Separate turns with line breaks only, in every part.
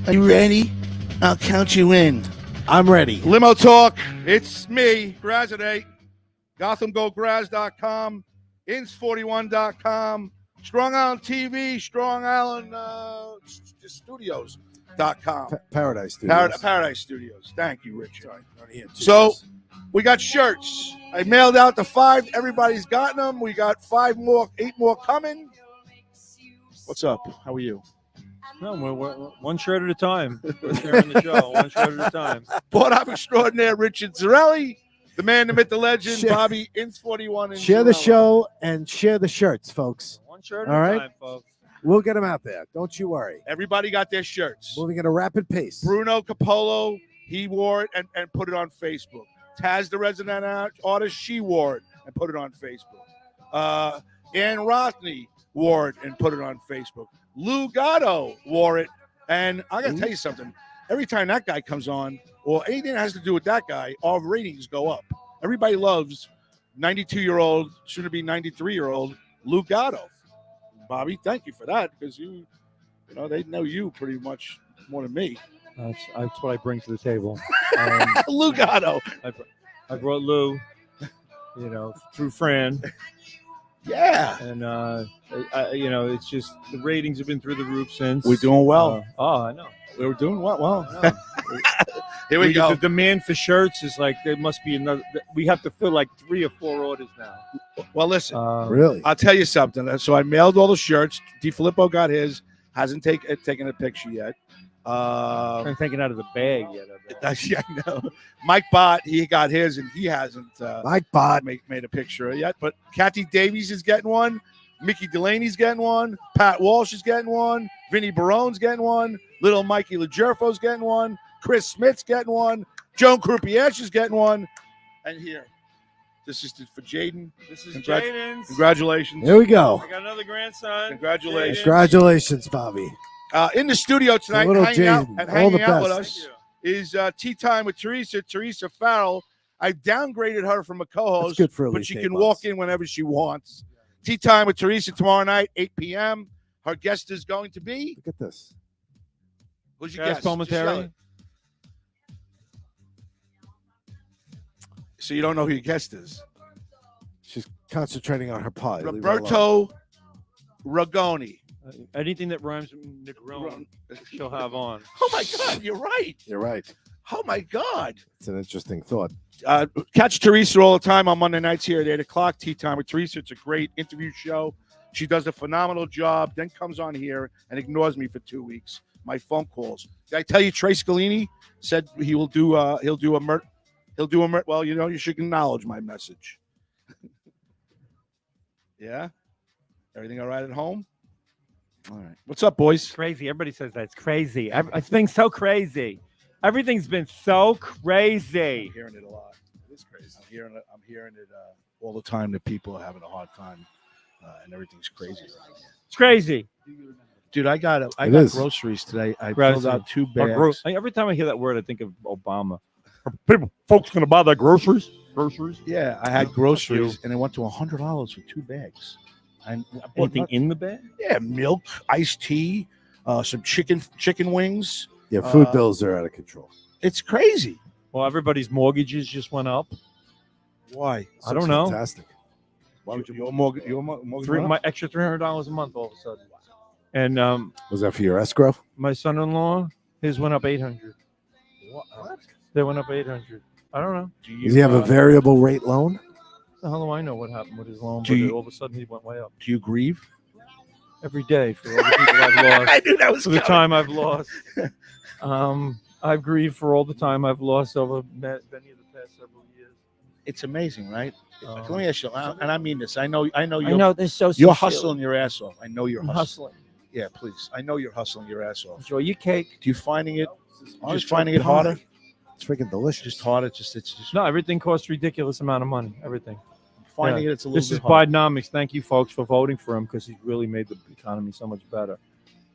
Are you ready? I'll count you in.
I'm ready.
Limo Talk. It's me, Grazade. GothamGoGraz.com. Ins41.com. Strong Island TV. Strong Island Studios.com.
Paradise Studios.
Paradise Studios. Thank you, Richard. So we got shirts. I mailed out the 5. Everybody's gotten them. We got 8 more coming. What's up? How are you?
No, we're one shirt at a time. We're on the show, one shirt at a time.
Bought up extraordinaire Richard Zarelli, the man, the myth, the legend, Bobby Ins41.
Share the show and share the shirts, folks.
One shirt
All
at
right?
a time, folks.
We'll get them out there. Don't you worry.
Everybody got their shirts.
Moving at a rapid pace.
Bruno Capolo, he wore it and put it on Facebook. Taz, the resident artist, she wore it and put it on Facebook. Ann Rothney wore it and put it on Facebook. Lou Gatto wore it. And I got to tell you something. Every time that guy comes on, or anything that has to do with that guy, our ratings go up. Everybody loves 92-year-old, soon to be 93-year-old Lou Gatto. Bobby, thank you for that, because you know, they know you pretty much more than me.
That's what I bring to the table.
Lou Gatto.
I brought Lou, through Fran.
Yeah.
And, it's just the ratings have been through the roof since.
We're doing well.
I know.
We were doing well.
Well,
Here we go.
The demand for shirts is like, there must be another. We have to fill like 3 or 4 orders now.
Well, listen.
Really?
I'll tell you something. So I mailed all the shirts. DiFilippo got his. Hasn't taken a picture yet.
I'm taking out of the bag yet.
Yeah, I know. Mike Bott, he got his, and he hasn't
Mike Bott
made a picture yet. But Kathy Davies is getting one. Mickey Delaney's getting one. Pat Walsh is getting one. Vinny Barone's getting one. Little Mikey LaGerfo's getting one. Chris Smith's getting one. Joan Croupiache is getting one. And here, this is for Jaden.
This is Jaden's.
Congratulations.
Here we go.
I got another grandson.
Congratulations.
Congratulations, Bobby.
In the studio tonight,
little
hanging out
Jaden.
with us is Tea Time with Teresa Farrell. I've downgraded her from a co-host,
good for
but she
Alicia
can
Bucks.
walk in whenever she wants. Tea Time with Teresa tomorrow night, 8 p.m. Her guest is going to be.
Look at this.
Who's your guest? Just yell
Palminteri.
it. So you don't know who your guest is?
She's concentrating on her pie. Leave her alone.
Roberto Ragoni.
Anything that rhymes with Negroni, she'll have on.
Oh my God, you're right.
You're right.
Oh my God.
It's an interesting thought.
Catch Teresa all the time on Monday nights here at 8 o'clock. Tea Time with Teresa. It's a great interview show. She does a phenomenal job, then comes on here and ignores me for 2 weeks. My phone calls. Did I tell you Trey Scalini said he will do he'll do a well, you should acknowledge my message. Yeah? Everything all right at home? All right. What's up, boys?
Crazy. Everybody says that. It's crazy. It's been so crazy. Everything's been so crazy.
I'm hearing it a lot. It is crazy. I'm hearing it all the time that people are having a hard time and everything's crazy.
It's crazy.
Dude, I got groceries today. I filled out 2 bags.
Every time I hear that word, I think of Obama. Are folks going to buy their groceries?
Yeah, I had groceries, and it went to $100 for 2 bags. And
anything in the bag?
Yeah, milk, iced tea, some chicken wings.
Yeah, food bills are out of control.
It's crazy.
Well, everybody's mortgages just went up.
Why?
I don't know.
Fantastic.
Your mortgage
My extra $300 a month all of a sudden. And
was that for your escrow?
my son-in-law, his went up $800.
What?
They went up $800. I don't know.
Does he have a variable rate loan?
The hell do I know what happened with his loan? All of a sudden he went way up.
Do you grieve?
Every day for all the people I've lost.
I knew that was
for the time I've lost. I've grieved for all the time I've lost over many of the past several years.
It's amazing, right? Let me ask you, and I mean this. I know
this so
you're hustling your ass off. I know you're hustling.
hustling.
Yeah, please. I know you're hustling your ass off.
Enjoy your cake.
Do you finding it? Just finding it harder?
It's freaking delicious.
Just harder. It's just
No, everything costs a ridiculous amount of money. Everything.
finding it. It's a little.
This is Bidenomics. Thank you, folks, for voting for him because he's really made the economy so much better.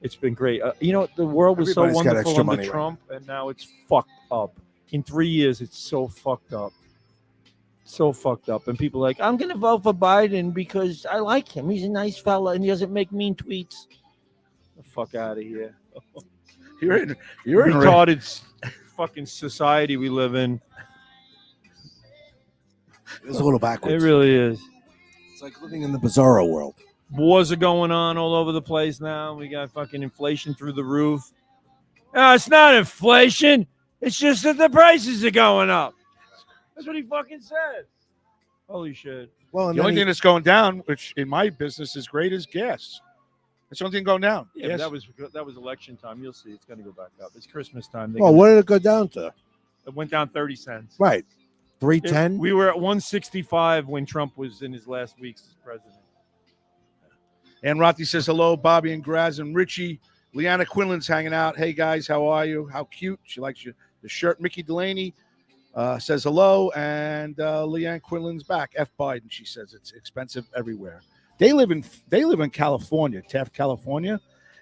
It's been great. The world was
Everybody's
so
got
wonderful
extra
under
money
Trump, and now it's fucked up. In 3 years, it's so fucked up. So fucked up. And people are like, I'm going to vote for Biden because I like him. He's a nice fella and he doesn't make mean tweets. The fuck out of here.
You're in
retarded fucking society we live in.
It's a little
It
backwards.
really is.
It's like living in the bizarro world.
Wars are going on all over the place now. We got fucking inflation through the roof. No, it's not inflation. It's just that the prices are going up. That's what he fucking said. Holy shit.
Well, and
The
then
only thing that's going down, which in my business is great, is gas. That's the only thing going down.
Yeah,
Yes.
but that was election time. You'll see it's going to go back up. It's Christmas time.
well, what did it go down to?
It went down 30 cents.
Right, 310.
We were at 165 when Trump was in his last weeks as president.
And Rothi says hello, Bobby and Graz and Richie. Leanna Quinlan's hanging out. Hey guys, how are you? How cute. She likes the shirt. Mickey Delaney says hello. And Leanne Quinlan's back. F Biden, she says it's expensive everywhere. They live in California, Taft, California.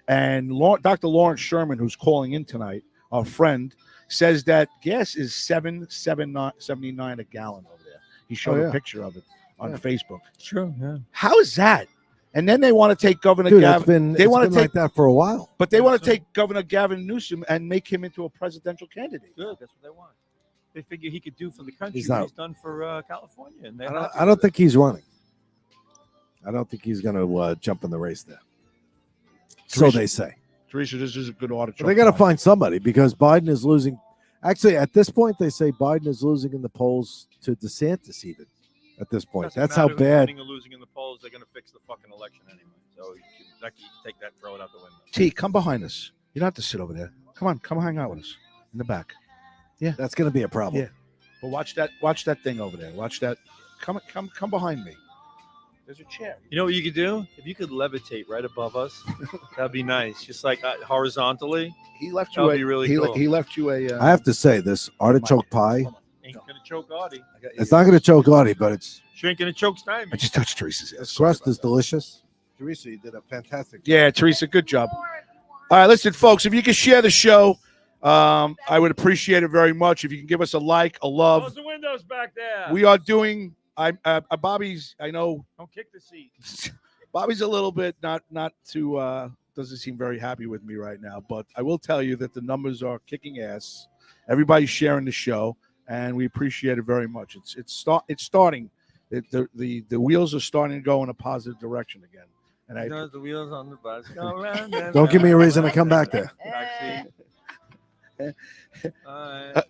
And Dr. Lawrence Sherman, who's calling in tonight, our friend, says that gas is $7.79 a gallon over there. He showed a picture of it on Facebook.
Sure, yeah.
How is that? And then they want to take Governor
Dude,
Gavin.
it's been like that for a while.
But they want to take Governor Gavin Newsom and make him into a presidential candidate.
Good. That's what they want. They figure he could do for the country
He's
what
not.
he's done for California. And
I don't think he's running. I don't think he's going to jump in the race there. So they say.
Teresa, this is a good audit.
But they got to find somebody because Biden is losing. Actually, at this point, they say Biden is losing in the polls to DeSantis even. At this point, that's how bad.
Winning or losing in the polls, they're going to fix the fucking election anyway. So you can take that, throw it out the window.
T, come behind us. You don't have to sit over there. Come on, come hang out with us in the back. Yeah,
that's going to be a problem.
Yeah, but watch that thing over there. Watch that. Come behind me. There's a chair.
You know what you could do? If you could levitate right above us, that'd be nice. Just like horizontally.
He left you.
That'd be really cool.
He left you a.
I have to say, this artichoke pie.
Ain't gonna choke Audie.
It's not going to choke Audie, but it's.
She ain't gonna choke Steinman.
I just touched Teresa's head.
The crust is delicious. Teresa, you did a fantastic job.
Yeah, Teresa, good job. All right, listen, folks, if you could share the show, I would appreciate it very much. If you can give us a like, a love.
Close the windows back there.
We are doing. Bobby's. I know.
Don't kick the seat.
Bobby's a little bit not too. Doesn't seem very happy with me right now, but I will tell you that the numbers are kicking ass. Everybody's sharing the show, and we appreciate it very much. It's starting. The wheels are starting to go in a positive direction again. And
the wheels on the bus go round.
Don't give me a reason to come back there.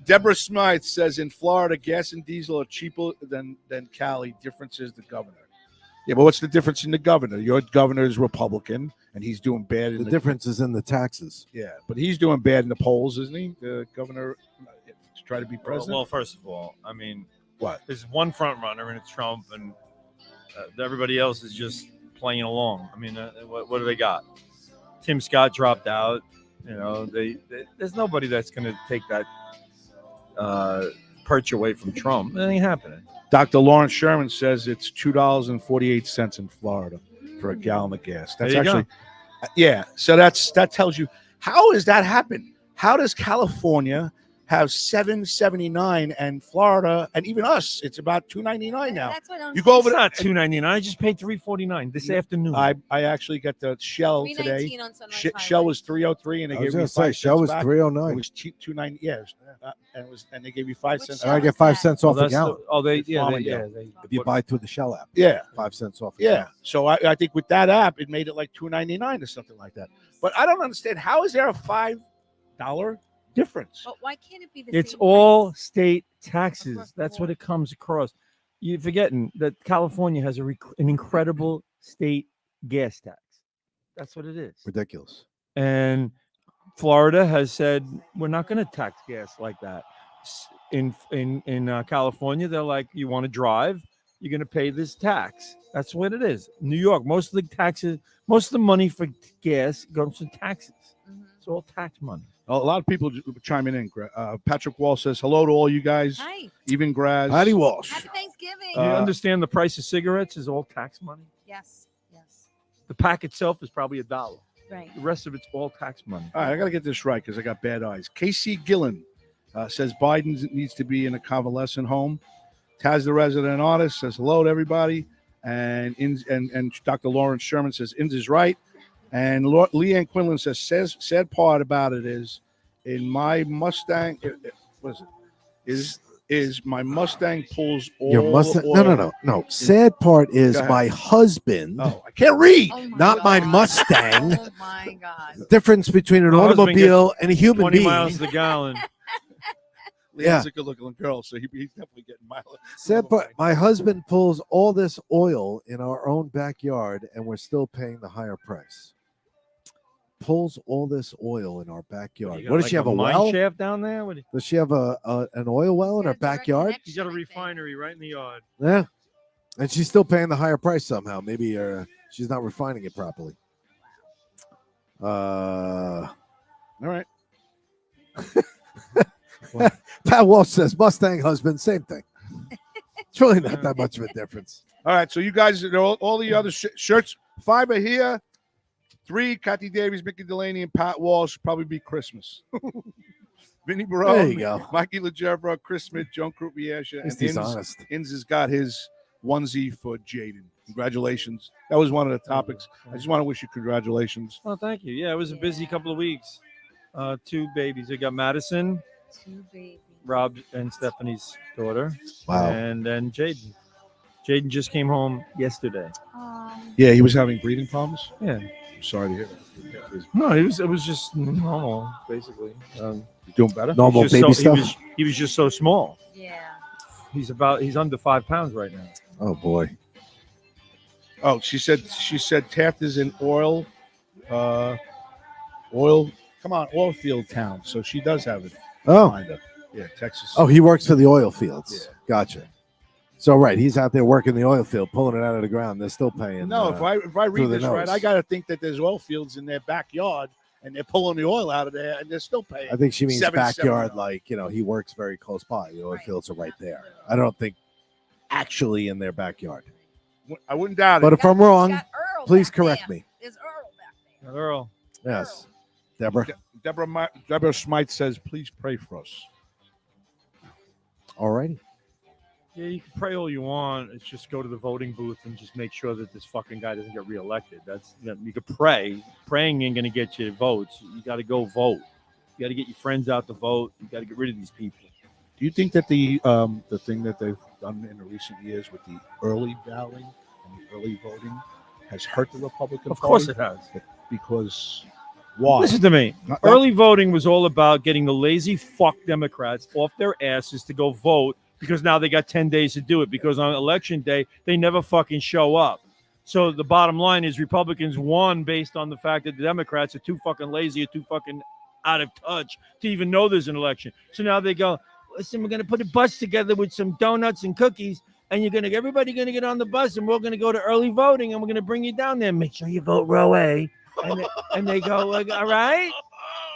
Deborah Smythe says in Florida, gas and diesel are cheaper than Cali. Difference is the governor. Yeah, but what's the difference in the governor? Your governor is Republican, and he's doing bad.
The difference is in the taxes.
Yeah, but he's doing bad in the polls, isn't he? The governor to try to be president.
Well, first of all, I mean,
what?
There's one front runner, and it's Trump, and everybody else is just playing along. I mean, what do they got? Tim Scott dropped out. You know, there's nobody that's going to take that perch away from Trump. It ain't happening.
Dr. Lawrence Sherman says it's $2.48 in Florida for a gallon of gas. That's actually, yeah. So that tells you, how does that happen? How does California have $7.79 and Florida and even us, it's about $2.99 now.
That's what I'm
you go over
it's not $2.99. I just paid $3.49 this afternoon.
I actually got the Shell today. Shell was $3.03 and they gave me 5 cents.
Shell was
back.
$3.09.
It was $2.90. Yeah, and they gave you 5 cents.
And I get 5 cents off a gallon.
If
you buy through the Shell app.
Yeah,
5 cents off.
Yeah. So I think with that app, it made it like $2.99 or something like that. But I don't understand, how is there a $5 difference?
But why can't it be the
It's
same
all
price?
state taxes. That's what it comes across. You're forgetting that California has an incredible state gas tax. That's what it is.
Ridiculous.
And Florida has said we're not going to tax gas like that. In California, they're like, you want to drive, you're going to pay this tax. That's what it is. New York, most of the taxes, most of the money for gas goes to taxes. It's all tax money.
A lot of people chiming in. Patrick Wall says hello to all you guys.
Hi.
Even Graz.
Howdy, Walsh.
Happy Thanksgiving.
You understand the price of cigarettes is all tax money?
Yes. Yes.
The pack itself is probably $1.
Right.
The rest of it's all tax money.
All right, I got to get this right because I got bad eyes. Casey Gillen says Biden needs to be in a convalescent home. Taz, the resident artist, says hello to everybody. And Dr. Lawrence Sherman says Inz is right. And Leanne Quinlan says, sad part about it is, in my Mustang, what is it? Is my Mustang pulls all
Your Mustang?
the oil.
No. Sad part is
Go ahead.
my husband,
Oh, I can't read.
Oh my
not my
God.
Mustang.
Oh my God.
Difference between an
My husband
automobile and a human
20
being.
miles to the gallon.
Leanne's a good-looking girl, so he's definitely getting mileage.
Sad part, my husband pulls all this oil in our own backyard, and we're still paying the higher price. Pulls all this oil in our backyard.
You got
What does
like
she have? A
mine
well?
shaft down there? What,
Does she have an oil well in her
Yeah, direct
backyard?
connection,
she's got a
I think.
refinery right in the yard.
Yeah, and she's still paying the higher price somehow. Maybe she's not refining it properly.
All right.
Pat Walsh says Mustang husband, same thing. It's really not that much of a difference.
All right, so you guys, all the other shirts, 5 are here. 3, Kathy Davies, Mickey Delaney, and Pat Walsh, probably be Christmas. Vinny
There you
Barone,
go.
Mikey LaGevra, Chris Smith, Joan Croupiasha,
At least
and
he's
Inz.
honest.
Inz has got his onesie for Jaden. Congratulations. That was one of the topics. I just want to wish you congratulations.
Well, thank you. Yeah, it was a busy couple of weeks. 2 babies. I got Madison,
2 babies.
Rob and Stephanie's daughter,
Wow.
and then Jaden. Jaden just came home yesterday.
Yeah, he was having breathing problems.
Yeah.
I'm sorry to hear that.
No, it was just normal, basically.
You doing better?
Normal
He's just
baby
so,
stuff.
He was just so small.
Yeah.
He's under 5 pounds right now.
Oh boy.
Oh, she said Taft is in oil field town, so she does have it.
Oh.
Kinda. Yeah, Texas.
Oh, he works for the oil fields.
Yeah.
Gotcha. So right, he's out there working the oil field, pulling it out of the ground. They're still paying.
No, if I
through
read
the
this right,
nose.
I got to think that there's oil fields in their backyard, and they're pulling the oil out of there, and they're still paying.
I think she means backyard,
$77.
like he works very close by. The oil
Right.
fields are right there. I don't think actually in their backyard.
I wouldn't doubt
But
it.
if I'm wrong,
Got Earl
please
back
correct
there.
me.
There's Earl back there.
Earl.
Yes, Deborah.
Deborah Smythe says, "Please pray for us."
All righty.
Yeah, you can pray all you want. It's just go to the voting booth and just make sure that this fucking guy doesn't get reelected. You could pray. Praying ain't gonna get you votes. You got to go vote. You got to get your friends out to vote. You got to get rid of these people.
Do you think that the thing that they've done in the recent years with the early balloting and the early voting has hurt the Republican
Of course
Party?
it has.
Because why?
Listen to me. Early voting was all about getting the lazy fuck Democrats off their asses to go vote because now they got 10 days to do it because on election day, they never fucking show up. So the bottom line is Republicans won based on the fact that the Democrats are too fucking lazy or too fucking out of touch to even know there's an election. So now they go, listen, we're going to put a bus together with some donuts and cookies and everybody going to get on the bus and we're going to go to early voting and we're going to bring you down there. Make sure you vote row A. And they go, like, all right.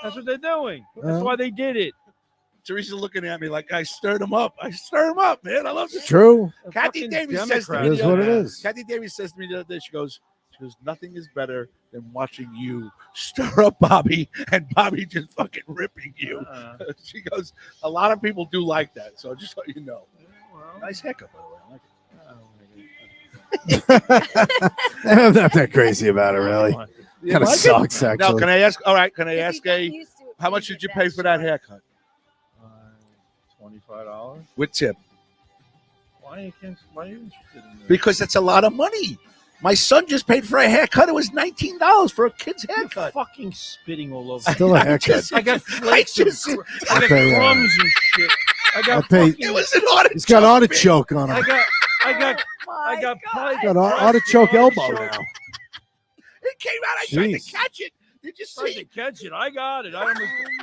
That's what they're doing. That's why they did it.
Teresa's looking at me like I stirred him up. I stir him up, man. I love this.
True.
Kathy
Fucking
Davies says to me
It is
the
what
other
it
day-
is.
Kathy Davies says to me the other day, she goes, nothing is better than watching you stir up Bobby and Bobby just fucking ripping you. She goes, a lot of people do like that. So just so you know. Nice haircut, by the way. I like it.
I'm not that crazy about it, really.
You
Kind of
like it?
sucks,
Now,
actually.
can I ask? All right, can I
If
ask
you get
a?
used to it,
How much
you
did you
get
pay for that haircut
$25.
with tip?
Why are you interested in this?
Because that's a lot of money. My son just paid for a haircut. It was $19 for a kid's
You're
haircut.
fucking spitting all over.
Still a haircut.
just-
I got flakes.
just-
I got
pay,
crumbs and shit. I got
I pay-
fucking.
It was an artichoke.
He's got artichoke on
I
him.
got
Oh
I got
my
Got
God.
artichoke elbow
Artichoke.
now.
It came out. I tried
Jeez.
to catch it. Did you
Tried
see?
to catch it. I got it. I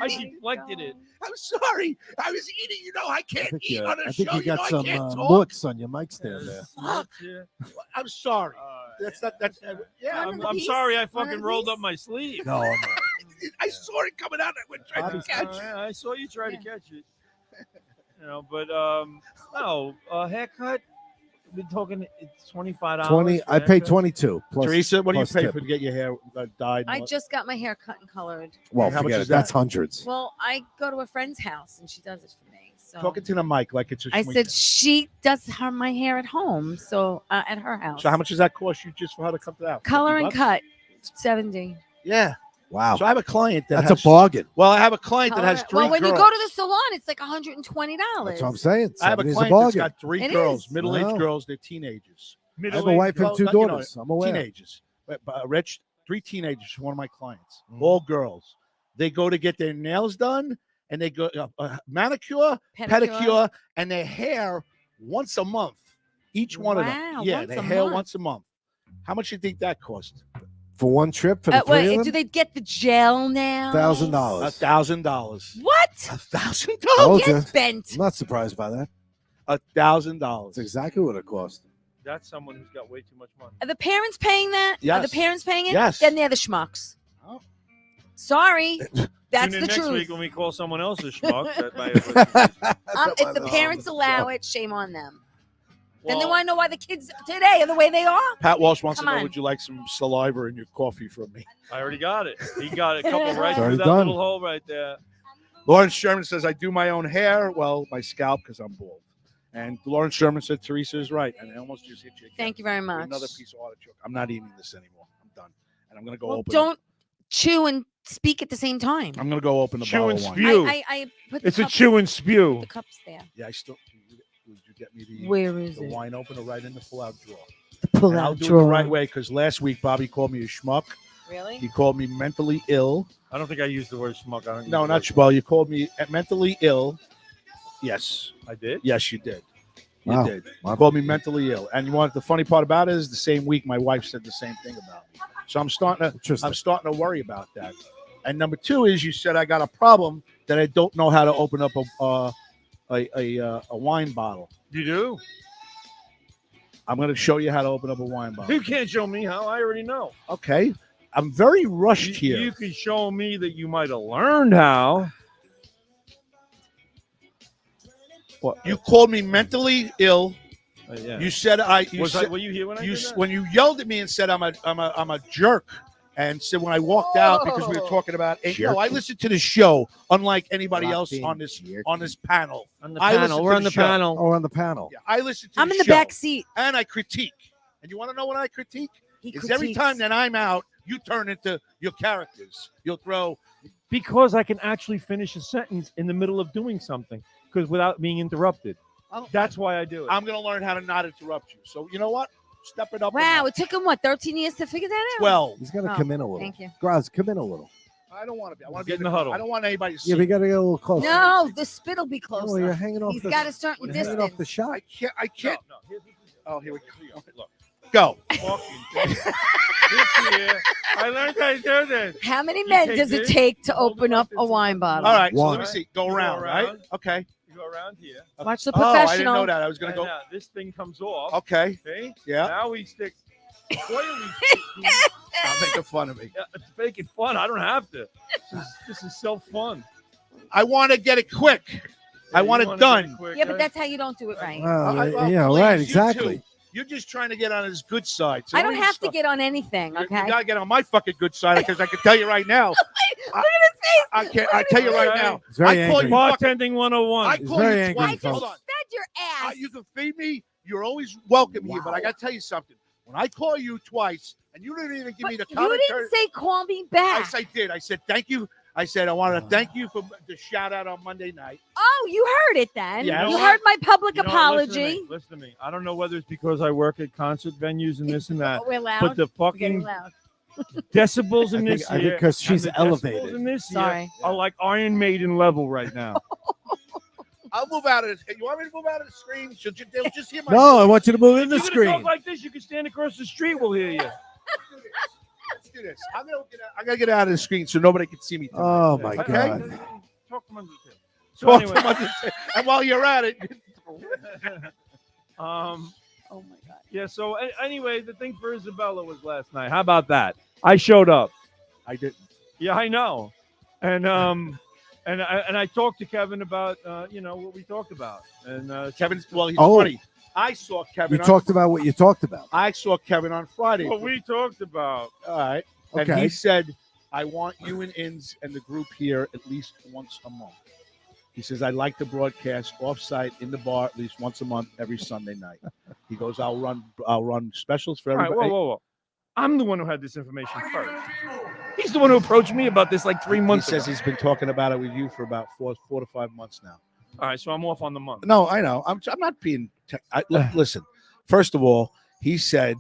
deflected it.
I'm sorry. I was eating. You know, I
I
can't
think,
eat on a
I think
show.
you got
know,
some
I can't talk.
moots on your mic stand there.
Fuck. I'm sorry. That's not. That's yeah.
One of the
I'm
piece?
sorry. I
One of
fucking
the
rolled
piece?
up my sleeve.
No, I'm not.
I saw it coming out. I went trying to catch it.
I saw you try to
Yeah.
catch it. But no, haircut. We're talking it's $25.
20. I paid 22. Plus,
Teresa, what do you
plus
pay
tip.
for to get your hair dyed?
I just got my hair cut and colored.
Well,
How much
forget
is
it. That's
that?
hundreds.
Well, I go to a friend's house and she does it for me. So
Talking to the mic like it's a
I
schmink.
said she does my hair at home, so at her house.
So how much does that cost you just for her to cut that?
Color and
$50?
cut, 70.
Yeah.
Wow.
So I have a client that
That's
has
a bargain.
Well, I have a client that has
Alright.
three
Well, when
girls.
you go to the salon, it's like $120.
That's what I'm saying.
I have a
70 is
client that's
bargain.
got three
It
girls,
is.
middle-aged
Wow.
girls. They're teenagers.
I have a wife and
Well,
two
you know,
daughters. I'm aware.
Teenagers. Rich, three teenagers. One of my clients,
Mhm.
all girls. They go to get their nails done, and they go manicure, pedicure, and their hair once a month. Each one of them.
Wow,
Yeah,
once
their
a
hair
month.
once a month. How much do you think that cost?
For one trip for the three
Wait,
of
do
them?
they get the gel now?
$1,000.
$1,000.
What?
$1,000.
Told you.
Get bent.
I'm not surprised by that.
$1,000.
That's exactly what it cost.
That's someone who's got way too much money.
Are the parents paying that? Are
Yes.
the parents paying it?
Yes.
Then they're the schmucks.
Oh.
Sorry. That's
Tune in
the
next
truth.
week when we call someone else a schmuck.
If the parents allow it, shame on them. Then they want to know why the kids today are the way they are.
Pat Walsh wants
Come
to know,
on.
would you like some saliva in your coffee from me?
I already got it. He got a couple right
It's
through
already
that
done.
little hole right there.
Lawrence Sherman says, I do my own hair. Well, my scalp because I'm bald. And Lawrence Sherman said, Teresa is right. And I almost just hit you again.
Thank you very
with
much.
Another piece of artichoke. I'm not eating this anymore. I'm done. And I'm going to go
Well,
open
don't chew and speak at the same time.
I'm going to go open the
Chew
bottle
and
of wine.
spew.
I put the
It's a
cups,
chew and spew.
the cups there.
Yeah, I still. Would you get me the,
Where is
the
it?
wine opener right in the pull-out drawer?
Pull
And I'll
out
do it
drawer.
the right way because last week Bobby called me a schmuck.
Really?
He called me mentally ill.
I don't think I used the word schmuck. I don't use
No,
the
not
word
well. You called me mentally ill. Yes.
schmuck. I did.
Yes, you did. You
Wow.
did. You
Wow.
called me mentally ill. And you want the funny part about it is the same week my wife said the same thing about me. So I'm starting
Interesting.
to worry about that. And number two is you said I got a problem that I don't know how to open up a wine bottle.
You do?
I'm going to show you how to open up a wine bottle.
You can't show me how. I already know.
Okay. I'm very rushed here.
You can show me that you might have learned how.
What? You called me mentally ill.
Yeah.
You said
Were you here when I
you
did that?
when you yelled at me and said I'm a jerk, and said when I walked out because we were talking about no, I listened to the show unlike anybody else on this panel.
On the
I
panel.
listened
We're
to
on
the
the
show.
panel.
Oh, on the panel.
Yeah, I listened to
I'm
the
in the
show,
back seat.
and I critique. And you want to know what I critique?
He
Is every
critiques.
time that I'm out, you turn into your characters. You'll throw.
Because I can actually finish a sentence in the middle of doing something because without being interrupted. That's why I do it.
I'm going to learn how to not interrupt you. So you know what? Step it up. a
Wow,
notch.
it took him what 13 years to figure that out.
12.
He's got to
Oh,
come in a little.
Thank you.
Graz, come in a little.
I don't want to be. I want to
Get
be
in the huddle.
I don't want anybody to see.
Yeah, we got to get a little closer.
No, the spit will be
Oh,
closer.
you're hanging off
He's
the.
got a certain
You're hanging off the
distance.
shot.
I can't.
No, here's what you do.
Oh, here we go.
Look.
Go.
Walking. This year, I learned how to do this.
How many
You
men
take
does it
this,
take to
hold it
open
like
up
this.
a wine bottle?
All right. So
One.
let me see. Go
You go
around, right?
around.
Okay.
You go around here.
Watch the
Oh, I didn't
professional.
know that. I was going
And
to go.
now this thing comes off.
Okay.
Okay.
Yeah.
Now we stick coily.
I'll make fun of me.
It's making fun. I don't have to. This is so fun.
I want to get it quick. I want it done.
Yeah, but that's how you don't do it right.
Well, yeah,
please,
right,
you
exactly.
too. You're just trying to get on his good side. So
I don't
even
have to
start-
get on anything,
You
okay?
gotta get on my fucking good side because I can tell you right now.
Look at his face.
I can't. I tell you right now.
He's very
I call
angry.
you fucking.
Bartending 101.
I
He's
call
very
you
angry,
twice.
folks.
Hold on.
Fed your ass.
You can feed me. You're always welcome here, but I
Wow.
gotta tell you something. When I call you twice and you didn't even give
But
me the
you
commentary,
didn't say call me back.
Yes, I did. I said thank you. I said I wanted to thank you for the shout out on Monday night.
Oh, you heard it then.
Yeah.
You
You know
heard my public
You know what?
apology.
Listen to me. I don't know whether it's because I work at concert venues and this and that,
We're loud.
but the
We're getting
fucking
loud.
decibels in
I
this
think- I think
year
'cause
and
she's
the decibels
elevated.
in this year
Sorry.
are like Iron Maiden level right now.
I'll move out of this. You want me to move out of the screen? They'll just hear my.
No, I want you to move in the
You're gonna
screen.
talk like this. You can stand across the street. We'll hear you.
Let's do this. I'm gonna get out. I gotta get out of the screen so nobody can see me. tonight.
Oh my
Okay.
God.
Talk from under the table. So
Talk
anyway,
from under the- and while you're at it,
Oh my God.
yeah. So anyway, the thing for Isabella was last night. How about that? I showed up.
I didn't.
Yeah, I know, and I talked to Kevin about what we talked about, and
Kevin's well. He's
Oh.
funny. I saw Kevin.
You talked about what you talked about.
I saw Kevin on Friday.
what we talked about.
All right. And
Okay.
he said, I want you and Inns and the group here at least once a month. He says, I'd like to broadcast off-site in the bar at least once a month, every Sunday night. He goes, I'll run specials for
All right,
everybody.
whoa. I'm the one who had this information first. He's the one who approached me about this like 3
He
months
says
ago.
he's been talking about it with you for about four to 5 months now.
All right, so I'm off on the month.
No, I know. I'm not being. Listen, first of all, he said,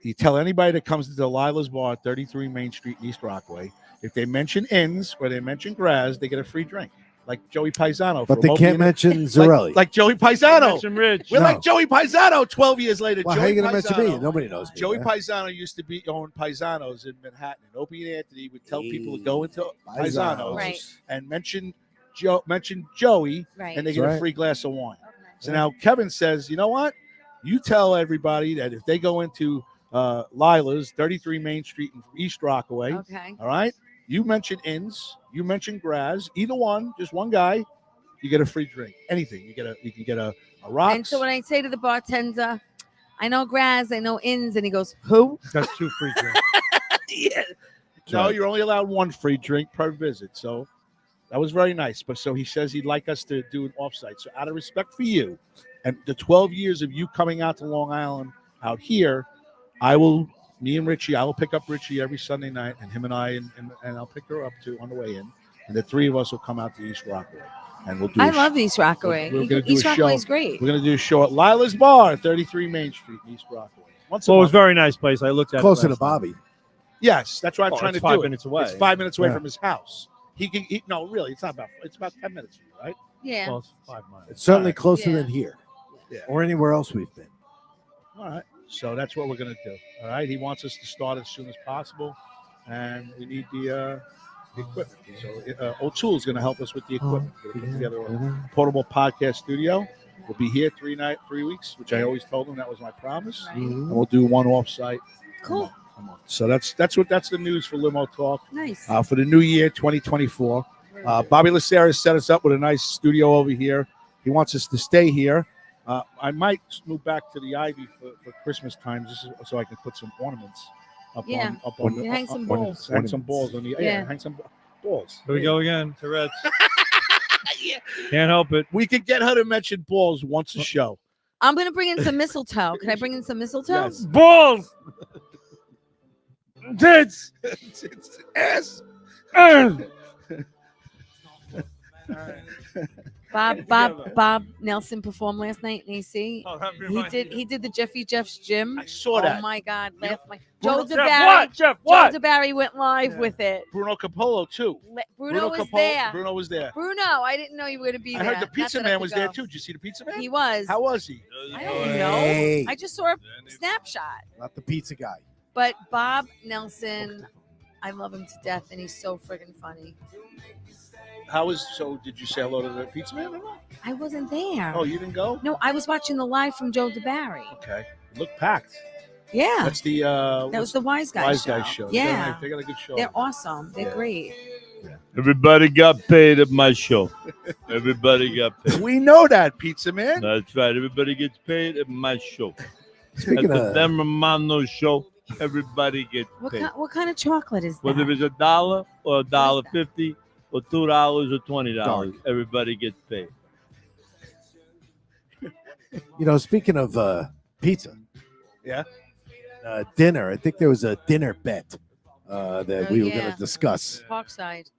you tell anybody that comes to Delilah's Bar, 33 Main Street in East Rockaway, if they mention Inns or they mention Graz, they get a free drink. Like Joey Paisano.
But they can't mention Zarelli.
Like Joey Paisano.
Mention Rich.
We're
No.
like Joey Paisano 12 years later.
Well,
Joey
how are you going to mention me?
Paisano-
Nobody knows me.
Joey
man.
Paisano used to be own Paisanos in Manhattan. And Opie and Anthony would tell people to go into Paisanos
Right.
and mention Joey,
Right.
and they
That's
get a
right.
free glass of wine.
Okay.
So now Kevin says, you know what? You tell everybody that if they go into Lila's, 33 Main Street in East Rockaway,
Okay.
all right? You mention Inns, you mention Graz, either one, just one guy, you get a free drink. Anything. You can get a rocks.
And so when I say to the bartender, I know Graz, I know Inns, and he goes, who?
That's 2 free drinks.
Yeah. No, you're only allowed one free drink per visit. So that was very nice. But so he says he'd like us to do an offsite. So out of respect for you and the 12 years of you coming out to Long Island out here, me and Richie, I will pick up Richie every Sunday night, and him and I, and I'll pick her up too on the way in. And the three of us will come out to East Rockaway. And we'll do
I love East Rockaway.
We're gonna do
East
a
Rockaway's
show.
great.
We're going to do a show at Lila's Bar, 33 Main Street in East Rockaway. Once a
Well, it was
month.
a very nice place. I looked at
Closer
it
to
last night.
Bobby.
Yes, that's why I'm
Oh,
trying
it's
to
5
do it.
minutes away.
It's 5 minutes away
Yeah.
from his house. No, really, it's about 10 minutes, right?
Yeah.
Well, it's 5 miles.
It's certainly
Right.
closer
Yeah.
than here
Yeah.
or anywhere else we've been.
All right. So that's what we're going to do. All right. He wants us to start as soon as possible, and we need the equipment. So O'Toole is going to help us with the equipment. We're going to put together a portable podcast studio. We'll be here 3 weeks, which I always told him that was my promise.
Right.
And we'll do one offsite.
Cool.
So that's the news for Limo Talk
Nice.
for the new year 2024. Bobby Laceras set us up with a nice studio over here. He wants us to stay here. I might move back to the Ivy for Christmas time, just so I can put some ornaments up
Yeah.
on
You hang some
on-
balls.
hang some balls on the
Yeah.
hang some balls.
Here we go again. Tourette's.
Yeah.
Can't help it.
We could get her to mention balls once a show.
I'm going to bring in some mistletoe. Can I bring in some mistletoe?
Yes.
Balls. Tits.
It's ass.
Bob Nelson performed last night in AC.
Oh, that
He
reminds
did.
me.
He did the Jeffy Jeff's gym.
I saw that.
Oh my God!
You know,
Laugh my Joe
Jeff,
DeBarry.
what? Jeff, what?
Joe DeBarry went live
Yeah.
with it.
Bruno Capolo too.
Bruno was
Capolo-
there.
Bruno was there.
Bruno, I didn't know you were going to be
I
there.
heard the
Not
pizza
that I
man
could
was there
go.
too. Did you see the pizza man?
He was.
How was he?
I don't know.
Hey.
I just saw a snapshot.
Not the pizza guy.
But Bob Nelson, I love him to death, and he's so friggin' funny.
How was so? Did you say hello to the pizza man or not?
I wasn't there.
Oh, you didn't go?
No, I was watching the live from Joe DeBarry.
Okay. Look packed.
Yeah,
That's the
that was the Wise Guys show. Yeah,
They got a good show.
they're awesome. They're
Yeah.
great.
Everybody got paid at my show. Everybody got paid.
We know that, pizza man.
That's right. Everybody gets paid at my show.
Speaking
At the
of,
Dan Romano show, everybody gets paid.
What kind of chocolate is that?
Whether it's $1 or $1.50 or $2 or $20,
Dark.
everybody gets paid.
speaking of pizza.
Yeah.
Dinner. I think there was a dinner bet that
Oh,
we were
yeah.
going to discuss.
Parkside.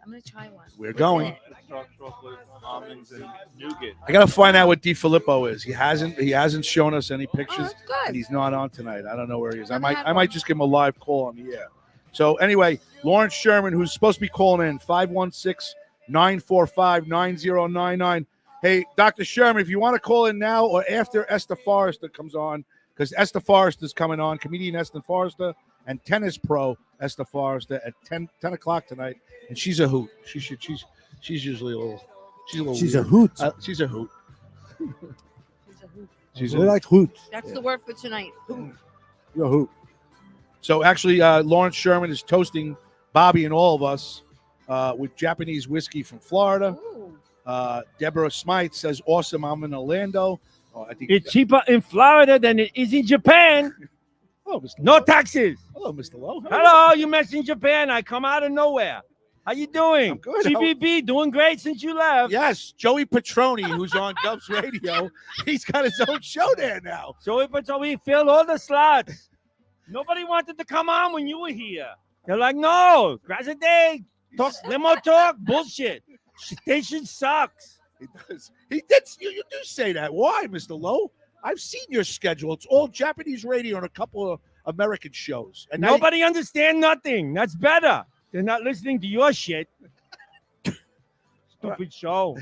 I'm gonna try one.
We're
What's
going.
in it?
Dark chocolate, almonds, and nougat.
I gotta find out what DiFilippo is. He hasn't shown us any
Oh,
pictures,
that's good.
and he's not on tonight. I don't know where he is. I
Never
might
had
I
one.
might just give him a live call on the air. So anyway, Lawrence Sherman, who's supposed to be calling in 516-945-9099. Hey, Dr. Sherman, if you want to call in now or after Esther Forrester comes on, because Esther Forrester's coming on, comedian Esther Forrester and tennis pro Esther Forrester at 10 o'clock tonight, and she's a hoot. She's usually a little.
She's a
weird.
hoot.
She's a hoot.
It's a hoop.
She's
We
a
like hoot.
That's the word for tonight.
You're a hoot.
So actually, Lawrence Sherman is toasting Bobby and all of us with Japanese whiskey from Florida.
Ooh.
Deborah Smythe says, "Awesome! I'm in Orlando." Oh, I think.
It's cheaper in Florida than it is in Japan.
Hello, Mr.
No
Lowe.
taxes.
Hello, Mr. Lowe.
Hello, you mentioned Japan. I come out of nowhere. How you doing?
I'm good.
CBB doing great since you left.
Yes, Joey Petroni, who's on Dubs Radio, he's got his own show there now.
So we filled all the slots. Nobody wanted to come on when you were here. They're like, no, gracias day. Talk, limo talk, bullshit. Station sucks.
He does. He did. You do say that. Why, Mr. Lowe? I've seen your schedule. It's all Japanese radio and a couple of American shows. And now
Nobody understand nothing. That's better. They're not listening to your shit. Stupid show.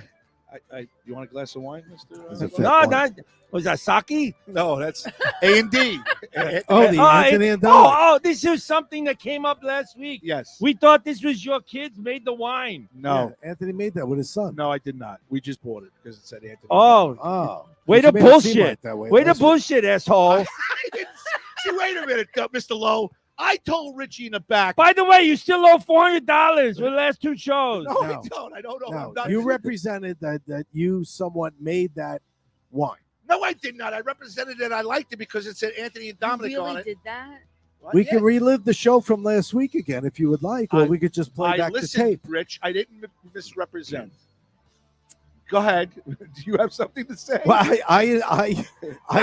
You want a glass of wine, Mr.
Is it
No,
Fit
that was that sake.
No, that's A&D.
Oh, the Anthony and Dominic.
Oh, this is something that came up last week.
Yes.
We thought this was your kids made the wine.
No.
Yeah, Anthony made that with his son.
No, I did not. We just bought it because it said Anthony.
Oh.
Way
But
to
you made it seem
bullshit.
like that way
Way to
last week.
bullshit, asshole.
I didn't see, wait a minute, Mr. Lowe. I told Richie in the back.
By the way, you still owe $400 for the last two shows.
No,
No.
I don't. I don't know.
No,
I'm not-
you represented that you somewhat made that wine.
No, I did not. I represented it. I liked it because it said Anthony and Dominic
you
on
really
it.
did that?
What?
We
Yeah.
can relive the show from last week again if you would like, or
I-
we could just play
I
back the
listened,
tape.
Rich. I didn't misrepresent. Go ahead. Do you have something to say?
Well, I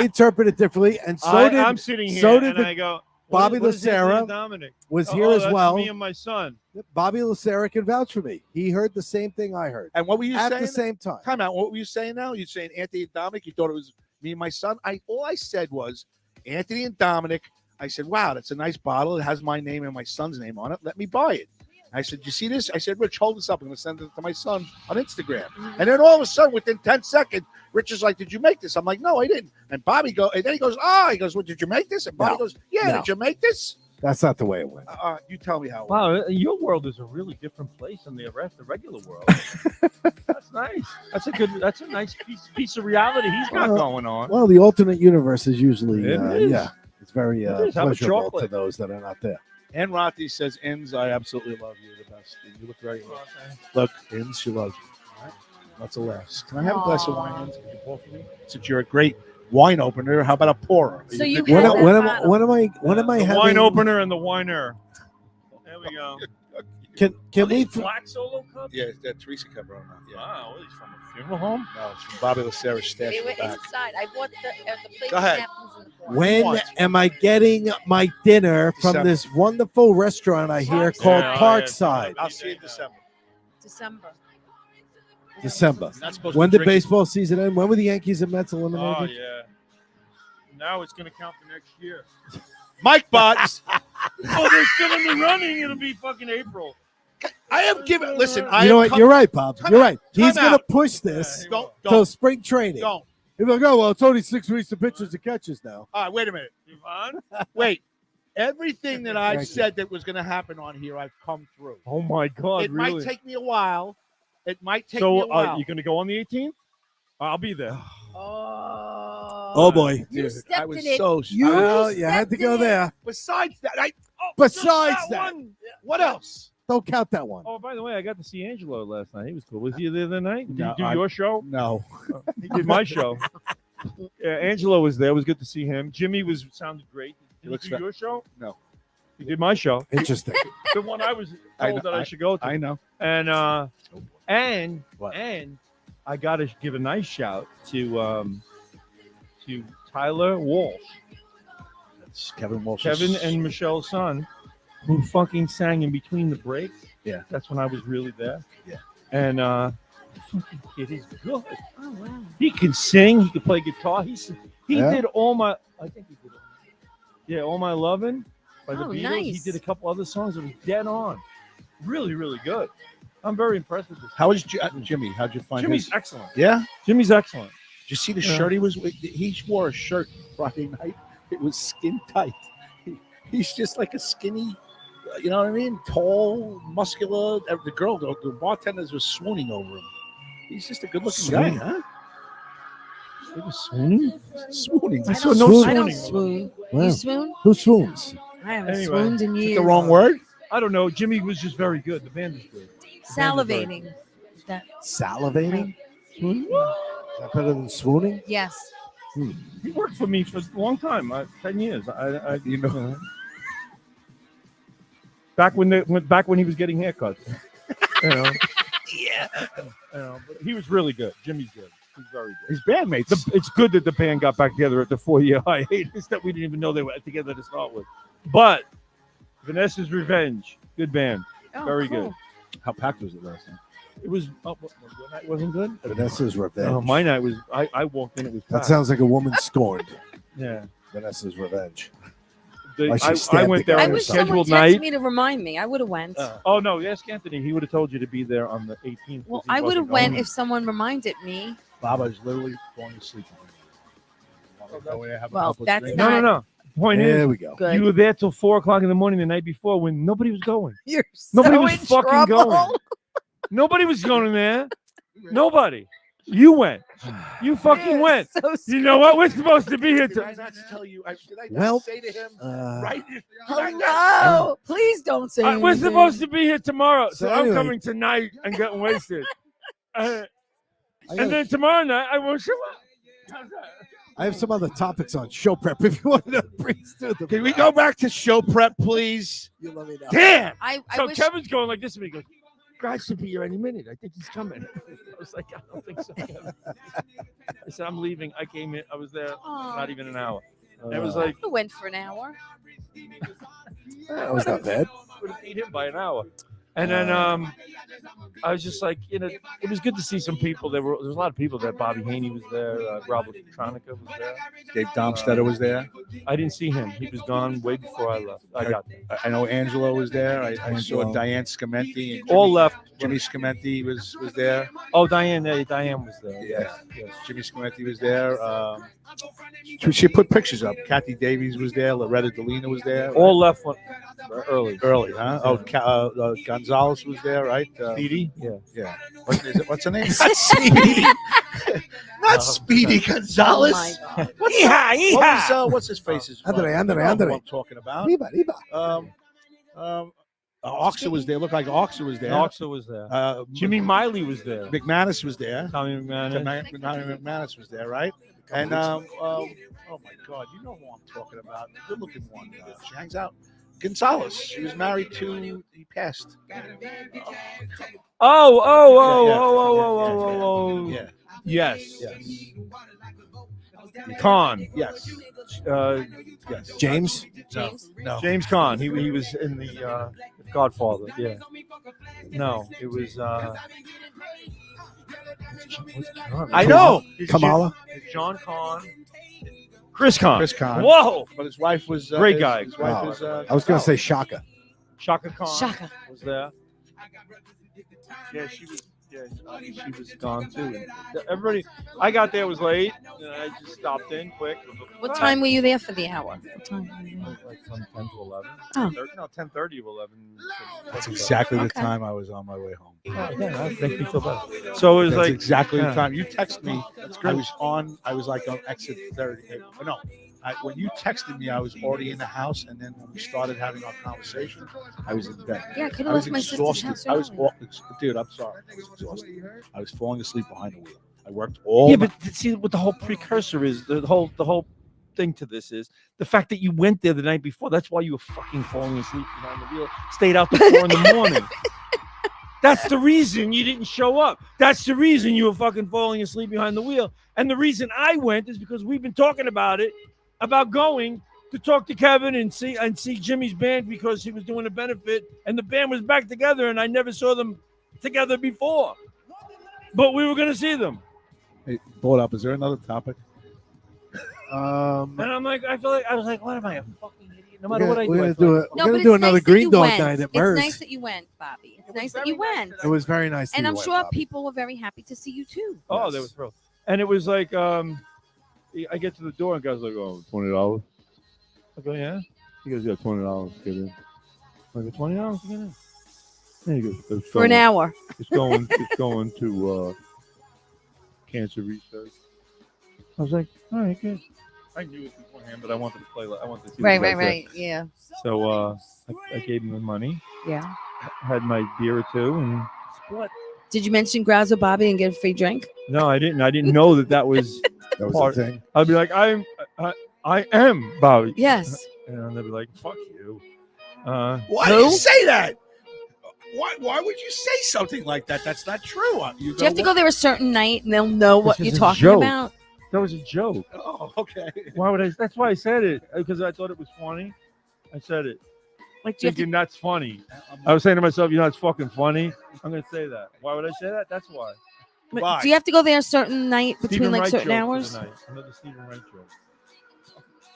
interpret it differently, and
I'm sitting here
so did
and
the-
I go,
Bobby
what is Anthony
Lucera
and Dominic?
was
Oh,
here as
that's
well.
Me and my son.
Bobby Lucera can vouch for me. He heard the same thing I heard
And what were you
at
saying?
the same time.
Time out. What were you saying now? You saying Anthony and Dominic? You thought it was me and my son? All I said was Anthony and Dominic. I said, wow, that's a nice bottle. It has my name and my son's name on it. Let me buy it. I said, you see this? I said, Rich, hold this up. I'm going to send it to my son on Instagram. And then all of a sudden, within 10 seconds, Rich is like, did you make this? I'm like, no, I didn't. And Bobby and then he goes, he goes, well, did you make this? And Bobby
No.
goes, yeah,
No.
did you make this?
That's not the way it went.
You tell me how. it went.
Wow, your world is a really different place than the regular world. That's nice. That's a nice piece of reality he's got going on.
Well, the alternate universe is usually,
It is.
yeah, it's very
It is. Have a
pleasurable to
chocolate.
those that are not there.
And Rothy says, Inns, I absolutely love you. The best. You look very well. Look, Inns, she loves you. All right? Lots of laughs. Can I have a glass of wine, Inns? Can you pour for me? Since you're a great wine opener, how about a pourer?
So you
When,
had that
when am
bottle.
when am I
The
having
wine opener and the winer. There we go.
Can
Are
we?
these black solo cups?
Yeah, that Teresa cover on that. Yeah.
Wow, what is from a funeral home?
No, it's from Bobby Lucera's stash
They
in
were
the back.
inside. I bought the plate
Go ahead.
napkins in the corner.
When
What?
am I getting my dinner from
December.
this wonderful restaurant I hear called
Yeah,
Parkside?
I'll see you in December.
December.
December.
You're not supposed
When
to
did
drink-
baseball season end? When were the Yankees and Mets
Oh
eliminated?
yeah. Now it's gonna count for next year.
Mike Bots.
Oh, they're still in the running. It'll be fucking April.
I am giving. Listen, I
You know
am
what? You're right, Bob.
Time
You're
out.
right. He's
Time
going to
out.
push this
Yeah,
Don't.
till spring training.
Don't.
He's like, oh, well, it's only 6 weeks to pitchers and catches now.
All right, wait a minute.
Yvonne?
Wait. Everything that I
Thank you.
said that was going to happen on here, I've come through.
Oh my God!
It
really?
might take me a while. It might take me
So
a while.
you gonna go on the 18th? I'll be there.
Oh, boy.
You
Dude,
stepped
I was
in it.
so.
Well, you had to go there.
Besides that,
Besides
Just
that,
one.
what else?
don't count that one.
Oh, by the way, I got to see Angelo last night. He was cool. Was he there the other night? Did
No,
he do
I-
your show?
No.
He did my show. Yeah, Angelo was there. It was good to see him. Jimmy sounded great. Did
looks
he do
fa-
your show?
No.
He did my show.
Interesting.
The one I was
I
told
know-
that I should go to.
I know.
And
What?
and I got to give a nice shout to Tyler Walsh,
That's Kevin Walsh.
Kevin and Michelle's son, who fucking sang in between the breaks.
Yeah.
That's when I was really there.
Yeah.
And the fucking kid is good.
Oh wow.
He can sing. He can play guitar. He
Yeah.
did all my. I think he did. Yeah, All My Lovin' by the
Oh,
Beatles. He
nice.
did a couple other songs that was dead on. Really, really good. I'm very impressed with this.
How was Jimmy? How'd you find
Jimmy's
his?
excellent.
Yeah.
Jimmy's excellent.
Did you see the
Yeah.
shirt he was? He wore a shirt Friday night. It was skin tight. He's just like a skinny. You know what I mean? Tall, muscular. The girl, the bartenders were swooning over him. He's just a good-looking guy,
Swooning?
huh?
It was swooning.
Swooning.
I
saw
don't,
no
I don't
swooning.
swoon.
Wow.
You swoon?
Who swoons?
I haven't
Anyway,
swooned in
Is
years.
it the wrong word?
I don't know. Jimmy was just very good. The band is good.
Salivating. Is that
Salivating?
Swooning?
Is that better than swooning?
yes.
He worked for me for a long time. 10 years.
You know.
Back when he was getting haircuts. You know. Yeah. You know, but he was really good. Jimmy's good. He's very good.
His bandmates.
It's good that the band got back together at the 4-year hiatus that we didn't even know they were together to start with. But Vanessa's Revenge. Good band.
Oh,
Very
cool.
good.
How packed was it last night?
It was. Oh, your night wasn't good.
Vanessa's Revenge.
Oh, my night was. I walked in. It was.
That
packed.
sounds like a woman scorned.
Yeah.
Vanessa's Revenge.
The-
Like she
I
stabbed
went
the
there
guy
I
on
or
a
wish
something.
someone
scheduled
texted
night.
me to remind me. I would have went.
Oh no, ask Anthony. He would have told you to be there on the 18th.
Well,
'cause he
I would have
wasn't
went
going.
if someone reminded me.
Bob, I was literally falling asleep. Go in there, have a
Well,
couple of
that's
drinks.
No, no, no. Point
There
is,
we go.
Good.
you were there till 4:00 in the morning the night before when nobody was going.
You're
Nobody
so
was
in
fucking
trouble.
going. Nobody was going there. Nobody. You went. You fucking
You're
went.
So
You know what? We're supposed to be here.
Did I not tell you? Did I not
Well,
say to him?
Uh,
Right?
Oh, no. Please don't say
We're
anything.
supposed to be here tomorrow, so
So
I'm
anyway.
coming tonight and getting wasted.
I
And
got-
then tomorrow night I won't show up. How's that?
I have some other topics on show prep if you wanted to breeze through them.
Can we go back to show prep, please?
You let me know.
Damn!
I
So
wish.
Kevin's going like this to me. He goes, "Guys should be here any minute. I think he's coming." I was like, "I don't think so, Kevin." I said, "I'm leaving. I came in. I was there
Aw.
not even an hour." It was
Uh,
like
I went for an hour.
that was not bad.
would have beat him by an hour. And then I was just like, you know, it was good to see some people. There was a lot of people there. Bobby Haney was there. Robert Tronica was there.
Dave Domstetter was there.
I didn't see him. He was gone way before I left. I got there.
I know Angelo was there. I saw
Angelo.
Diane Scamenti. And
All left.
Jimmy Scamenti was there.
Oh, Diane was there.
Yeah.
Yes.
Jimmy Scamenti was there. She put pictures up. Kathy Davies was there. Loretta Delina was there.
All left early.
Early, huh? Oh, Gonzalez was there, right?
Speedy? Yeah.
Yeah. What's her name?
Not Speedy. Not Speedy
Oh
Gonzalez.
my God.
What's his face?
Andre.
You know who I'm talking about.
Riba.
Oxa was there. Looked like Oxa was there.
Oxa was there. Jimmy Miley was there.
McManus was there.
Tommy McManus.
Tommy McManus was there, right? And oh my God, you know who I'm talking about? The good-looking one. She hangs out. Gonzalez. She was married to. He passed.
Oh.
Yeah.
Yes.
Yes.
Kahn.
Yes. Yes.
James.
James.
No.
James Kahn. He was in the Godfather. Yeah. No, it was.
I know.
Kamala.
John Kahn. Chris Kahn.
Chris Kahn.
Whoa.
But his wife was
Great guy.
His wife
Oh,
was.
I was going to say Shaka.
Shaka Khan
Shaka.
was there. Yeah, she was. Yeah, she was gone too. And everybody, I got there, was late. And I just stopped in quick.
What time were you there for the hour? What time were you there?
Like from 10 to 11.
Oh.
10:30 to 11.
That's exactly the
Okay.
time I was on my way home.
Yeah, that makes me feel better. So it was
That's
like
exactly
yeah.
the time you text me. I was like on exit 30. No, when you texted me, I was already in the house, and then when we started having our conversation, I was in bed.
Yeah, I could
I
have
was
left my sister's
exhausted.
house
I was,
earlier.
dude. I'm sorry. I was exhausted. I was falling asleep behind the wheel. I worked all.
Yeah,
night.
but see what the whole precursor is. The whole thing to this is the fact that you went there the night before. That's why you were fucking falling asleep behind the wheel. Stayed out till 4 in the morning. That's the reason you didn't show up. That's the reason you were fucking falling asleep behind the wheel. And the reason I went is because we've been talking about it, about going to talk to Kevin and see Jimmy's band because he was doing a benefit and the band was back together and I never saw them together before. But we were going to see them.
Hey, pull it up. Is there another topic?
And I'm like, I was like, what am I, a fucking idiot? No matter what I do.
We're
I
gonna
feel
do
like-
it.
No,
We're
but
gonna do
it's
another
nice that
Green
you
Dog
went.
night at
It's
Mer's.
nice that you went, Bobby. It's nice that you went.
It was very nice.
And
that
I'm
you went,
sure
Bobby.
people were very happy to see you too.
Oh, they were thrilled. And it was like, I get to the door and guys like, oh, $20. I go, yeah. He goes, yeah, $20 to get in. I go, $20 to get in. And he goes, it's
For an
going-
hour.
It's going to cancer research. I was like, all right, good. I knew it beforehand, but I wanted to play. I wanted to see.
Right,
the guys there.
right. Yeah.
So I gave him the money.
Yeah.
Had my beer or two and split.
Did you mention Grouser Bobby and get a free drink?
No, I didn't. I didn't know that was.
That was
part-
the thing.
I'd be like, I am Bobby.
Yes.
And they'd be like, fuck you.
Why
Who?
do you say that? Why would you say something like that? That's not true.
Do you have to go there a certain night and they'll know what
This
you're
is a
talking
joke.
about?
That was a joke.
Oh, okay.
Why would I? That's why I said it because I thought it was funny. I said it.
Like, do you have to,
thinking that's funny. I was saying to myself, it's fucking funny. I'm gonna say that. Why would I say that? That's why.
Why?
do you have to go there a certain night between
Stephen
like
Wright
certain
joke for
hours?
the night. Another Stephen Wright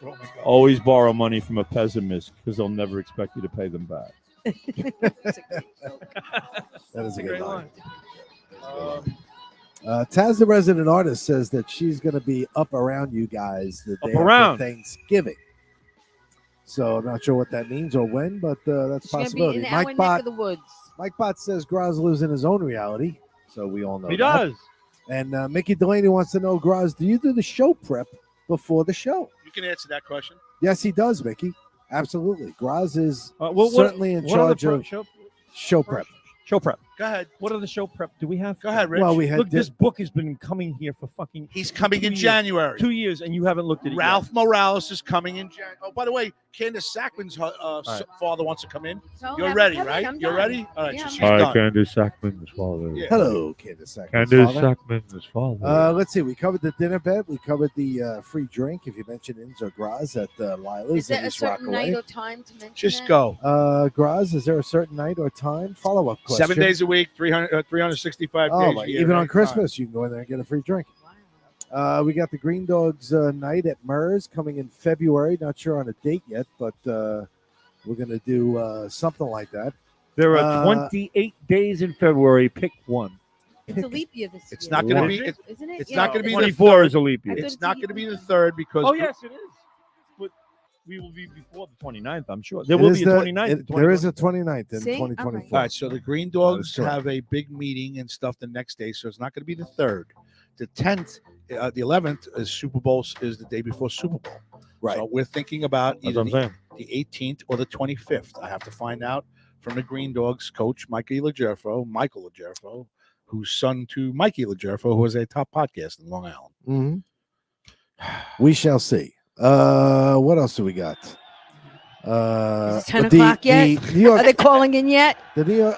joke. Always borrow money from a pessimist because they'll never expect you to pay them back.
That's a great joke.
That is a good
Great
line.
line.
Taz, the resident artist, says that she's going to be up around you guys the day
around.
after Thanksgiving. So I'm not sure what that means or when, but that's a
She's gonna be
possibility.
in our
Mike
neck
Bot,
of the woods.
Mike Bot says Graz lives in his own reality, so we all know
He
that.
does.
And Mickey Delaney wants to know, Graz, do you do the show prep before the show?
You can answer that question.
Yes, he does, Mickey. Absolutely. Graz is
Well,
certainly in
what are the
charge of show prep.
Show prep.
Go ahead.
What are the show prep? Do we have?
Go ahead, Rich.
Well, we had
Look, this book has been coming here for fucking.
He's coming
2
in
years.
January.
2 years, and you haven't looked at it
Ralph Morales is coming in January. Oh, by the way, Candace Sackman's father wants to come in.
So
You're
have
ready,
her come in.
right?
I'm
You're
done.
ready? All right,
Yeah,
so
I'm
she's
ready.
done.
Candace Sackman's father.
Yeah.
Hello, Candace Sackman's
Candace
father.
Sackman's father.
Let's see. We covered the dinner bed. We covered the free drink. If you mention Inns or Graz at Lila's,
Is there
then
a
just rock
certain night
away.
or time to mention
Just
that?
go.
Graz, is there a certain night or time? Follow up question.
7 days a week, 365
Oh,
days
my,
a year.
even on
anytime.
Christmas, you can go in there and get a free drink.
Wow.
We got the Green Dogs night at Murs coming in February. Not sure on a date yet, but we're going to do something like that.
There are 28 days in February. Pick one.
It's a leap year this
It's
year.
not going to
What?
be.
Isn't it?
it's
Yeah.
not gonna be the
24 is a leap year.
I thought
It's
it's
not
a
going to be
year.
the third because.
Oh yes, it is. But we will be before the 29th. I'm sure there will be a 29th. and
There is a
20th.
29th in
See?
2024.
All right, so the Green
That is
Dogs
correct.
have a big meeting and stuff the next day, so it's not going to be the third. The 10th, the 11th is Super Bowl is the day before Super Bowl.
Right.
So we're thinking about
That's
either
what I'm saying.
the 18th or the 25th. I have to find out from the Green Dogs coach, Michael Legerfo, who's son to Mikey Legerfo, who has a top podcast in Long Island.
Mm-hmm. We shall see. What else do we got?
Is it 10 o'clock yet?
The New York,
Are they calling in yet?
the New York,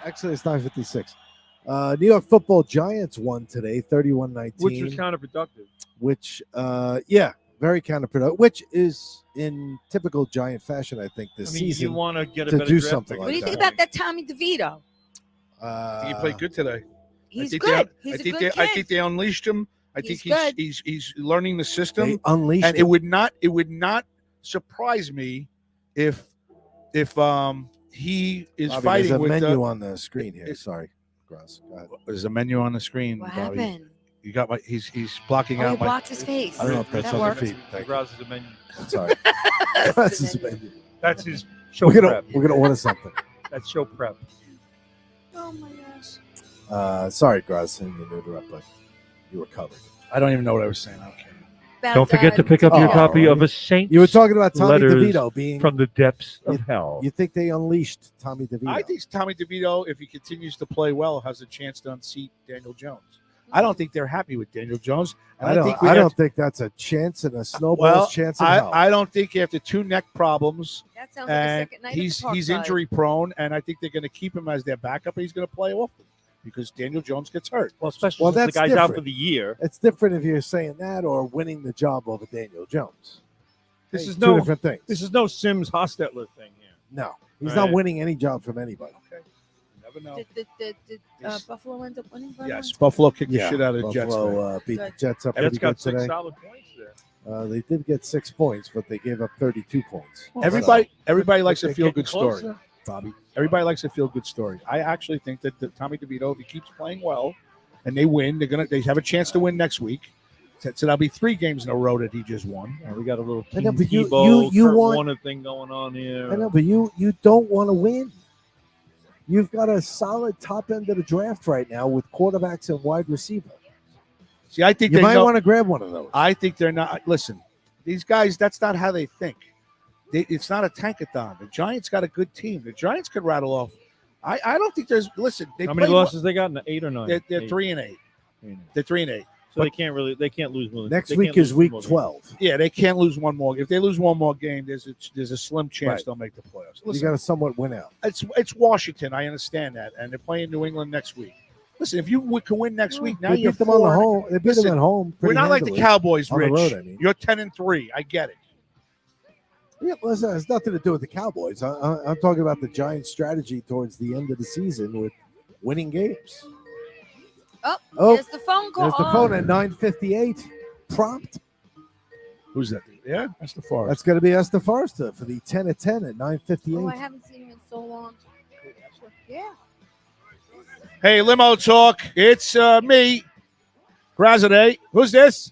actually, it's 9:56. New York Football Giants won today, 31-19,
Which was counterproductive.
which very counterproductive, which is in typical Giant fashion, I think, this
I mean,
season.
you want to get a
to
better
do
draft
something
pick.
like
What do you
that.
think about that Tommy DeVito?
I think he played good today.
He's
think
good.
They,
He's
I
a
think
good
they, I
kid.
think they unleashed him. I think
He's good.
he's learning the system.
They unleashed
And
him.
it would not surprise me if he is
Bobby,
fighting
there's a
with
menu on the screen here.
it-
Sorry, Gross. Go ahead.
there's a menu on the screen.
What
Bobby.
happened?
You got my he's blocking
Oh, he
out my
blocked his face.
I don't know if that's
that
on
works.
the feed. Thank you.
Rouse is a menu.
Sorry. That's his menu.
That's his show
We're gonna
prep.
order something.
That's show prep.
Oh my gosh.
Sorry, Gross, I didn't mean to interrupt, but you were covered.
I don't even know what I was saying. Okay.
About,
Don't forget to pick up your
Oh,
copy
right.
of A Saint
You were talking about Tommy
Letters
DeVito being.
from the Depths of Hell.
You think they unleashed Tommy DeVito?
I think Tommy DeVito, if he continues to play well, has a chance to unseat Daniel Jones. I don't think they're happy with Daniel Jones. And
I don't.
we
I
have
don't think that's a chance and a snowball's
Well,
chance in hell.
I don't think after two neck problems
That sounds like a
and
second night.
he's injury prone, and I think they're going to keep him as their backup, and he's going to play often because Daniel Jones gets hurt.
Well, especially
Well,
since the
that's
guy's out
different.
for the year.
It's different if you're saying that or winning the job over Daniel Jones.
This is
Two
no
different things.
this is no Sims Hostetler thing here.
No, he's
Right.
not winning any job from anybody.
Okay, you never know.
Did Buffalo end up winning? by the
Yes,
way?
Buffalo kicked the
Yeah,
shit out of the Jets. man.
Buffalo beat the
Good.
Jets up
Jets
pretty
got
good
6
today.
solid points there.
They did get 6 points, but they gave up 32 points.
Everybody likes
They're
a feel good
getting
story,
closer.
Bobby. Everybody likes a feel good story. I actually think that Tommy DeVito, if he keeps playing well and they win, they have a chance to win next week. So that'll be 3 games in a row that he just won.
We got a little
I know,
King
but you-
Tebow,
you
Kurt
want-
Warner thing going on here.
I know, but you don't want to win. You've got a solid top end of the draft right now with quarterbacks and wide receiver.
See, I think
You
they
might
know-
want to grab one of those.
I think they're not. Listen, these guys, that's not how they think. It's not a tankathon. The Giants got a good team. The Giants could rattle off. I don't think there's. Listen, they
How many
played well.
losses they got? 8 or 9?
They're
Eight.
3-8.
3-8.
They're 3-8.
So they can't lose more.
Next
they
week
can't
is
lose
week
more than-
12.
Yeah, they can't lose one more. If they lose one more game, there's a slim chance
Right.
they'll make the playoffs.
You
Listen,
got to somewhat win out.
it's Washington. I understand that, and they're playing New England next week. Listen, if you can win next week, now
They
you're
beat them on the
4.
home. They beat
Listen,
them at home.
We're
pretty
not like the
handily.
Cowboys,
On the
Rich.
road, I mean.
You're 10-3. I get it.
Yeah, listen, it has nothing to do with the Cowboys. I'm talking about the Giants' strategy towards the end of the season with winning games.
Oh,
Oh,
there's the phone call.
There's the phone at 9:58. Prompt.
Who's that? Yeah, that's the Forest.
That's going to be Esther Forrester for the 10 at 10 at
Oh, I
9:58.
haven't seen him in so long. Yeah.
Hey, Limo Talk. It's me, Grazade. Who's this?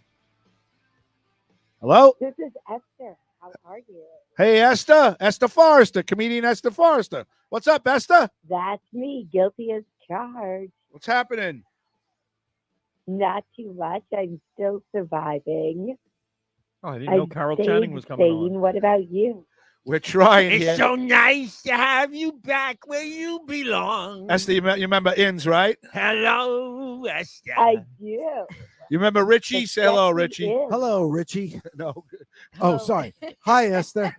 Hello?
This is Esther. How are you?
Hey, Esther. Esther Forrester, comedian Esther Forrester. What's up, Esther?
That's me, guilty as charged.
What's happening?
Not too much. I'm still surviving.
Oh, I didn't know Carol
stayed
Channing was coming on.
sane. What about you?
We're trying
It's
here.
so nice to have you back where you belong.
Esther, you remember Inns, right?
Hello, Esther.
I do.
You remember Richie? Say hello,
Yes,
Richie.
he is.
Hello, Richie.
No.
Oh, sorry. Hi, Esther.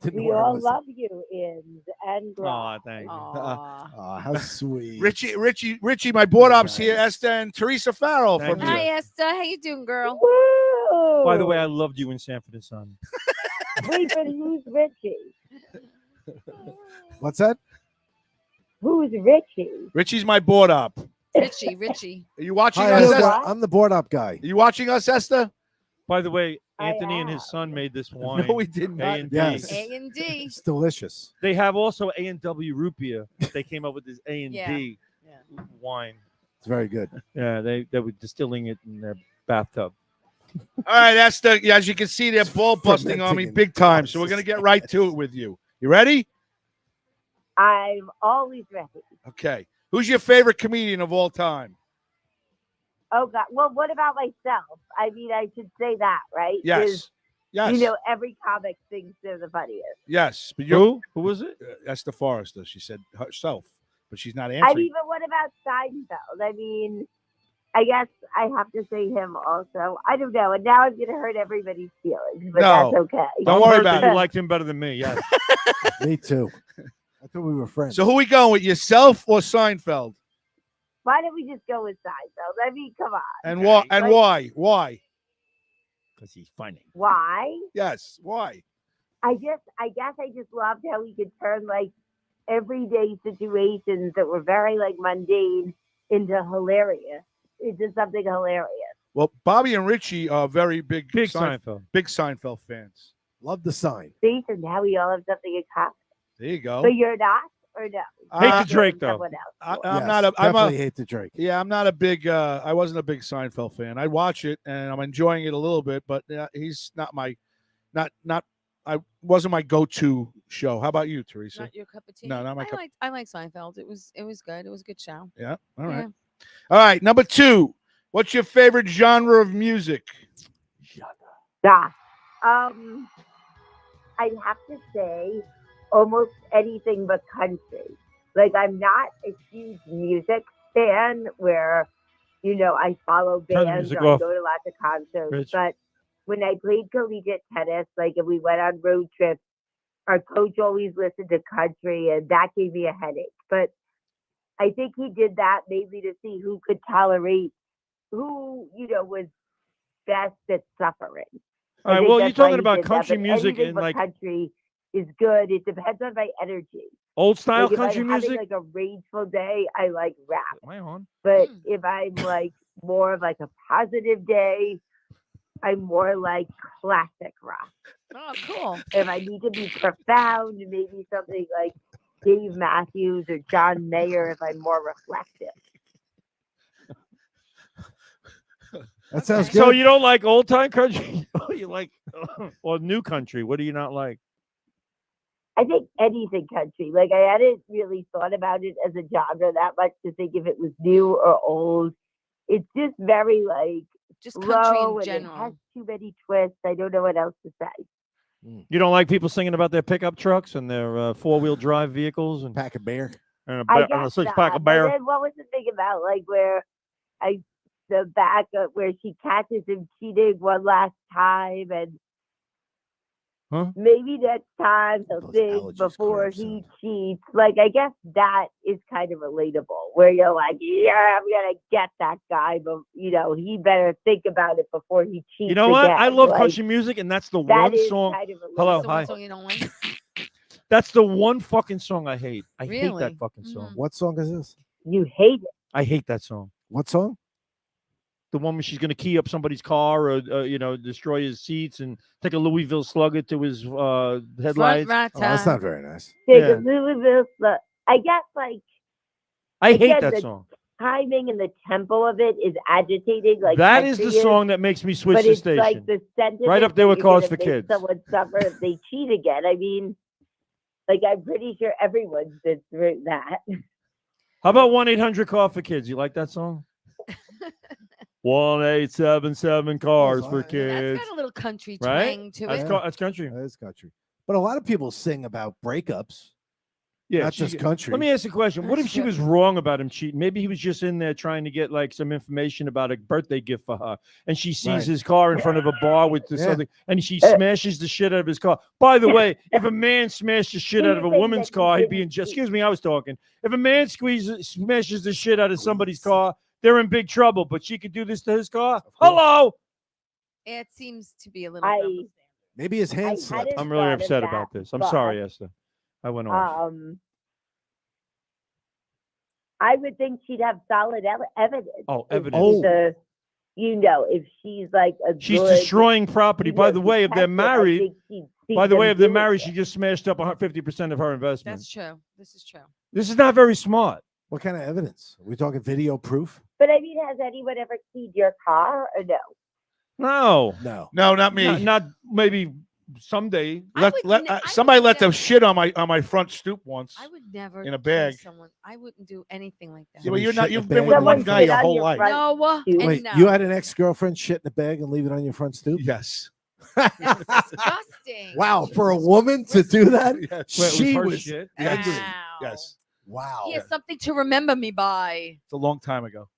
Didn't know
We
where I
all
was.
love you, Inns and
Oh,
Grant.
thank you.
Aw.
Oh, how sweet.
Richie, my board ops here, Esther and Teresa Farrell
Thank
from
you.
Hi,
here.
Esther. How you doing, girl?
Woo!
By the way, I loved you in Sanford and Son.
Wait, but who's Richie?
What's that?
Who's Richie?
Richie's my board op.
Richie.
Are you watching
Hi,
us,
Esther.
Esther?
What?
I'm the board op guy.
Are you watching us, Esther?
By the way,
I
Anthony and his
am.
son made this wine.
No, we did
A
not.
and D.
Yes.
A and D.
It's delicious.
They have also A and W root beer. They came up with this A and D
Yeah.
wine.
It's very good.
Yeah, they were distilling it in their bathtub.
All right, Esther. Yeah, as you can see, they're ball busting on me
fermenting in
big time. So we're going to get right to it with you. You ready?
I'm always ready.
Okay. Who's your favorite comedian of all time?
Oh, God. Well, what about myself? I mean, I should say that, right?
Yes.
Is,
Yes.
You know, every comic thinks they're the funniest.
Yes. But you're
Who was it?
Esther Forrester. She said herself, but she's not
I
answering.
mean, but what about Seinfeld? I mean, I guess I have to say him also. I don't know. And now I'm going to hurt everybody's feelings, but
No.
that's okay.
Don't
I'm
worry
hurt
about
that
it.
You liked him better than me. Yes.
Me too. I thought we were friends.
So who we going with, yourself or Seinfeld?
Why don't we just go with Seinfeld? I mean, come on.
And why? And
Like-
why? Why?
Because he's funny.
Why?
Yes. Why?
I guess I just loved how he could turn like everyday situations that were very like mundane into hilarious. Into something hilarious.
Well, Bobby and Richie are very big
Seinfeld.
big Seinfeld fans.
Love the sign.
See, so now we all have something in common.
There you go.
So you're not, or no?
Hate
Uh,
the Drake
You're
though.
someone else.
I'm
Yes,
not a. I'm
definitely
a.
hate the Drake.
Yeah, I'm not a big. I wasn't a big Seinfeld fan. I watch it and I'm enjoying it a little bit, but he's not my, not. I wasn't my go-to show. How about you, Teresa?
Not your cup of tea.
No, not my cup.
I like Seinfeld. It was good. It was a good show.
Yeah. All right.
Yeah.
All right. Number 2. What's your favorite genre of music?
Yeah. I'd have to say almost anything but country. Like I'm not a huge music fan where, you know, I follow
Turn the
bands
music
or I
off,
go to lots of concerts.
Rich.
But when I played collegiate tennis, like if we went on road trips, our coach always listened to country and that gave me a headache. But I think he did that mainly to see who could tolerate who, you know, was best at suffering.
All right.
I think
Well, you're
that's why
talking
he
about
did that,
country
but
music
anything
and
but
like
country is good. It depends on my energy.
old style
Like if
country
I'm
music.
having like a rageful day, I like rap.
Am I on?
But if I'm like more of like a positive day, I'm more like classic rock.
Oh, cool.
If I need to be profound, maybe something like Dave Matthews or John Mayer if I'm more reflective.
That sounds
Okay.
good.
So you don't like old time country? You like or new country? What do you not like?
I think anything country. Like I hadn't really thought about it as a genre that much to think if it was new or old. It's just very like
Just country
low
in
and it
general.
has too many twists. I don't know what else to say.
You don't like people singing about their pickup trucks and their 4-wheel drive vehicles and,
Pack a bear.
and
I
and a
guess
6-pack
not.
of bear?
But then what was the thing about like where the back where she catches him cheating one last time and
Huh?
Maybe next time he'll
Those
think
allergies
before
clear up
he
soon.
cheats. Like, I guess that is kind of relatable, where you're like, yeah, I'm gonna get that guy, but he better think about it before he cheats.
You know what?
again.
I love
Like,
country music, and that's the
that
one
is
song.
kind of relatable.
Hello,
That's the one
hi.
song you don't like.
That's the one fucking song I hate. I hate
Really?
that fucking song.
What song is this?
You hate it.
I hate that song.
What song?
The one where she's going to key up somebody's car or destroy his seats and take a Louisville Slugger to his
Front
headlights.
rat
Oh, that's not very nice.
Take
Yeah.
a Louisville slut. I guess, like,
I hate
again,
that
the
song.
timing and the tempo of it is agitating. Like,
That is the
country
song that makes me switch
but
the
it's
station.
like the sentiment
Right up there
that
with
you're
Cause
gonna
for
make
Kids.
someone suffer if they cheat again. I mean, like, I'm pretty sure everyone's been through that.
How about 1-800-CAR for Kids? You like that song? 1-877 cars for
Yeah,
That's
kids.
got a little country
Right?
twang to
That's,
it.
that's country.
That is country. But a lot of people sing about breakups,
Yeah,
not
she-
just country.
Let me ask you a question. What if
That's
she
true.
was wrong about him cheating? Maybe he was just in there trying to get like some information about a birthday gift for her, and she sees
Right.
his car in front of a bar with this
Yeah.
other, and she smashes the shit out of his car. By the way, if a man smashed the shit out of a
You're saying
woman's
that he
car, he'd be
didn't
in.
cheat.
Excuse me, I was talking. If a man smashes the shit out of somebody's car, they're in big trouble. But she could do this to his car.
course.
Hello.
It seems to be a little.
I-
double standard.
Maybe his hand
I
slipped.
hadn't
I'm really
thought of
upset
that,
about this. I'm
but,
sorry, Esther. I went off.
I would think she'd have solid evidence.
Oh,
If
evidence.
she's if she's like a
She's
good,
destroying property. By the way, if they're
detective, I
married,
think she'd see
by the
them
way, if they're
doing
married,
it.
she just smashed up 50% of her investment.
That's true. This is true.
This is not very smart.
What kind of evidence? Are we talking video proof?
But I mean, has anyone ever keyed your car or no?
No,
No.
No, not me.
not maybe someday.
I would I
Somebody
would
let the
never-
shit on my front stoop once.
I would never
in a
key
bag.
Someone. I wouldn't do anything like that.
Yeah, but
Somebody
you're
shit
not.
in
You've
the
been
bag.
with
Someone
one guy
shit
your
on
whole
your
life.
front
No,
stoop.
and
Wait,
no.
you had an ex-girlfriend shit in the bag and leave it on your front stoop?
Yes.
That's disgusting.
Wow, for a woman to do that?
Yes.
Wait, it
She
her
was
shit?
angry.
Wow.
Yes.
Wow.
He has something to remember me by.
It's a long time ago.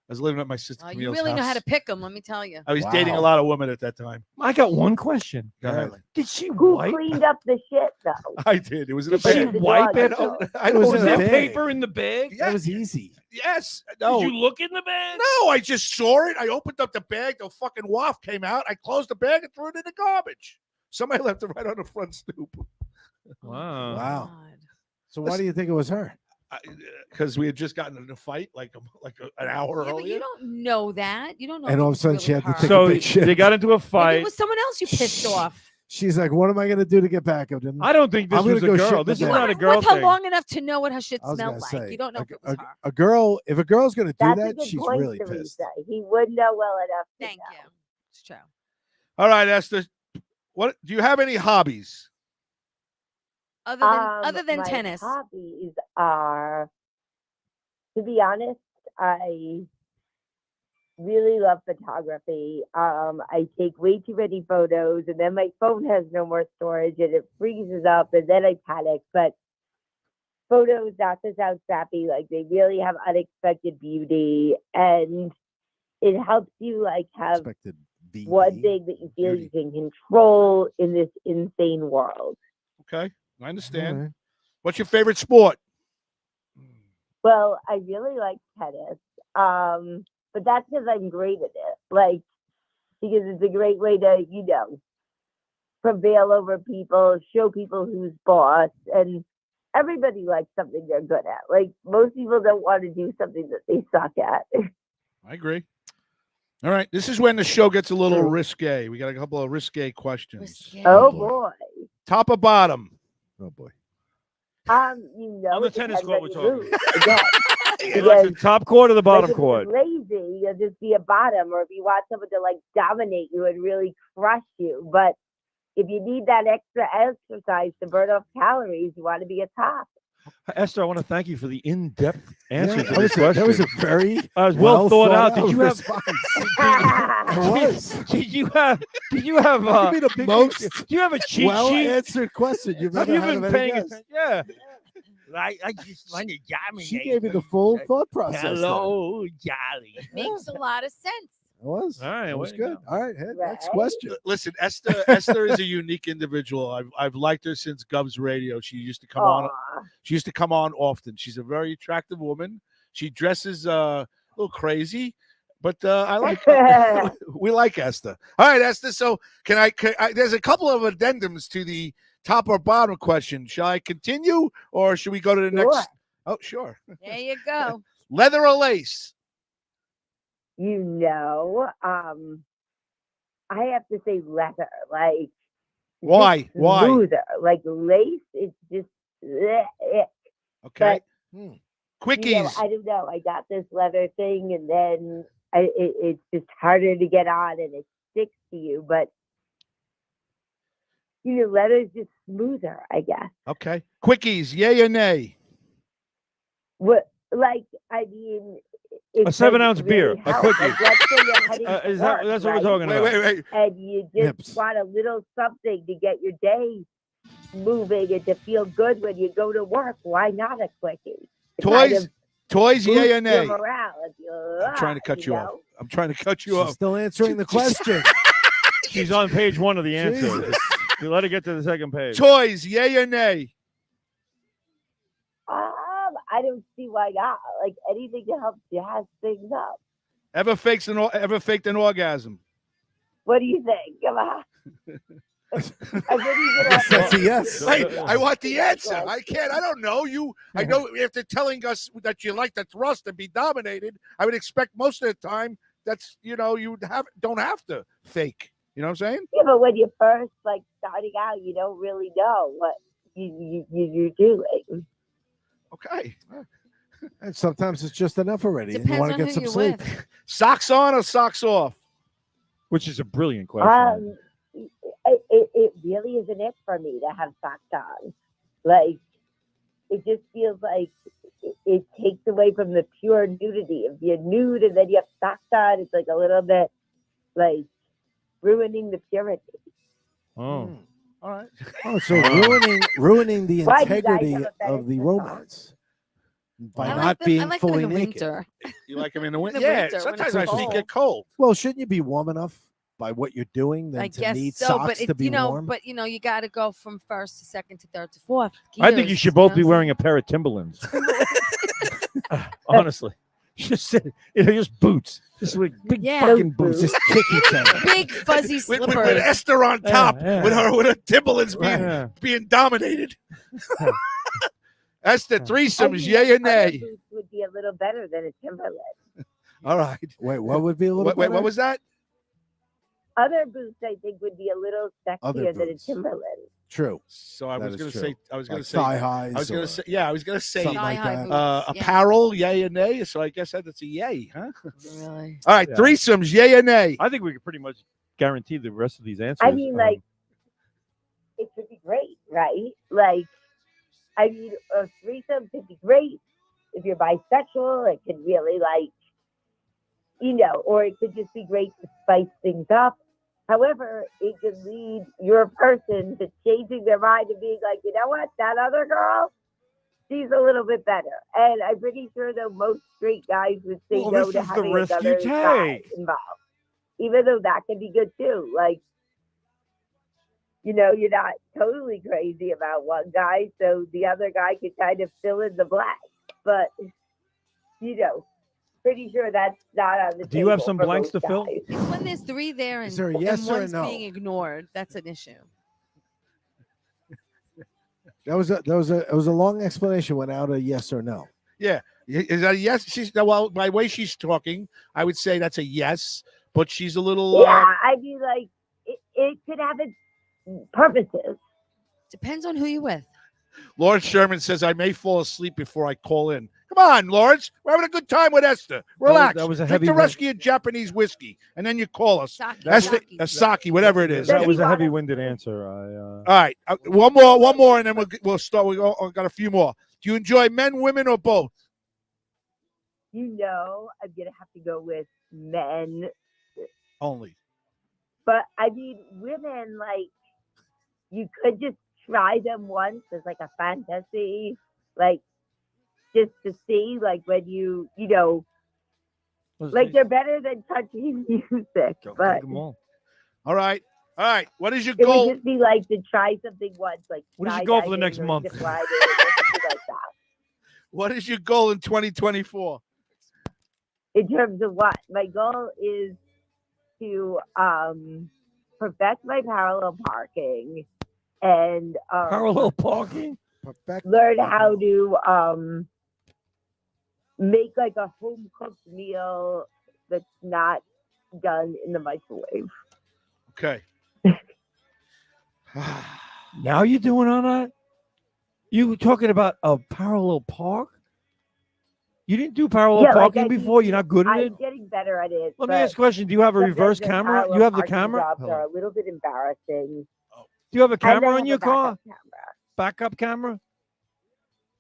I was living at my sister
You
Camille's
really know how
house.
to pick them. Let me tell you.
I was
Wow.
dating a lot of women at that time.
I got one question.
Go ahead.
Did she
Who
wipe?
cleaned up the shit though?
I did. It was in a
Did she
bag.
wipe it?
I
It was
don't
in
Was
a
know.
there
bag.
paper in the bag?
That was easy.
Yes. No.
Did you look in the bag?
No, I just saw it. I opened up the bag. The fucking waft came out. I closed the bag and threw it in the garbage. Somebody left it right on the front stoop.
Wow.
Wow.
God.
So why do you think it was her?
Because we had just gotten in a fight an hour
Yeah, but you
earlier.
don't know that. You don't know.
And
if
all of a
it's
sudden
really
she had to
her.
take a
So
big shit.
they got into a
Maybe
fight.
it was someone else you pissed off.
She's like, what am I going to do to get back at him?
I don't think this
I'm gonna
was a
go shit in
girl.
the
This is
bag.
not a
With
girl
her
thing.
long enough to know what her shit
I was
smelled
gonna
like.
say,
You don't know if it was her.
a girl, if a girl's going to do
That's a
that,
good
she's
point,
really
Teresa.
pissed.
He would know well enough. To
Thank
know.
you. It's true.
All right, Esther. What do you have any hobbies?
Other than
My
tennis.
hobbies are, to be honest, I really love photography. I take way too many photos, and then my phone has no more storage, and it freezes up, and then I panic. But photos, not to sound sappy, like they really have unexpected beauty, and it helps you like have
Expected VD.
one thing that you feel
Beauty.
you can control in this insane world.
Okay, I understand.
All right.
What's your favorite sport?
Well, I really like tennis, but that's because I'm great at it. Like, because it's a great way to, prevail over people, show people who's boss, and everybody likes something they're good at. Like, most people don't want to do something that they suck at.
I agree. All right, this is when the show gets a little
True.
risque. We got a couple of risque questions.
Risque.
Oh
boy.
boy.
Top or bottom?
Oh, boy.
On the
it
tennis
depends
court
on
we're
your
talking.
mood. Again,
Like the top court or the
like,
bottom
if
court?
you're lazy, you'll just be a bottom, or if you want someone to like dominate you and really crush you. But if you need that extra exercise to burn off calories, you want to be a top.
Esther, I want to thank you for the in-depth answer
Yeah,
to
that,
this
was
question.
that was a very
well thought out. Did you have?
response.
It
It was.
Did you have? Did you have?
Give me the most
Do you have a cheat
well
sheet?
answered question you've
Have
ever
you
had
been
of any
paying
guest.
attention? Yeah.
I just want to dominate.
She gave me the full thought process. there.
Hello, Jolly.
Makes a lot of sense.
was.
All right,
That was
way to
good. All right, Ed, next
Right.
question.
Listen, Esther is a unique individual. I've liked her since Gov's Radio. She used to come on.
Aw.
She used to come on often. She's a very attractive woman. She dresses a little crazy, but I like. We like Esther. All right, Esther. So can I? There's a couple of addendums to the top or bottom question. Shall I continue, or should we go to the
Sure.
next? Oh, sure.
There you go.
Leather or lace?
I have to say leather. Like,
Why?
just
Why?
smoother. Like lace, it's just bleh, eh.
Okay.
You
Quickies.
know, I don't know. I got this leather thing, and then it's just harder to get on, and it sticks to you. But leather is just smoother, I guess.
Okay. Quickies. Yay or nay?
What? Like, I mean, it
A 7-ounce
doesn't
beer,
really
a
help.
quickie.
Like, let's say you're heading to
Is that
work,
that's what
right?
we're talking about?
Wait.
And you just
Nips.
want a little something to get your day moving and to feel good when you go to work. Why not a quickie? To kind
Toys.
of
Toys. Yay or
boost
nay?
your morale if you're,
I'm trying to cut you off.
know?
I'm trying to cut you
She's
off.
still answering the question.
She's on page 1 of the answer.
Jesus.
You let her get to the second page.
Toys. Yay or nay?
I don't see why not. Like anything to help jazz things up.
Ever faked an orgasm?
What do you think? Come on. I think he's gonna
That's a yes.
I want the answer. I can't. I don't know. I know after telling us that you like to thrust and be dominated, I would expect most of the time that's you don't have to fake. You know what I'm saying?
Yeah, but when you're first starting out, you don't really know what you're doing.
Okay.
And sometimes it's just enough already. And you
Depends
want
on
to
who
get some
you're
sleep.
with.
Socks on or socks off?
Which is a brilliant question.
It really isn't it for me to have socks on. Like, it just feels like it takes away from the pure nudity. If you're nude and then you have socks on, it's like a little bit like ruining the purity.
Oh.
All right.
Oh, so ruining the
Why do you guys
integrity
have a fetish
of the
for
romance by
I
not
like
being
I like
fully
them in the
naked.
winter.
You like them in the winter?
the
Yeah.
winter, when
Sometimes
it's
I think
cold.
get cold.
Well, shouldn't you be warm enough by what you're doing than
I
to
guess
need
so,
socks
but
to be warm?
but you got to go from first to second to third to fourth.
I think you should both be wearing a pair of Timberlands. Honestly. Just boots. Just with big
Yeah.
fucking boots.
Just kick each other.
big fuzzy
With
slippers.
Esther on top,
yeah.
with her Timberlands
Yeah.
being dominated. Esther,
I
threesomes,
mean,
yay or
other
nay?
boots would be a little better than a Timberland.
All right.
Wait, what would be a little
Wait,
better?
what was that?
Other boots, I think, would be a little
Other
sexier than a
boots.
Timberland.
True.
So I
That
was
is
going to
true.
say, I was going
Like
to say,
thigh highs.
I was going
or
to say, yeah, I was going to say
something like
Thigh-high
that.
boots. Yeah.
apparel, yay or nay. So I guess that's a yay, huh?
Really?
All right,
Yeah.
threesomes, yay or nay?
I think we could pretty much guarantee the rest of these answers.
I mean, like, it could be great, right? Like, I mean, a threesome could be great if you're bisexual. It could really, or it could just be great to spice things up. However, it could lead your person to changing their mind and being like, you know what, that other girl, she's a little bit better. And I'm pretty sure, though, most straight guys would say
Well,
no
this
to
is the
having
risk you
another guy
take.
involved. Even though that can be good, too. Like, you're not totally crazy about one guy, so the other guy can kind of fill in the blank. But, pretty sure that's not on the
Do you have
table
some
for
blanks
most
to fill?
guys.
It's when there's three there and,
Is there a yes
and
or a
one's
no?
being ignored. That's an issue.
That was a long explanation without a yes or no.
Yeah. Is that a yes? Well, by the way she's talking, I would say that's a yes, but she's a little.
Yeah, I mean, like, it could have its purposes.
Depends on who you're with.
Lawrence Sherman says, I may fall asleep before I call in. Come on, Lawrence. We're having a good time with Esther. Relax.
that was a
Drink
heavy
the
one.
rest of your Japanese whiskey, and then you call us.
Sake,
Esther,
sake.
sake, whatever it is.
That was a
Anyway.
heavy-winded answer.
All right. One more, and then we'll start. We got a few more. Do you enjoy men, women, or both?
I'm going to have to go with men.
Only.
But, I mean, women, like, you could just try them once as, like, a fantasy. Like, just to see, like, when you Like they're better than country music, but
them all.
All right. What is your
it
goal?
would just be like to try something once, like
What is your goal for the
skydiving
next
or
month?
zip lining or something like that.
What is your goal in 2024?
In terms of what? My goal is to perfect my parallel parking and
Parallel parking?
learn how to make like a home cooked meal that's not done in the microwave.
Okay.
Now you're doing all that? You were talking about a parallel park? You didn't do parallel parking before? You're not good at it?
I'm getting better at it.
Let me ask a question. Do you have a reverse
sometimes the
camera?
parallel
You have the
parking
camera?
Jobs
Hello.
are a little bit embarrassing.
Do you have a
And I
camera
have
in
a
your car?
backup camera.
Backup camera?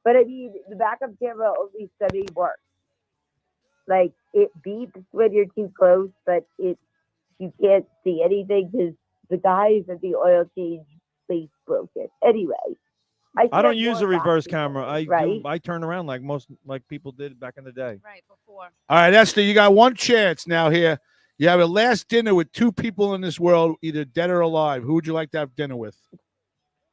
But I mean, the backup camera only semi works. Like it beeps when you're too close, but you can't see anything because the guys at the oil change place broke it. Anyway,
I don't use a reverse camera.
right?
I turn around like people did back in the day.
Right before.
All right, Esther, you got one chance now here. You have a last dinner with two people in this world, either dead or alive. Who would you like to have dinner with?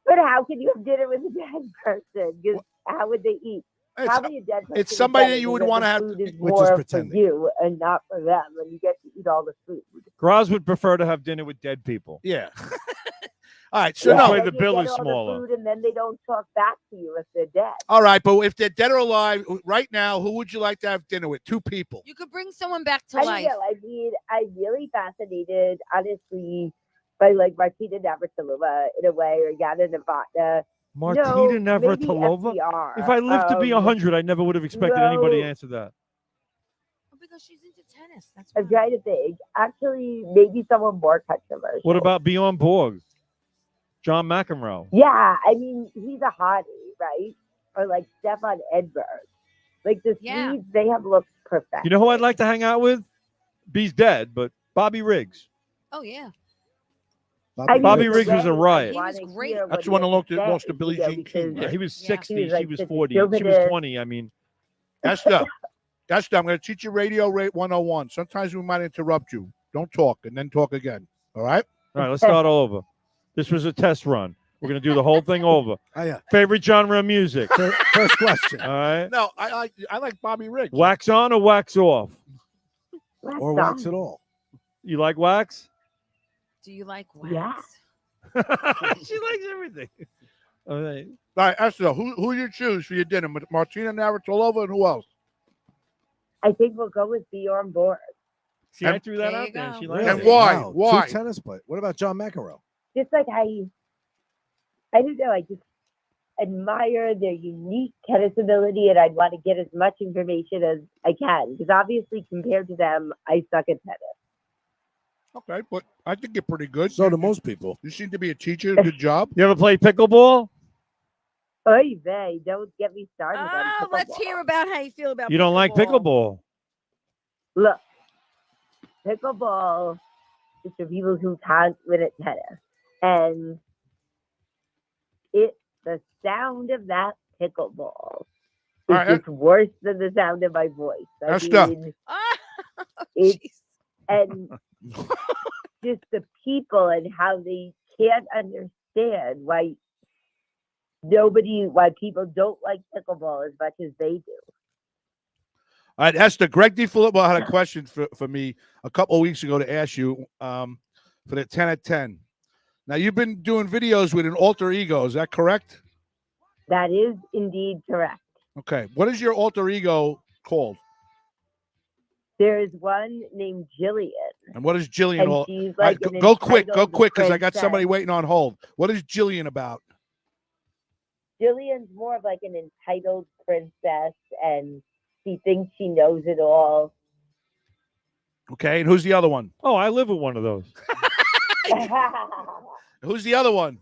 But how can you have dinner with a dead person? Because how would they eat? Probably a dead person.
It's somebody
is
that you
better
would
because
want to
the
have.
food is
Which is
more for
pretending.
you and not for them, and you get to eat all the food.
Graz would prefer to have dinner with dead people.
Yeah. All right. So
Yeah,
no.
then
the
you
bill
get
is
all the
smaller.
food, and then they don't talk back to you if they're dead.
All right, but if they're dead or alive, right now, who would you like to have dinner with? Two people.
You could bring someone back to
I
life.
don't know. I mean, I'm really fascinated, honestly, by like Martina Navratilova in a way, or Yana Novotna.
Martina
maybe
Navratilova?
FDR.
If I lived to be 100, I never would have expected anybody to
no.
answer that.
Oh, because she's into tennis. That's
I'm
why.
trying to think. Actually, maybe someone more controversial.
What about Bjorn Borg? John McEnroe?
Yeah, I mean, he's a hottie, right? Or like Stefan Edberg. Like the Swedes, they have looked perfect.
You know who I'd like to hang out with? B's dead, but Bobby Riggs.
Oh yeah.
Bobby Riggs was a riot.
He was great.
That's the one that lost to Billie Jean King.
Yeah, he was 60.
He was, like,
She was
such a
40. She was
chauvinist.
20. I mean,
Esther, I'm going to teach you radio rate 101. Sometimes we might interrupt you. Don't talk and then talk again. All right?
all right, let's start all over. This was a test run. We're going to do the whole thing over.
Oh, yeah.
Favorite genre of music?
First question.
All right.
No, I like Bobby Riggs.
Wax on or wax off?
Or wax it all.
You like wax?
Do you like wax?
Yeah.
She likes everything. All right.
All right, Esther, who you choose for your dinner? Martina Navratilova and who else?
I think we'll go with Bjorn Borg.
See, I threw that out there. She likes
And
it.
why?
Wow.
Why?
Two tennis players. What about John McEnroe?
Just like I don't know, I just admire their unique tennis ability, and I'd want to get as much information as I can. Because obviously, compared to them, I suck at tennis.
Okay, but I think you're pretty good.
So do most people.
You seem to be a teacher. Good job.
You ever play pickleball?
Oy vey, don't get me started on
Oh,
pickleball.
let's hear about how you feel about
You don't like pickleball?
Look, pickleball is for people who can't win at tennis. And the sound of that pickleball is
right,
just worse than the sound of my voice. I
Esther.
mean,
Oh,
it's,
jeez.
and just the people and how they can't understand why people don't like pickleball as much as they do.
All right, Esther, Greg DiFilippo had a question for me a couple of weeks ago to ask you for the 10 at 10. Now, you've been doing videos with an alter ego. Is that correct?
That is indeed correct.
Okay. What is your alter ego called?
There is one named Jillian.
And what is Jillian?
And
all
she's
right,
like an
go quick,
entitled
because I got
princess.
somebody waiting on hold. What is Jillian about?
Jillian's more of like an entitled princess, and she thinks she knows it all.
Okay, and who's the other one?
Oh, I live with one of those.
Who's the other one?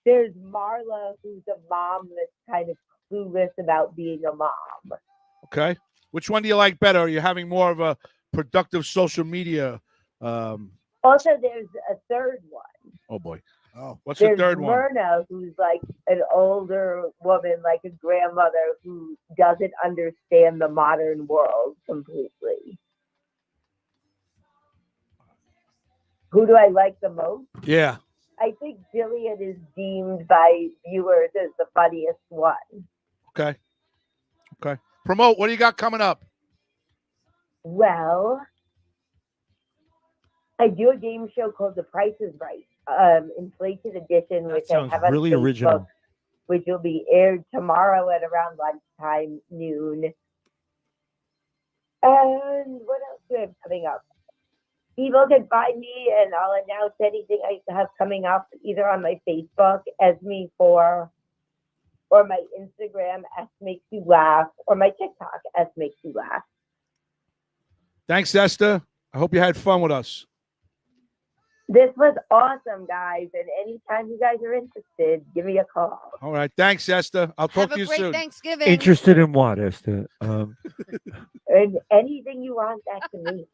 There's Marla, who's a mom that's kind of clueless about being a mom.
Okay. Which one do you like better? Are you having more of a productive social media?
Also, there's a third one.
Oh, boy.
Oh,
What's
There's
the third one?
Myrna, who's like an older woman, like a grandmother who doesn't understand the modern world completely. Who do I like the most?
Yeah.
I think Jillian is deemed by viewers as the funniest one.
Okay. Promote. What do you got coming up?
Well, I do a game show called The Price is Right, Inflation Edition,
That
which I
sounds
have on
really
Facebook,
original.
which will be aired tomorrow at around lunchtime, noon. And what else do I have coming up? People can find me, and I'll announce anything I have coming up either on my Facebook, Esme4, or my Instagram, S Makes You Laugh, or my TikTok, S Makes You Laugh.
Thanks, Esther. I hope you had fun with us.
This was awesome, guys. And anytime you guys are interested, give me a call.
All right. Thanks, Esther. I'll talk
Have
to
a
you
great
soon.
Thanksgiving.
Interested in what, Esther?
And anything you want, that's me.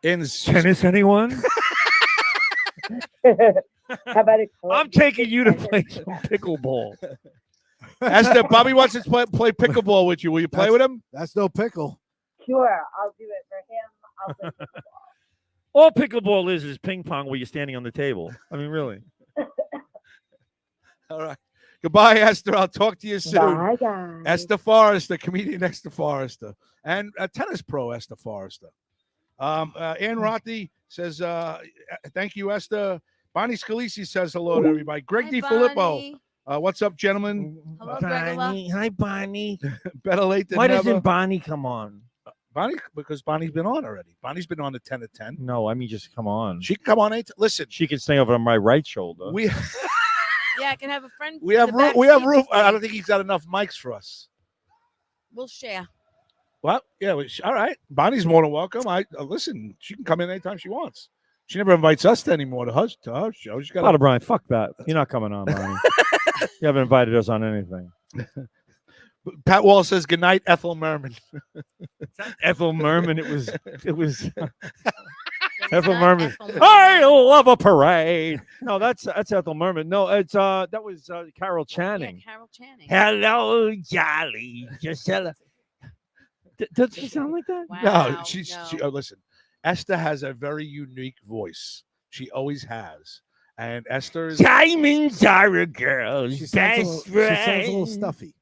Tennis, anyone?
How about a
I'm taking you to play some pickleball.
Esther, Bobby wants to play pickleball with you. Will you play with him?
That's no pickle.
Sure, I'll do it for him. I'll play pickleball.
All pickleball is ping pong where you're standing on the table. I mean, really.
All right. Goodbye, Esther. I'll talk to you soon.
Bye, guys.
Esther Forrester, comedian Esther Forrester, and tennis pro Esther Forrester. Ann Rothi says, thank you, Esther. Bonnie Scalisi says hello to everybody. Greg
Hi,
DiFilippo.
Bonnie.
What's up, gentlemen?
Hello, Gregula.
Hi, Bonnie.
Better late than
Why
never.
doesn't Bonnie come on?
Bonnie, because Bonnie's been on already. Bonnie's been on the 10 to 10.
No, I mean just come on.
She can come on. Listen,
She can stay over on my right shoulder.
we
Yeah, I can have a friend.
we
in
have
the
room.
back
We have
seat
room.
with
I
me.
don't think he's got enough mics for us.
We'll share.
Well, yeah. All right. Bonnie's more than welcome. Listen. She can come in anytime she wants. She never invites us anymore to her show. She's got
Father Brian, fuck that. You're not coming on, Bonnie. You haven't invited us on anything.
Pat Wall says good night, Ethel Merman.
Ethel Merman, it was Ethel
not
Merman.
Ethel Merman.
I love a parade. No, that's Ethel Merman. No, it's that was Carol
Yeah,
Channing.
Carol Channing.
Hello, Jolly. Gisela. Does she sound like that?
Wow.
No, she listen. Esther has a very unique voice. She always has. And Esther is
Diamonds are a girl's
She sounds
best
a little, she sounds a little
friend.
stuffy.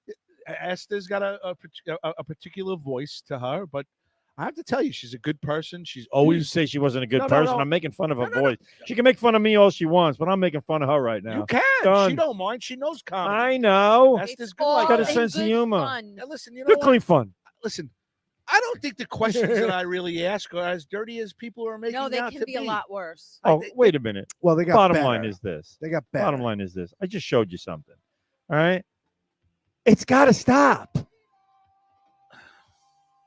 Esther's got a particular voice to her, but I have to tell you, she's a good person. She's
Always
always
say she wasn't a good
No, no,
person.
no.
I'm making fun of her
No, no, no.
voice. She can make fun of me all she wants, but I'm making fun of her right now.
you can.
Done.
She don't mind. She knows comedy.
I know.
Esther's
It's
good
all
like
got a
that.
in
sense of
good
humor.
fun.
Now, listen, you know
Good,
what?
clean fun.
Listen, I don't think the questions that I really ask are as dirty as people are making
No, they
out
can
to
be a lot worse.
Oh, wait a minute.
Well, they got
Bottom
better.
line is this.
They got better.
Bottom line is this. I just showed you something. All right. It's got to stop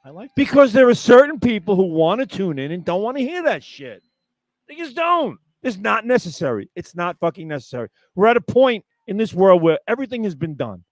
I like that.
because there are certain people who want to tune in and don't want to hear that shit. They just don't. It's not necessary. It's not fucking necessary. We're at a point in this world where everything has been done.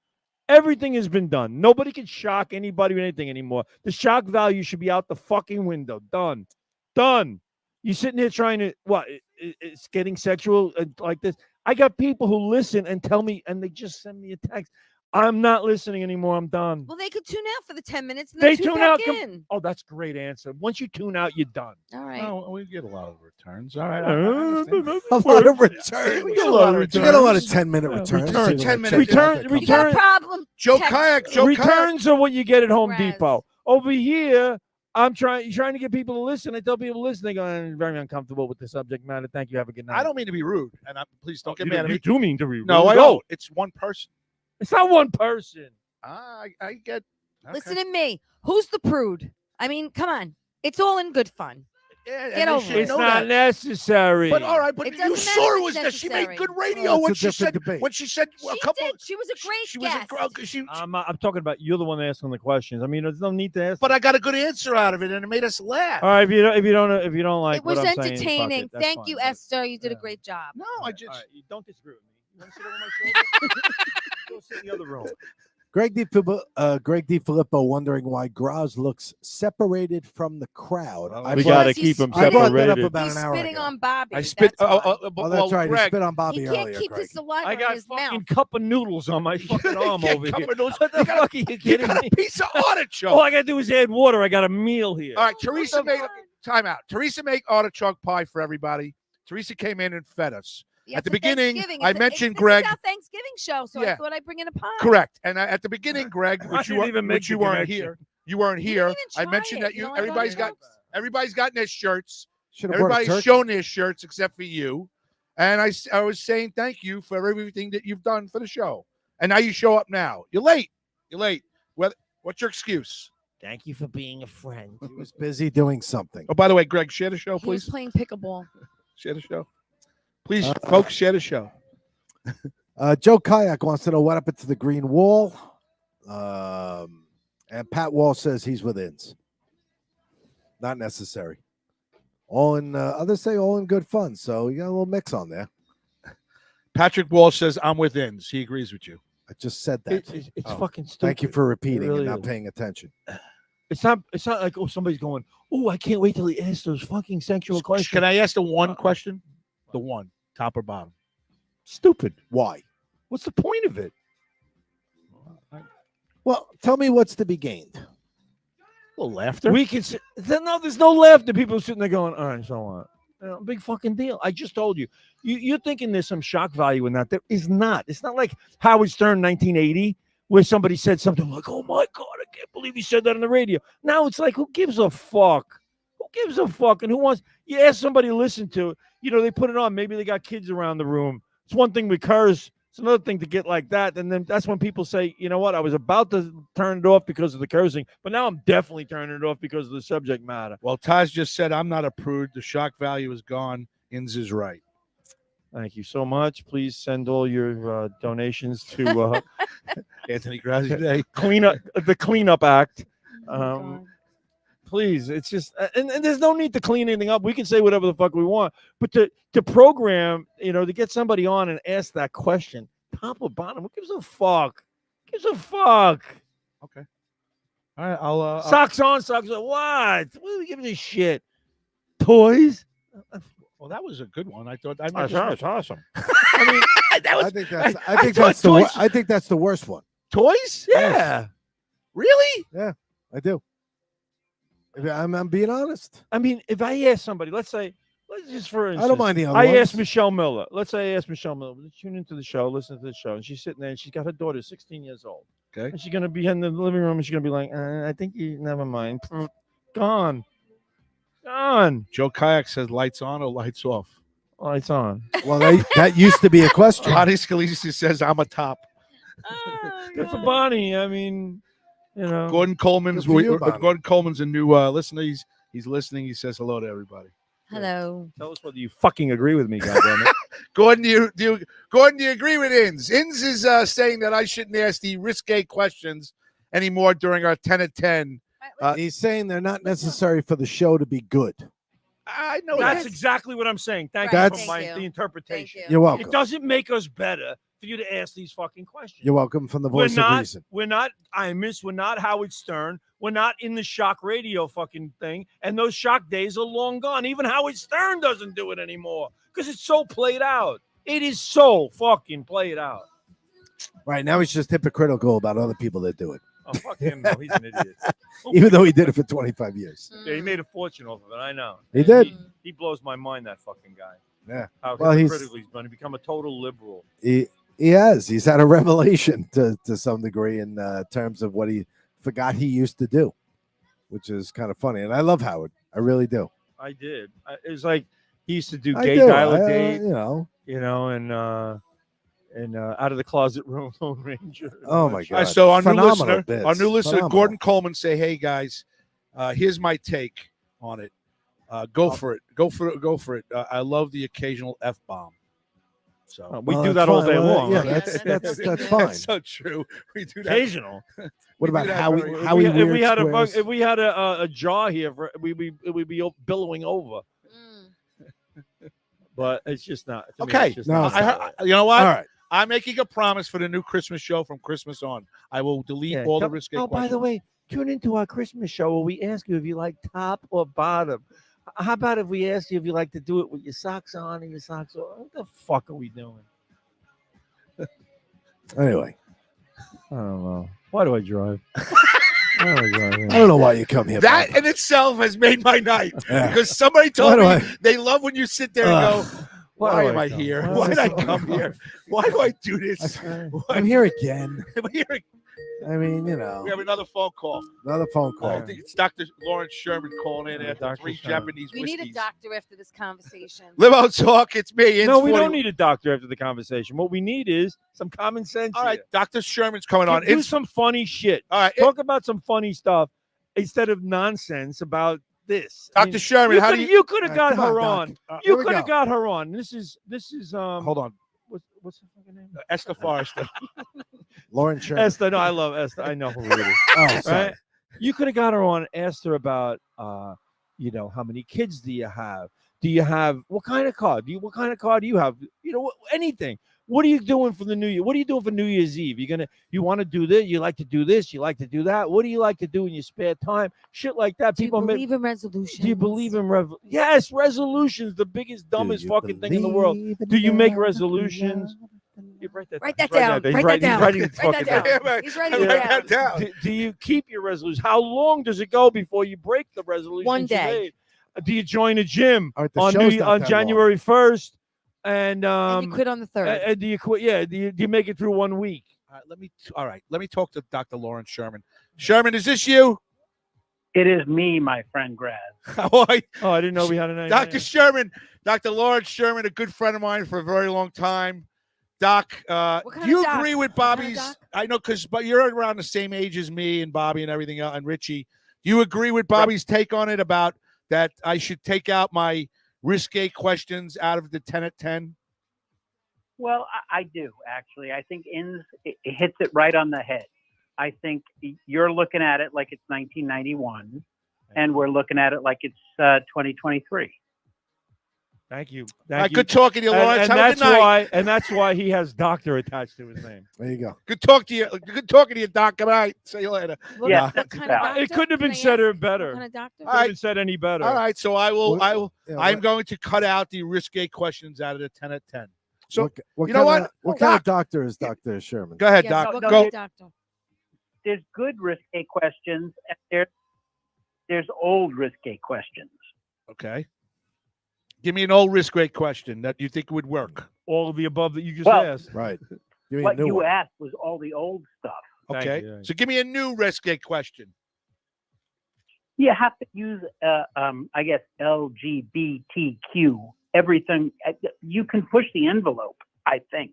Everything has been done. Nobody can shock anybody with anything anymore. The shock value should be out the fucking window. Done. Done. You sitting here trying to, what? It's getting sexual like this. I got people who listen and tell me, and they just send me a text. I'm not listening anymore. I'm done.
Well, they could tune out for the 10 minutes and
They
then
tune
back
out
in.
Oh, that's a great answer. Once you tune out, you're done.
All right.
No, we get a lot of returns. All right. I understand.
A lot of returns.
We get a lot of
You get a lot of
returns.
10-minute returns.
returns. 10 minutes.
Return-
You got a problem?
Joe
Text.
Kayak. Joe Kayak.
Returns are what you get at Home
Raz.
Depot. Over here, I'm trying to get people to listen. I tell people to listen. They go, I'm very uncomfortable with the subject matter. Thank you. Have a good night.
I don't mean to be rude, and please don't get
you
mad at
you
me.
do mean to be rude.
No, I
Go.
don't. It's one person.
It's not one person.
I get. Okay.
Listen to me. Who's the prude? I mean, come on. It's all in good fun.
Yeah,
Get
and
over
they
it.
should
It's
know
not
that.
necessary.
But all right, but
It
you
doesn't
saw
matter
it
if
was
it's
that she made
necessary.
good radio
Well,
when
it's a
she said
different debate.
when she said a
She
couple.
did. She was a great
She
guest.
was
I'm talking about you're the one asking the questions. I mean, there's no need to ask.
but I got a good answer out of it, and it made us laugh.
all right, if you don't like
It was
what I'm saying, fuck
entertaining.
it. That's
Thank
fine.
you,
But-
Esther. You did a
Yeah.
great job.
No,
all
I
right,
just.
all right, you don't disagree with me. You want to sit over my shoulder? Go sit in the other room.
Greg DiFilippo wondering why Graz looks separated from the crowd.
Well,
I
We
Because
got to
he's
keep them
I brought that up
separated.
about
He's
an hour
spitting
ago.
on Bobby.
I spit.
That's why.
Oh, that's right.
Greg,
He spit on Bobby
He can't
earlier.
keep
Greg.
his saliva
I
in
got
his
fucking
mouth.
cup of noodles on my fucking arm
Yeah,
over
cup
here.
of noodles.
What the
You got a-
fuck are you
You
kidding
got
me?
a piece of artichoke.
All I gotta do is add water. I got a meal here.
All right, Teresa made time out. Teresa made artichoke pie for everybody. Teresa came in and fed us.
Yeah,
At the
it's a
beginning,
Thanksgiving.
I
It's a-
mentioned
this
Greg.
is our Thanksgiving show, so I
Yeah.
thought I'd bring in a pie.
Correct. And at the beginning, Greg,
I
which you,
didn't even make
which you
the
weren't
connection.
here. You weren't
You
here.
didn't even
I mentioned
try
that
it. You don't like
everybody's gotten their shirts.
Should have brought a
Everybody's
turkey.
shown their shirts except for you. And I was saying thank you for everything that you've done for the show. And now you show up now. You're late. You're late. What's your excuse?
Thank you for being a friend.
He was busy doing something.
Oh, by the way, Greg, share the show,
He was
please.
playing pickleball.
Share the show. Please, folks, share the show.
Joe Kayak wants to know what happened to the green wall. And Pat Wall says he's with ins. Not necessary. All in, others say all in good fun. So you got a little mix on there.
Patrick Walsh says, I'm with ins. He agrees with you.
I just said that.
It's
Oh,
fucking stupid.
Thank you for repeating
really
and not
is.
paying attention.
It's not like somebody's going, oh, I can't wait till he asks those fucking sexual questions.
Can I ask the one question? The one, top or bottom?
Stupid.
Why?
What's the point of it?
Well, tell me what's to be gained.
A little laughter.
We can sit, no, there's no laughter. People are sitting there going, all right, so what? Big fucking deal. I just told you. You're thinking there's some shock value in that. There is not. It's not like Howard Stern 1980, where somebody said something like, oh my God, I can't believe he said that on the radio. Now it's like, who gives a fuck? Who gives a fuck? And who wants, you ask somebody to listen to it, they put it on. Maybe they got kids around the room. It's one thing we curse. It's another thing to get like that. And then that's when people say, you know what? I was about to turn it off because of the cursing, but now I'm definitely turning it off because of the subject matter.
Well, Taj just said, I'm not a prude. The shock value is gone. Ins is right.
Thank you so much. Please send all your donations to
Anthony Grazzi Day.
the cleanup act.
Oh, God.
Please, it's just, and there's no need to clean anything up. We can say whatever the fuck we want, but to program, to get somebody on and ask that question, top or bottom, who gives a fuck? Gives a fuck.
Okay. All right. I'll
Socks on, socks on. What? What are we giving a shit? Toys?
Well, that was a good one. I thought I
That's
meant
awesome.
I mean,
I think that's the worst one.
toys.
Yeah.
Really?
Yeah, I do. I'm being honest.
I mean, if I ask somebody, let's just for instance,
I don't mind the other
I
ones.
asked Michelle Miller. Let's say I asked Michelle Miller, tune into the show, listen to the show, and she's sitting there and she's got her daughter, 16 years old.
Okay.
And she's gonna be in the living room and she's gonna be like, I think you never mind. Gone.
Joe Kayak says lights on or lights off.
Lights on.
Well, that used to be a question.
Bonnie Scalisi says I'm a top.
Oh,
Good for
God.
Bonnie. I mean,
Gordon Coleman's
Good for you, Bonnie.
Gordon Coleman's a new listener. He's listening. He says hello to everybody.
Hello.
tell us whether you fucking agree with me, goddammit.
Gordon, do you agree with Ins? Ins is saying that I shouldn't ask the risque questions anymore during our 10 at 10.
He's saying they're not necessary for the show to be good.
I know
That's
that.
exactly what I'm saying. Thank
Right,
you
That's-
for
thank you.
the interpretation.
Thank you.
You're welcome.
It doesn't make us better for you to ask these fucking questions.
You're welcome from the voice of reason.
We're not Imus. We're not Howard Stern. We're not in the shock radio fucking thing. And those shock days are long gone. Even Howard Stern doesn't do it anymore because it's so played out. It is so fucking played out.
Right now, he's just hypocritical about other people that do it,
Oh, fuck him. No, he's an idiot.
even though he did it for 25 years.
Yeah, he made a fortune off of it. I know.
He did.
He blows my mind, that fucking guy.
Yeah.
How
Well, he's-
hypocritical he's going to become a total liberal.
He has. He's had a revelation to some degree in terms of what he forgot he used to do, which is kind of funny. And I love Howard. I really do.
I did. It was like he used to do
I
gay
do.
dial date, and out of the closet room, Lone Ranger.
Oh my
All right,
God!
so our new
Phenomenal
listener,
bits.
Gordon Coleman, say, hey guys, here's my take on it. Go for it. Go for it. I love the occasional F bomb. So
We
Well,
do
that's
that all
fine.
day
Well,
long.
yeah,
right?
that's fine.
That's so true. We do that.
Occasional.
What about
do that
Howie?
very-
Howie
if we had
Weird Squares?
if we had a jaw here, we'd be billowing over. But it's just not. to me,
Okay.
it's just
No,
not.
it's not.
You know what?
All right.
I'm making a promise for the new Christmas show from Christmas on. I will delete
Yeah,
all the
come-
risque
Oh,
questions.
by the way, tune into our Christmas show where we ask you if you like top or bottom. How about if we ask you if you like to do it with your socks on and your socks off? What the fuck are we doing?
Anyway,
I don't know. Why do I drive?
I don't know why you come here.
That
Bob.
in itself has made my night
Yeah.
because somebody told
Why
me
do
they love when you sit there and go, why am I
come?
here?
Why
Why
do
did
I
I
so-
come here? Why do I do this?
I'm here again.
I'm here.
I mean,
We have another phone call.
another phone call.
I think it's Dr. Lawrence Sherman calling in after
Dr.
3
Sherman.
Japanese
We need a
whiskeys.
doctor after this conversation.
Limo talk. It's me.
No,
In's
we
40.
don't need a doctor after the conversation. What we need is some common sense.
All right,
here.
Dr. Sherman's coming on.
Do
It's
some funny shit.
all right.
Talk about some funny stuff instead of nonsense about this.
Dr. Sherman, how do you?
You could have
All
got
right, come
her
on,
on.
Doc.
You
Here we
could have
go.
got her on. This is
Hold on.
what's the fucking name?
Esther Forrester.
Lauren Sherman.
Esther. No, I love Esther. I know who it is.
Oh, sorry.
Right? You could have got her on, asked her about, how many kids do you have? Do you have what kind of car? What kind of car do you have? Anything. What are you doing for the New Year? What are you doing for New Year's Eve? You want to do this? You like to do this? You like to do that? What do you like to do in your spare time? Shit like that.
Do you
People
believe in resolutions?
Do you believe in yes, resolutions? The biggest, dumbest
you
fucking thing in the world.
believe in
Do you make
love?
resolutions? You write that
Write that
down.
down.
He's
Write that
writing-
down.
he's writing his
Write
fucking
that
down.
down. He's writing
Write
it
that
down.
down.
Do you keep your resolutions? How long does it go before you break the resolution?
One day.
made? Do you join a gym
All right, the
on
show's not
on
that
January 1st? And
And you quit on the 3rd.
do you quit? Yeah. Do you make it through 1 week?
All right. Let me talk to Dr. Lawrence Sherman. Sherman, is this you?
It is me, my friend Graz.
How are you?
Oh, I didn't know we had a name.
Dr. Sherman, Dr. Lawrence Sherman, a good friend of mine for a very long time. Doc,
kind
do you
of doc?
agree with
What kind of
Bobby's?
doc?
I know but you're around the same age as me and Bobby and everything else, and Richie. Do you agree with Bobby's take on it about that I should take out my risque questions out of the 10 at 10?
Well, I do, actually. I think it hits it right on the head. I think you're looking at it like it's 1991, and we're looking at it like it's 2023.
Thank you.
All right, good talking to you, Lawrence.
And
Have a
that's
good night.
why. And that's why he has doctor attached to his name.
There you go.
Good talk to you. Good talking to you, Doc. Good night. See you later.
Yeah,
What kind of doctor?
It couldn't have been
Can I
said
ask
better.
What kind of doctor?
Couldn't have been said any better.
All right, so I will.
Yeah,
I'm going to cut out the risque questions out of the 10 at 10. So
what
you know
kind
what?
Of, what
Doc.
kind of doctor is Dr. Sherman?
Go ahead,
Yes,
Doc.
what
Go.
kind of doctor?
There's good risque questions, and there's old risque questions.
Okay. Give me an old risque question that you think would work.
All of the above that you just
Well,
asked.
Right. Give me a
What
new
you
one.
asked was all the old stuff.
Thank
Okay.
you.
So give me a new risque question.
You have to use, I guess, LGBTQ, everything. You can push the envelope, I think.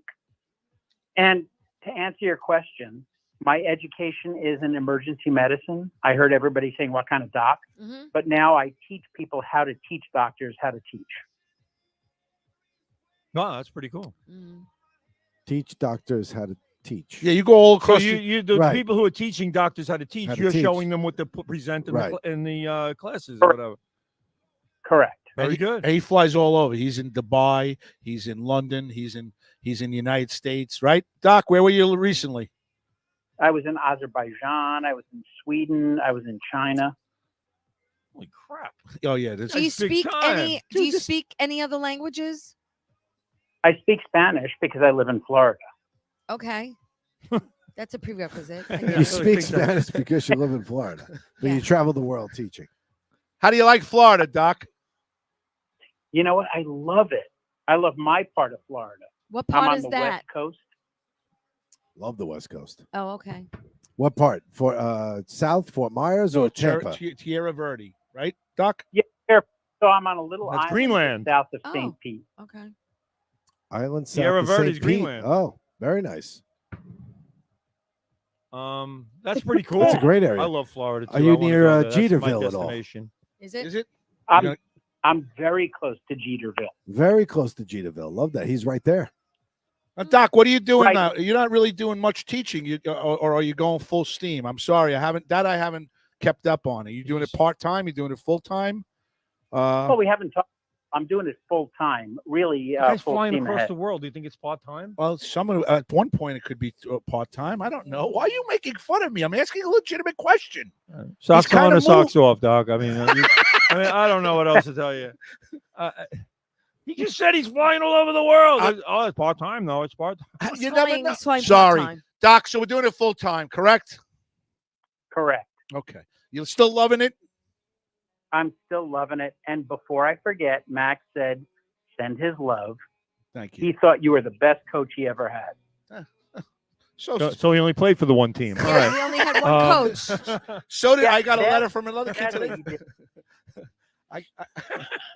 And to answer your question, my education is in emergency medicine. I heard everybody saying, what kind of doc?
Mm-hmm.
But now I teach people how to teach doctors how to teach.
Wow, that's pretty cool.
Mm-hmm.
Teach doctors how to teach.
Yeah, you go all
So
across.
the
Right.
people who are teaching doctors how to teach,
How to
you're
teach.
showing them what to present in
Right.
in the classes or whatever.
Correct.
Very good.
And he flies all over. He's in Dubai. He's in London. He's in the United States, right? Doc, where were you recently?
I was in Azerbaijan. I was in Sweden. I was in China.
Holy crap!
Oh yeah, this
Do you
That's big
speak
time.
any? Do you speak any other languages?
I speak Spanish because I live in Florida.
Okay, that's a prerequisite. I get
You
it.
speak Spanish because you live in Florida, but
Yeah.
you travel the world teaching.
How do you like Florida, Doc?
You know what? I love it. I love my part of Florida.
What
I'm
part
on
is
the
that?
West Coast.
Love the West Coast.
Oh, okay.
What part? For South Fort Myers or Tampa?
Tierra Verde, right, Doc?
Yeah, so I'm on a little
That's
island
Greenland.
south of
Oh.
St. Pete.
Okay.
Island South
Sierra
of St.
Verde's
Pete.
Greenland.
Oh, very nice.
That's pretty cool.
That's a great area.
I love Florida. Too.
Are you
I wanna
near,
go there. That's my
Jeterville at all?
destination.
Is it?
Is it?
I'm very close to Jeterville.
Very close to Jeterville. Love that. He's right there.
Doc, what are you doing
Right.
now? You're not really doing much teaching, or are you going full steam? I'm sorry, I haven't kept up on. Are you doing it part time? You doing it full time?
Well, we haven't talked. I'm doing it full time, really.
You guys
Full
flying
steam
across
ahead.
the world. Do you think it's part time?
Well, at one point it could be part time. I don't know. Why are you making fun of me? I'm asking a legitimate question.
Socks
kinda
on or socks
moved-
off, Doc? I mean, I don't know what else to tell you. He just said he's flying all over the world. It's part time, though. It's part time.
He's
You never
flying-
know.
he's flying
Sorry,
part-time.
Doc. So we're doing it full time, correct?
Correct.
Okay. You're still loving it?
I'm still loving it. And before I forget, Max said, "Send his love."
Thank you.
He thought you were the best coach he ever had.
So he only played for the one team. All
Yeah,
right.
he only had one coach.
So did
Yeah,
I got a
that-
letter from another kid
sadly,
today.
he did.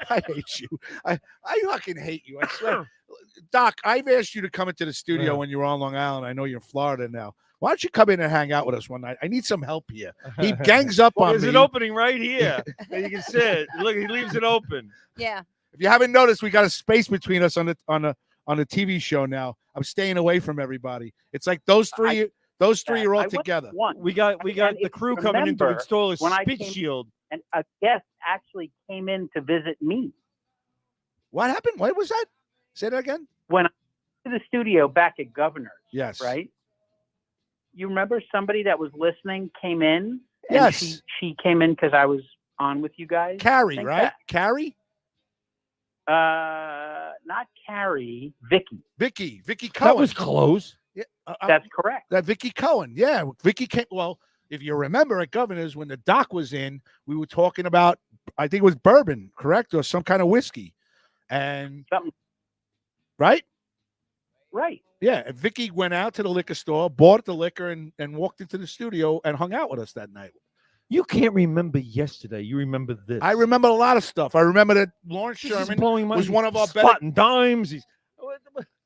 I hate you. I fucking hate you. I swear. Doc, I've asked you to come into the studio when you were on Long Island. I know you're in Florida now. Why don't you come in and hang out with us one night? I need some help here. He gangs up on
There's
me.
an opening right here. And you can sit. Look, he leaves it open.
Yeah.
If you haven't noticed, we got a space between us on the TV show now. I'm staying away from everybody. It's like those three are all
I went
together.
once.
We got
And
the
if
crew
you
coming in to
remember,
install a
when I
spit
came-
shield.
And a guest actually came in to visit me.
What happened? What was that? Say that again.
When I went to the studio back at Governor's,
Yes.
right? You remember somebody that was listening came in? And
Yes.
She came in because I was on with you guys.
Carrie,
Think
right? Carrie?
Not Carrie, Vicky.
Vicky Cohen.
That was close.
Yeah,
That's correct.
That Vicky Cohen. Yeah, Vicky came. Well, if you remember at Governor's when the doc was in, we were talking about, I think it was bourbon, correct, or some kind of whiskey, and
Something.
right.
Right.
Yeah, and Vicky went out to the liquor store, bought the liquor, and walked into the studio and hung out with us that night.
You can't remember yesterday. You remember this.
I remember a lot of stuff. I remember that Lawrence
This is
Sherman
blowing my
was one of our better.
spotting dimes. He's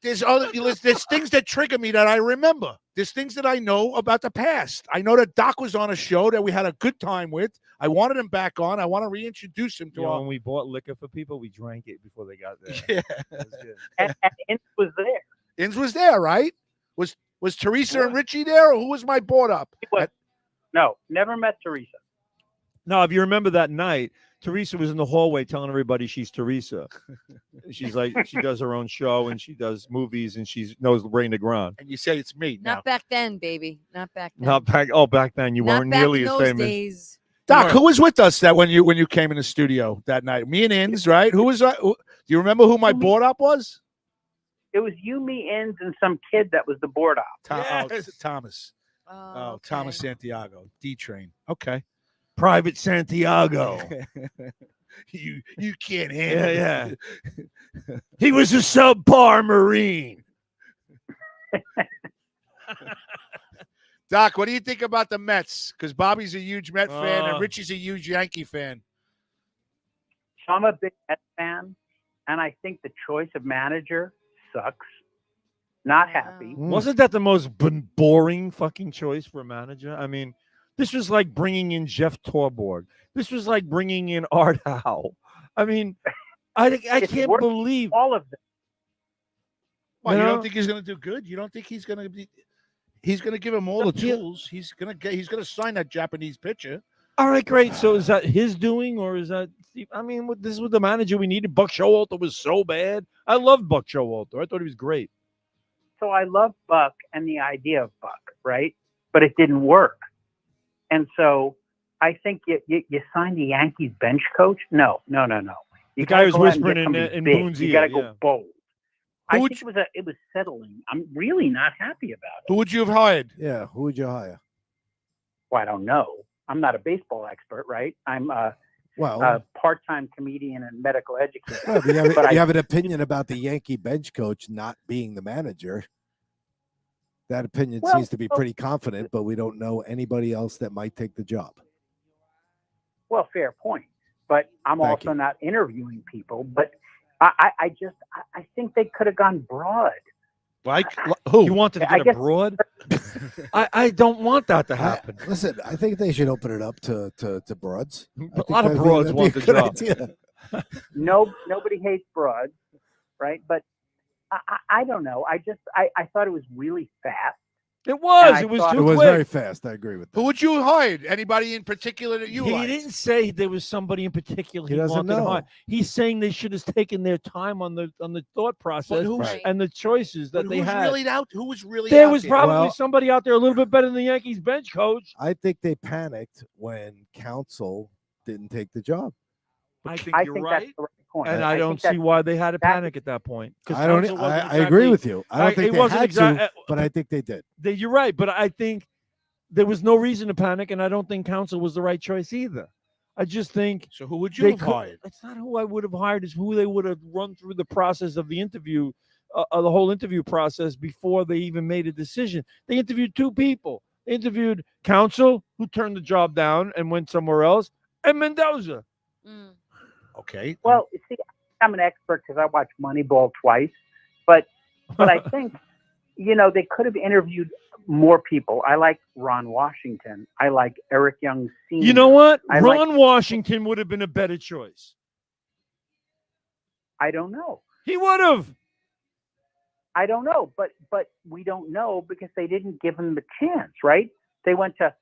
There's things that trigger me that I remember. There's things that I know about the past. I know that Doc was on a show that we had a good time with. I wanted him back on. I want to reintroduce him to
You know,
our.
when we bought liquor for people, we drank it before they got there.
Yeah,
That was good.
And Ince was there.
Inns was there, right? Was Teresa and Richie there, or who was my board up?
He was. No, never met Teresa.
No, if you remember that night, Teresa was in the hallway telling everybody she's Teresa. She's like, she does her own show and she does movies and she knows Rain Grande.
And you say it's me now.
Not back then, baby. Not back then.
Not back. Oh, back then you
Not
weren't
back
nearly
in
as
those
famous.
days.
Doc, who was with us that when you came in the studio that night? Me and Inns, right? Who was? Do you remember who my board up was?
It was you, me, Inns, and some kid that was the board op.
Thomas.
Oh,
Thomas Santiago, D Train. Okay.
Private Santiago.
you can't handle
Yeah, yeah. He was a subpar Marine.
Doc, what do you think about the Mets? Because Bobby's a huge Met fan and Richie's a huge Yankee fan.
So I'm a big Mets fan, and I think the choice of manager sucks. Not happy.
Wasn't that the most boring fucking choice for a manager? I mean, this was like bringing in Jeff Torborg. This was like bringing in Art Howe. I mean, I
It's
can't
worse
believe
all of them.
Well, you
No.
don't think he's going to do good? You don't think he's going to be? He's going to give him all the tools. He's going to sign that Japanese pitcher.
All right, great. So is that his doing, or is that? I mean, this is what the manager we needed. Buck Showalter was so bad. I loved Buck Showalter. I thought he was great.
So I love Buck and the idea of Buck, right? But it didn't work. And so I think you signed the Yankees bench coach? No. You
The guy was
gotta go out and
whispering
get somebody
in
big.
Boone's
You
ear,
got to go
yeah.
bold. I
Who
think it was settling. I'm really not happy about it.
Who would you have hired?
Yeah, who would you hire?
Well, I don't know. I'm not a baseball expert, right? I'm a part-time comedian and medical educator.
Well, you have,
But
you
I-
have an opinion about the Yankee bench coach not being the manager. That opinion
Well,
seems to be pretty confident, but we don't know anybody else that might take the job.
Well, fair point. But I'm
Thank
also not interviewing people. But I think they could have gone broad.
Like who?
You wanted to
I
get
guess-
abroad? I don't want that to happen.
Listen, I think they should open it up to broads.
A lot of broads want the job.
Nobody hates broads, right? But I don't know. I thought it was really fast.
It was.
And I
It was
thought-
too
It was
quick.
very fast. I agree with that.
Who would you have hired? Anybody in particular that you
He
liked?
didn't say there was somebody in particular
He
he
doesn't
wanted to
know.
hire. He's saying they should have taken their time on the thought process
who's-
Right.
and the choices that
But
they
who's
had.
really out? Who was really
There
out
was
there?
probably
Well-
somebody out there a little bit better than the Yankees bench coach.
I think they panicked when council didn't take the job.
I think
I
you're
think
right,
that's the right point.
and I don't
think that's-
see why they had to
that-
panic at that point. 'cause
I don't.
Counsell wasn't
I agree
exactly-
with you. I don't
it
think they
wasn't
had
exact-
to, but I think they did.
You're right, but I think there was no reason to panic, and I don't think Council was the right choice either. I just think.
So who would you
They
have
could-
hired?
It's not who I would have hired. It's who they would have run through the process of the interview, the whole interview process before they even made a decision. They interviewed two people. They interviewed Council, who turned the job down and went somewhere else, and Mendoza.
Mm.
Okay.
Well, see, I'm an expert because I watched Moneyball twice, but I think, they could have interviewed more people. I like Ron Washington. I like Eric Young Sr.
You know what?
I
Ron Washington would have been a better choice.
I don't know.
He would have.
I don't know, but we don't know because they didn't give him the chance, right? They went to,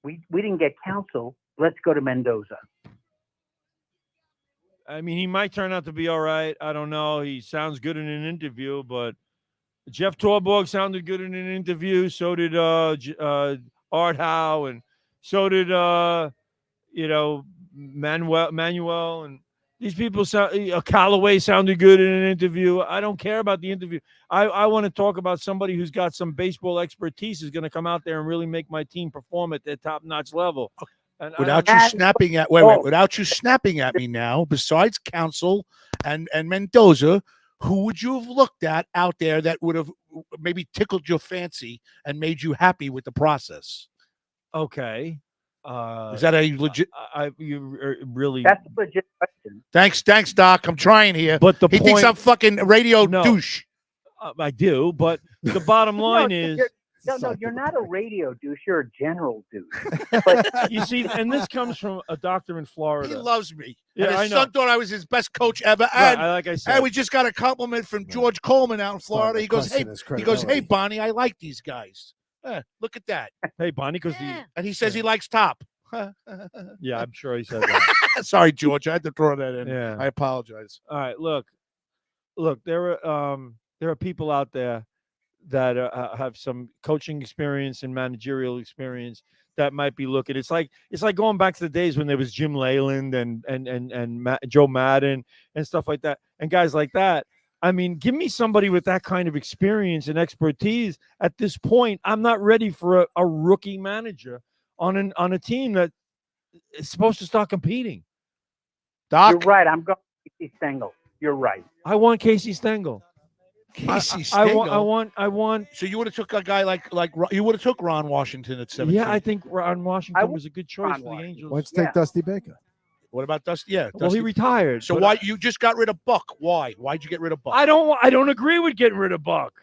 we didn't get Council. Let's go to Mendoza.
I mean, he might turn out to be all right. I don't know. He sounds good in an interview, but Jeff Torborg sounded good in an interview. So did Art Howe, and so did Manuel, and these people Callaway sounded good in an interview. I don't care about the interview. I want to talk about somebody who's got some baseball expertise, is going to come out there and really make my team perform at their top-notch level. And
Without you snapping at without you snapping at me now, besides Council and Mendoza, who would you have looked at out there that would have maybe tickled your fancy and made you happy with the process?
Okay.
Is that a legit?
You really.
That's a legit question.
Thanks, Doc. I'm trying here.
But
he thinks I'm fucking radio douche.
I do, but the bottom line is.
No, you're not a radio douche. You're a general douche.
But you see, and this comes from a doctor in Florida.
He loves me.
Yeah,
and
I
his
know.
son thought I was his best coach ever.
Right,
And,
like I said,
and we just got a compliment from George Coleman out in Florida. He goes,
question his
hey,
credibility.
Bonnie, I like these guys. Look at that.
Hey, Bonnie, because
And he says he likes Top.
yeah, I'm sure he said that.
Sorry, George. I had to throw that in.
Yeah.
I apologize.
All right, look, there are people out there that have some coaching experience and managerial experience that might be looking. It's like going back to the days when there was Jim Leyland and Joe Madden and stuff like that, and guys like that. I mean, give me somebody with that kind of experience and expertise. At this point, I'm not ready for a rookie manager on a team that is supposed to start competing.
Doc,
you're right. I'm going Casey Stengel. You're right.
I want Casey Stengel.
Casey Stengel.
I want.
So you would have took a guy like you would have took Ron Washington at 17.
Yeah, I think Ron Washington was a good choice for the Angels.
Let's take Dusty Baker.
What about Dusty? Yeah.
Well, he retired.
So
but
why you just got rid of Buck? Why? Why'd you get rid of Buck?
I don't agree with getting rid of Buck.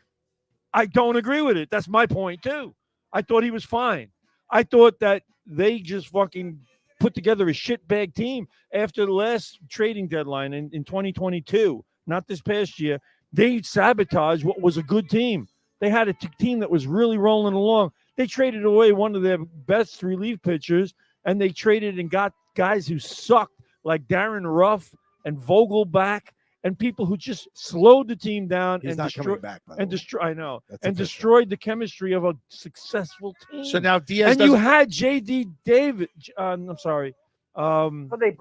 I don't agree with it. That's my point too. I thought he was fine. I thought that they just fucking put together a shitbag team after the last trading deadline in 2022, not this past year. They sabotaged what was a good team. They had a team that was really rolling along. They traded away one of their best relief pitchers, and they traded and got guys who sucked, like Darren Ruff and Vogelback, and people who just slowed the team down.
He's
and
not
destroyed,
coming back, by the way.
I know.
That's
And
official.
destroyed the chemistry of a successful team.
So now Diaz
and you
doesn't-
had J.D. David. I'm sorry.
So they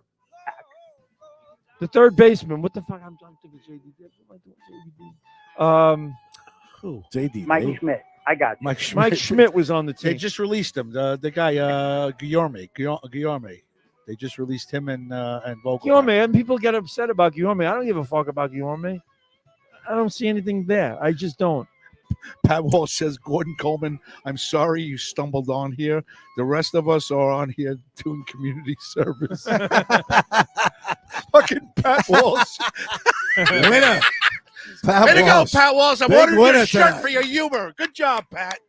The third baseman. What the fuck? I'm thinking J.D. David. What am I doing?
Who?
JD.
Mike
Dave.
Schmidt. I got you.
Mike Schmidt.
Mike Schmidt was on the
They
team.
just released him. The guy Guillaume. They just released him and Vogel.
Guillaume, and people get upset about Guillaume. I don't give a fuck about Guillaume. I don't see anything there. I just don't.
Pat Walsh says, Gordon Coleman, I'm sorry you stumbled on here. The rest of us are on here doing community service. Fucking Pat Walsh.
Winner. Pat
Way to go,
Walsh.
Pat Walsh. I'm
Big
ordering you
winner
a shirt
tonight.
for your humor. Good job, Pat.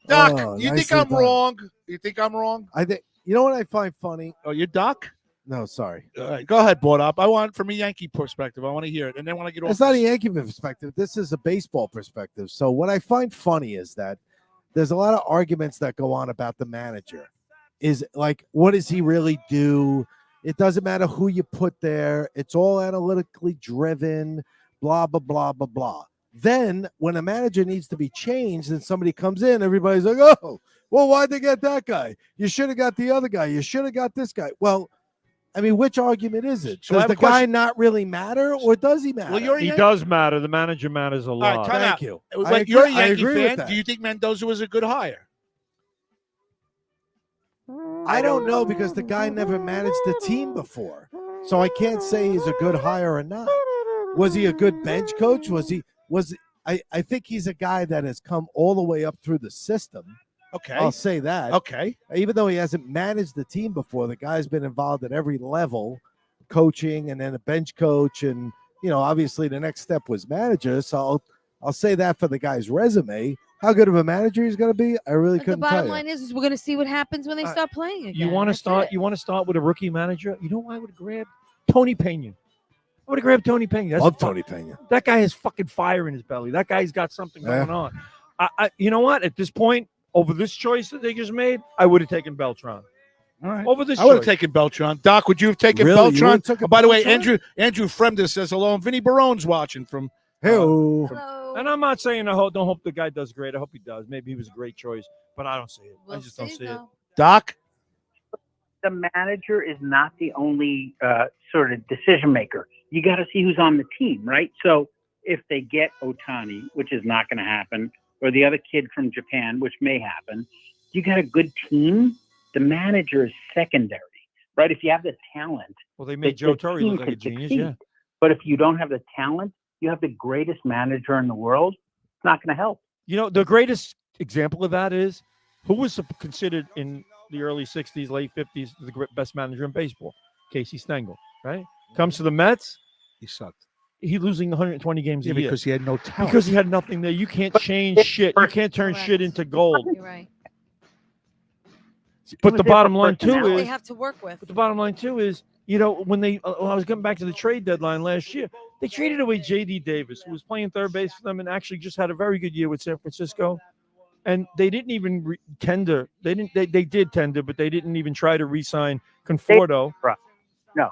Doc, you think
nicely
I'm
done.
wrong? You think I'm wrong?
I think you know what I find funny.
Oh, you're Doc?
No, sorry.
All right, go ahead, Board Up. I want from a Yankee perspective. I want to hear it. And then when I get off
It's not a Yankee perspective. This is a baseball perspective. So what I find funny is that there's a lot of arguments that go on about the manager. Is like, what does he really do? It doesn't matter who you put there. It's all analytically driven, blah, blah, blah, blah, blah. Then when a manager needs to be changed and somebody comes in, everybody's like, oh, well, why'd they get that guy? You should have got the other guy. You should have got this guy. Well, I mean, which argument is it?
So I
Does
have
the
a question.
guy not really matter, or does he matter?
Well, you're a
He
Yankee.
does matter. The manager matters a
All right,
lot.
time
Thank
out.
you.
But
I
you're a
agree- I
Yankee
agree with
fan.
that.
Do you think Mendoza was a good hire?
I don't know because the guy never managed the team before. So I can't say he's a good hire or not. Was he a good bench coach? I think he's a guy that has come all the way up through the system.
Okay.
I'll say that.
Okay.
Even though he hasn't managed the team before, the guy's been involved at every level, coaching and then a bench coach. And, obviously the next step was manager. So I'll say that for the guy's resume. How good of a manager he's going to be, I really
But
couldn't
the
tell
bottom
you.
line is we're going to see what happens when they start playing again.
You want to
That's
start?
it.
You want to start with a rookie manager? You know why I would grab Tony Pena? I would have grabbed Tony Pena.
Love Tony Pena.
That guy has fucking fire in his belly. That guy's got something going on. You know what? At this point, over this choice that they just made, I would have taken Beltran.
All right.
Over this
I would have
choice.
taken Beltran. Doc, would you have taken
Really? You
Beltran?
would've taken
Oh, by the way,
Beltran?
Andrew Fremder says hello, and Vinny Barone's watching from.
Hello.
And I'm not saying don't hope the guy does great. I hope he does. Maybe he was a great choice, but I don't see it. I just don't see it.
Doc?
The manager is not the only sort of decision maker. You got to see who's on the team, right? So if they get Otani, which is not going to happen, or the other kid from Japan, which may happen, you got a good team. The manager is secondary, right? If you have the talent,
Well, they made
the
Joe Torre
team
look like a
can
genius.
succeed.
Yeah.
But if you don't have the talent, you have the greatest manager in the world. It's not going to help.
The greatest example of that is who was considered in the early 60s, late 50s, the best manager in baseball? Casey Stengel, right? Comes to the Mets.
He sucked.
He losing 120 games a year.
Because he had no talent.
Because he had nothing there. You can't change shit. You can't turn shit into gold.
You're right.
But the bottom line
That's
too
what they
is
have to work with.
But the bottom line too is, when I was getting back to the trade deadline last year, they traded away J.D. Davis, who was playing third base for them and actually just had a very good year with San Francisco. And they didn't even tender. They didn't. They did tender, but they didn't even try to re-sign Conforto.
No.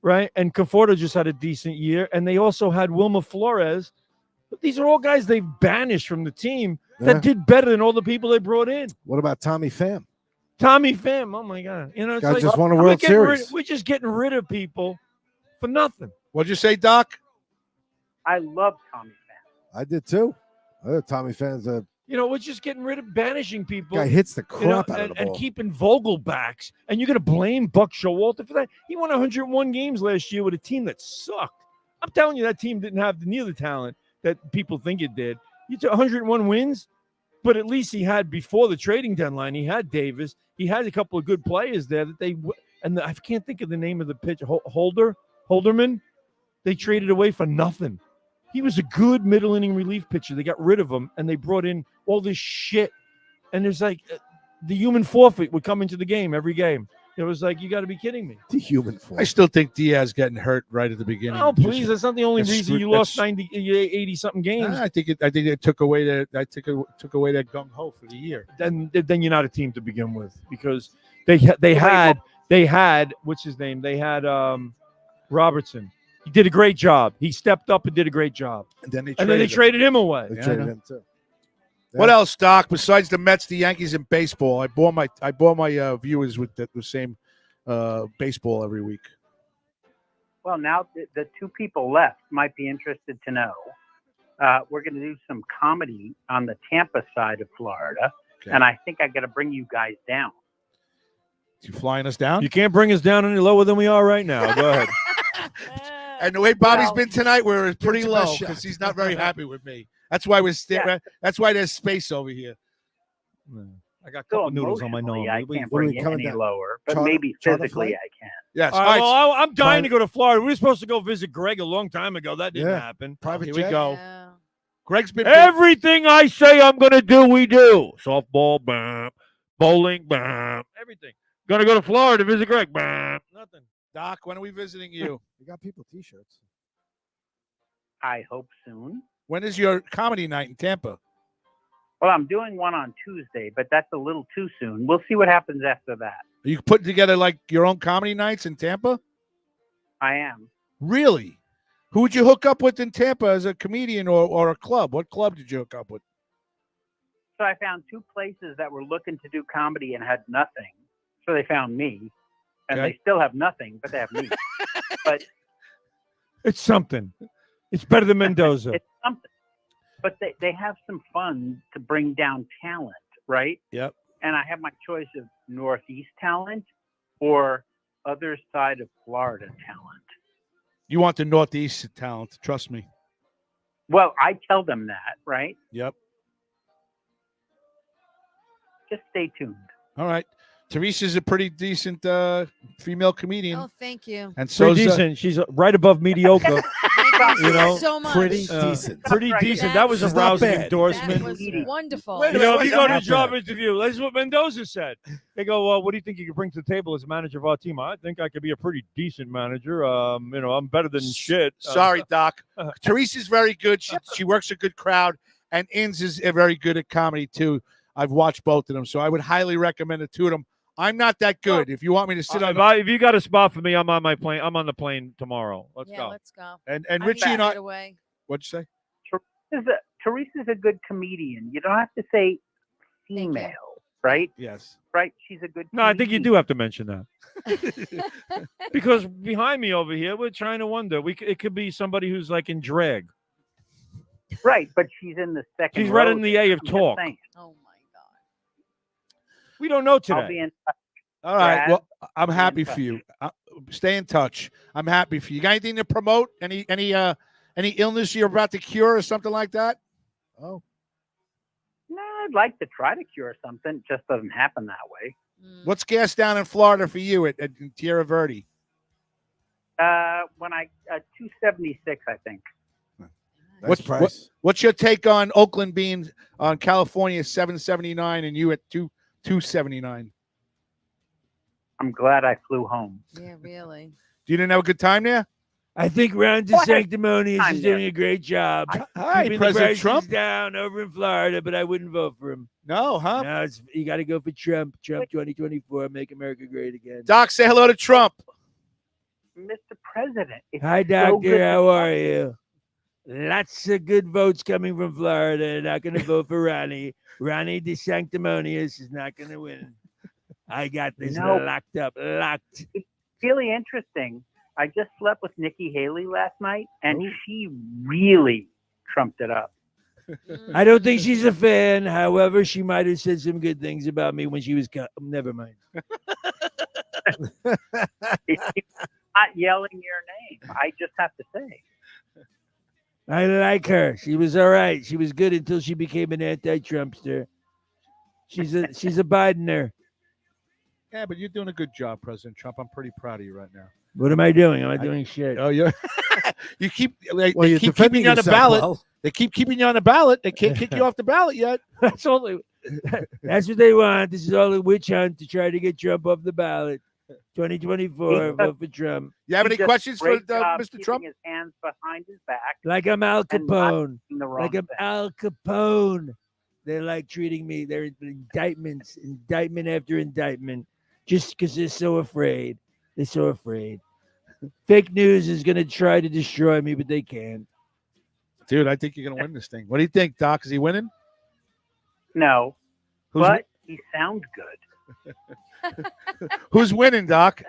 Right, and Conforto just had a decent year, and they also had Wilmer Flores. But these are all guys they've banished from the team that did better than all the people they brought in.
What about Tommy Pham?
Tommy Pham, oh my God! It's
Guy
like
just won a
we're
World
getting
Series.
we're just getting rid of people for nothing.
What'd you say, Doc?
I love Tommy Pham.
I did too. I thought Tommy Pham's a
We're just getting rid of banishing people.
guy hits the crap out of the
and
ball.
keeping Vogelbacks. And you're going to blame Buck Showalter for that? He won 101 games last year with a team that sucked. I'm telling you, that team didn't have near the talent that people think it did. You took 101 wins, but at least he had, before the trading deadline, he had Davis. He had a couple of good players there that I can't think of the name of the pitcher, Holderman. They traded away for nothing. He was a good middle inning relief pitcher. They got rid of him, and they brought in all this shit. And there's like the human forfeit would come into the game every game. It was like, you got to be kidding me.
The human forfeit.
I still think Diaz getting hurt right at the beginning.
Oh, please! That's not the only
that's
reason you
that's-
lost 80 something games.
I think it took away took away that gung ho for the year.
Then you're not a team to begin with, because they had what's his name? They had Robertson. He did a great job. He stepped up and did a great job.
And then
they traded him away.
They
Yeah, I
traded
know.
him too.
What else, Doc? Besides the Mets, the Yankees, and baseball, I bore my viewers with the same baseball every week.
Well, now the two people left might be interested to know. We're going to do some comedy on the Tampa side of Florida, and I think I got to bring you guys down.
You flying us down?
You can't bring us down any lower than we are right now. Go ahead.
And the way Bobby's
Well,
been tonight, we're pretty
your best
low
shot.
because he's not very happy with me. That's why That's why there's space over here.
I got a
So
couple noodles on my
emotionally,
nose.
I
What
can't
are we
bring you
coming
any
down?
lower, but
Charter-
maybe
charter
physically
flight?
I can.
Yes.
All
All
right,
right.
well, I'm dying to go to Florida. We were supposed to go visit Greg a long time ago. That didn't
Yeah.
happen.
Private
Here
jet.
we go.
Yeah.
Greg's been
Everything I say I'm going to do, we do. Softball, bam. Bowling, bam. Everything. Going to go to Florida to visit Greg, bam. Nothing.
Doc, when are we visiting you?
We got people T-shirts.
I hope soon.
When is your comedy night in Tampa?
Well, I'm doing one on Tuesday, but that's a little too soon. We'll see what happens after that.
Are you putting together like your own comedy nights in Tampa?
I am.
Really? Who would you hook up with in Tampa as a comedian or a club? What club did you hook up with?
So I found two places that were looking to do comedy and had nothing. So they found me, and
Okay.
they still have nothing, but they have me. But
It's something. It's better than Mendoza.
it's something. But they have some fun to bring down talent, right?
Yep.
and I have my choice of Northeast talent or other side of Florida talent.
You want the Northeast talent, trust me.
Well, I tell them that, right?
Yep.
Just stay tuned.
All right. Teresa's a pretty decent female comedian.
Oh, thank you.
And so
Pretty decent. She's right above mediocre.
You
know,
so much.
Pretty decent.
Pretty
Right.
decent. That was a
She's not
rousing
bad.
endorsement.
That was wonderful.
You know, if you go to a
Not
job
bad.
interview, that's what Mendoza said. They go, "Well, what do you think you could bring to the table as a manager of our team?" I think I could be a pretty decent manager. You know, I'm better than shit.
Sorry, Doc. Teresa's very good. She works a good crowd, and Inns is very good at comedy too. I've watched both of them, so I would highly recommend the two of them. I'm not that good. If you want me to sit on,
If you got a spot for me, I'm on my plane. I'm on the plane tomorrow. Let's go.
Let's go.
and
I'm
Richie
back
and I,
right away.
what'd you say?
Teresa's a good comedian. You don't have to say
you.
female, right?
Yes.
Right? She's a good
No, I think you
comedian.
do have to mention that because behind me over here, we're trying to wonder. It could be somebody who's like in drag.
Right, but she's in the second
She's right
row
in the
there.
A of
I'm just
talk.
saying.
Oh my God.
We don't know
I'll be
today.
in
All right.
Brad,
Well, I'm
stay in
happy
touch.
for you. Stay in touch. I'm happy for you. You got anything to promote? Any illness you're about to cure or something like that?
Oh,
No, I'd like to try to cure something. It just doesn't happen that way.
What's gas down in Florida for you at Tierra Verde?
When I 276, I think.
nice price.
What's your take on Oakland being on California 779 and you at 279?
I'm glad I flew home.
Yeah, really.
You didn't have a good time there?
I think Ron
What?
DeSanctimonious
I'm
is
there.
doing a great job.
Hi,
keeping the
President
prices
Trump.
down over in Florida, but I wouldn't vote for him.
No, huh?
No, you got to go for Trump. Trump 2024, make America great again.
Doc, say hello to Trump.
Mr. President. It's
Hi,
so
Doctor.
good to
How
talk
are
to
you? Lots of good votes coming from Florida. Not going to vote for Ronnie. Ronnie DeSanctimonious is not going to win. I got this
No.
locked up. Locked.
Really interesting. I just slept with Nikki Haley last night, and she really trumped it up.
I don't think she's a fan. However, she might have said some good things about me when she was. Never mind.
She's not yelling your name. I just have to say.
I like her. She was all right. She was good until she became an anti-Trumpster. She's a Bidener.
Yeah, but you're doing a good job, President Trump. I'm pretty proud of you right now.
What am I doing? Am I doing shit?
Oh, you're you keep they
Well, you're
keep
defending
keeping you on the
yourself
ballot.
well.
They keep keeping you on the ballot. They can't kick you off the ballot yet.
That's only. That's what they want. This is all a witch hunt to try to get Trump off the ballot. 2024, vote for Trump.
You have
He
any
does a
questions for
great job
Mr.
keeping
Trump?
His hands behind his back.
Like I'm Al
And not
Capone.
doing the wrong
Like I'm
thing.
Al Capone. They like treating me. They're indictments, indictment after indictment, just because they're so afraid. They're so afraid. Fake news is going to try to destroy me, but they can't.
Dude, I think you're gonna win this thing. What do you think, Doc? Is he winning?
No,
Who's
but he sounds good.
who's winning, Doc?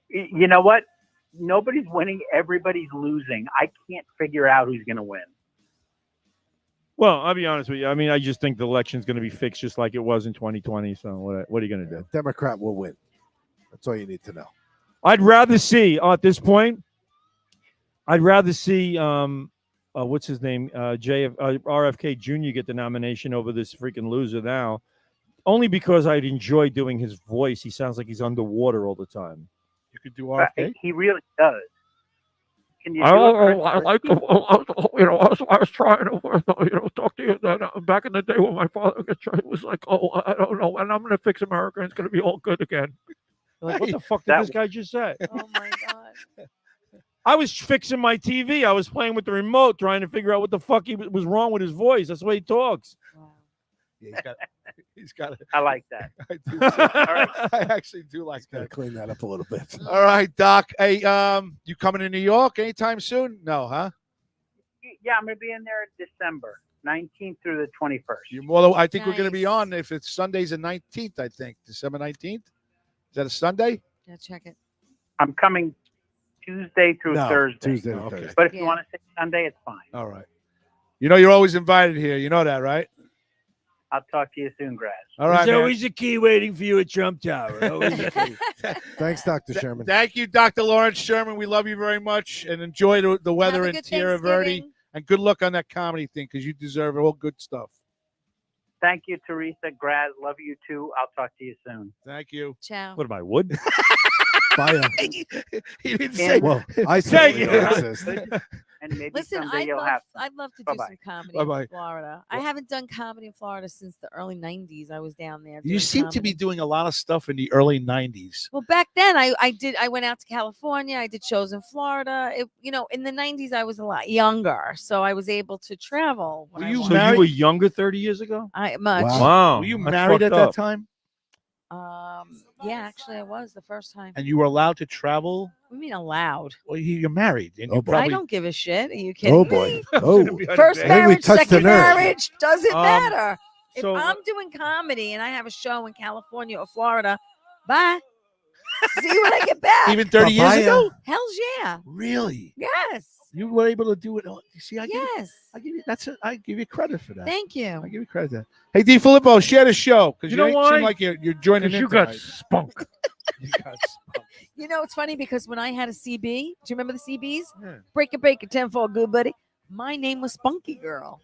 You know what? Nobody's winning. Everybody's losing. I can't figure out who's going to win.
Well, I'll be honest with you. I mean, I just think the election's going to be fixed just like it was in 2020. So what are you going to do?
Democrat will win. That's all you need to know.
I'd rather see at this point. I'd rather see what's his name, RFK Jr. get the nomination over this freaking loser now, only because I'd enjoy doing his voice. He sounds like he's underwater all the time.
You could do
But
RFK.
he really does. Can you do
I
it?
like, I was trying to, talk to you back in the day when my father was like, I don't know, and I'm going to fix America, and it's going to be all good again. Like, what the fuck did
That-
this guy just say?
Oh my God.
I was fixing my TV. I was playing with the remote, trying to figure out what the fuck was wrong with his voice. That's the way he talks.
Wow.
Yeah, he's got it.
I like that.
I do too. I actually do like
Got to
that.
clean that up a little bit.
All right, Doc. Hey, you coming to New York anytime soon? No, huh?
Yeah, I'm going to be in there in December 19th through the 21st.
Well, I think we're going to be
Nice.
on if it's Sunday's the 19th. I think December 19th. Is that a Sunday?
Yeah, check it.
I'm coming Tuesday through
No,
Thursday.
Tuesday to
Okay.
Thursday.
But if you
Yeah.
want to say Sunday, it's fine.
All right. You know you're always invited here. You know that, right?
I'll talk to you soon, Graz.
All right,
There's
man.
always a key waiting for you at Trump Tower. Always a key.
Thanks, Dr. Sherman.
Thank you, Dr. Lawrence Sherman. We love you very much, and enjoy the weather
Have a
in
good
Tierra Verde.
Thanksgiving.
And good luck on that comedy thing, because you deserve all good stuff.
Thank you, Teresa. Graz, love you too. I'll talk to you soon.
Thank you.
Ciao.
What am I, wood?
Bye.
He didn't say.
Well, I certainly
it.
don't exist.
And maybe
Listen,
someday you'll have.
I'd love to do
Bye-bye.
some comedy
Bye-bye.
in Florida. I haven't done comedy in Florida since the early 90s. I was down there.
You
doing
seem to be
comedy.
doing a lot of stuff in the early 90s.
Well, back then I went out to California. I did shows in Florida. In the 90s I was a lot younger, so I was able to travel. when
Were
I
you
wanted.
So
married?
you were younger 30 years ago?
I much.
Wow.
Wow.
Were you
that's
married at
fucked
that
up.
time?
Yeah, actually I was the first time.
And you were allowed to travel?
What do you mean allowed?
Well, you're married. And
Oh,
you
boy.
probably,
I don't give a shit. Are you kidding
Oh,
me?
boy. Oh.
First
Maybe we
marriage,
touched the
second
nerve.
marriage, doesn't matter. If
so-
I'm doing comedy and I have a show in California or Florida, bye. See you when I get back.
even 30 years
Papaya.
ago?
Hell's yeah.
Really?
Yes.
You were able to do it. You see, I
Yes.
give you I give you credit for that.
Thank you.
I give you credit for that. Hey, D. Filippo, share the show, because
You
you,
know
don't
why?
seem like you're joining
Because
in
you got
tonight.
spunk.
You got spunk.
You know, it's funny because when I had a CB, do you remember the CBs?
Yeah.
Break it, 10 for good buddy. My name was Spunky Girl.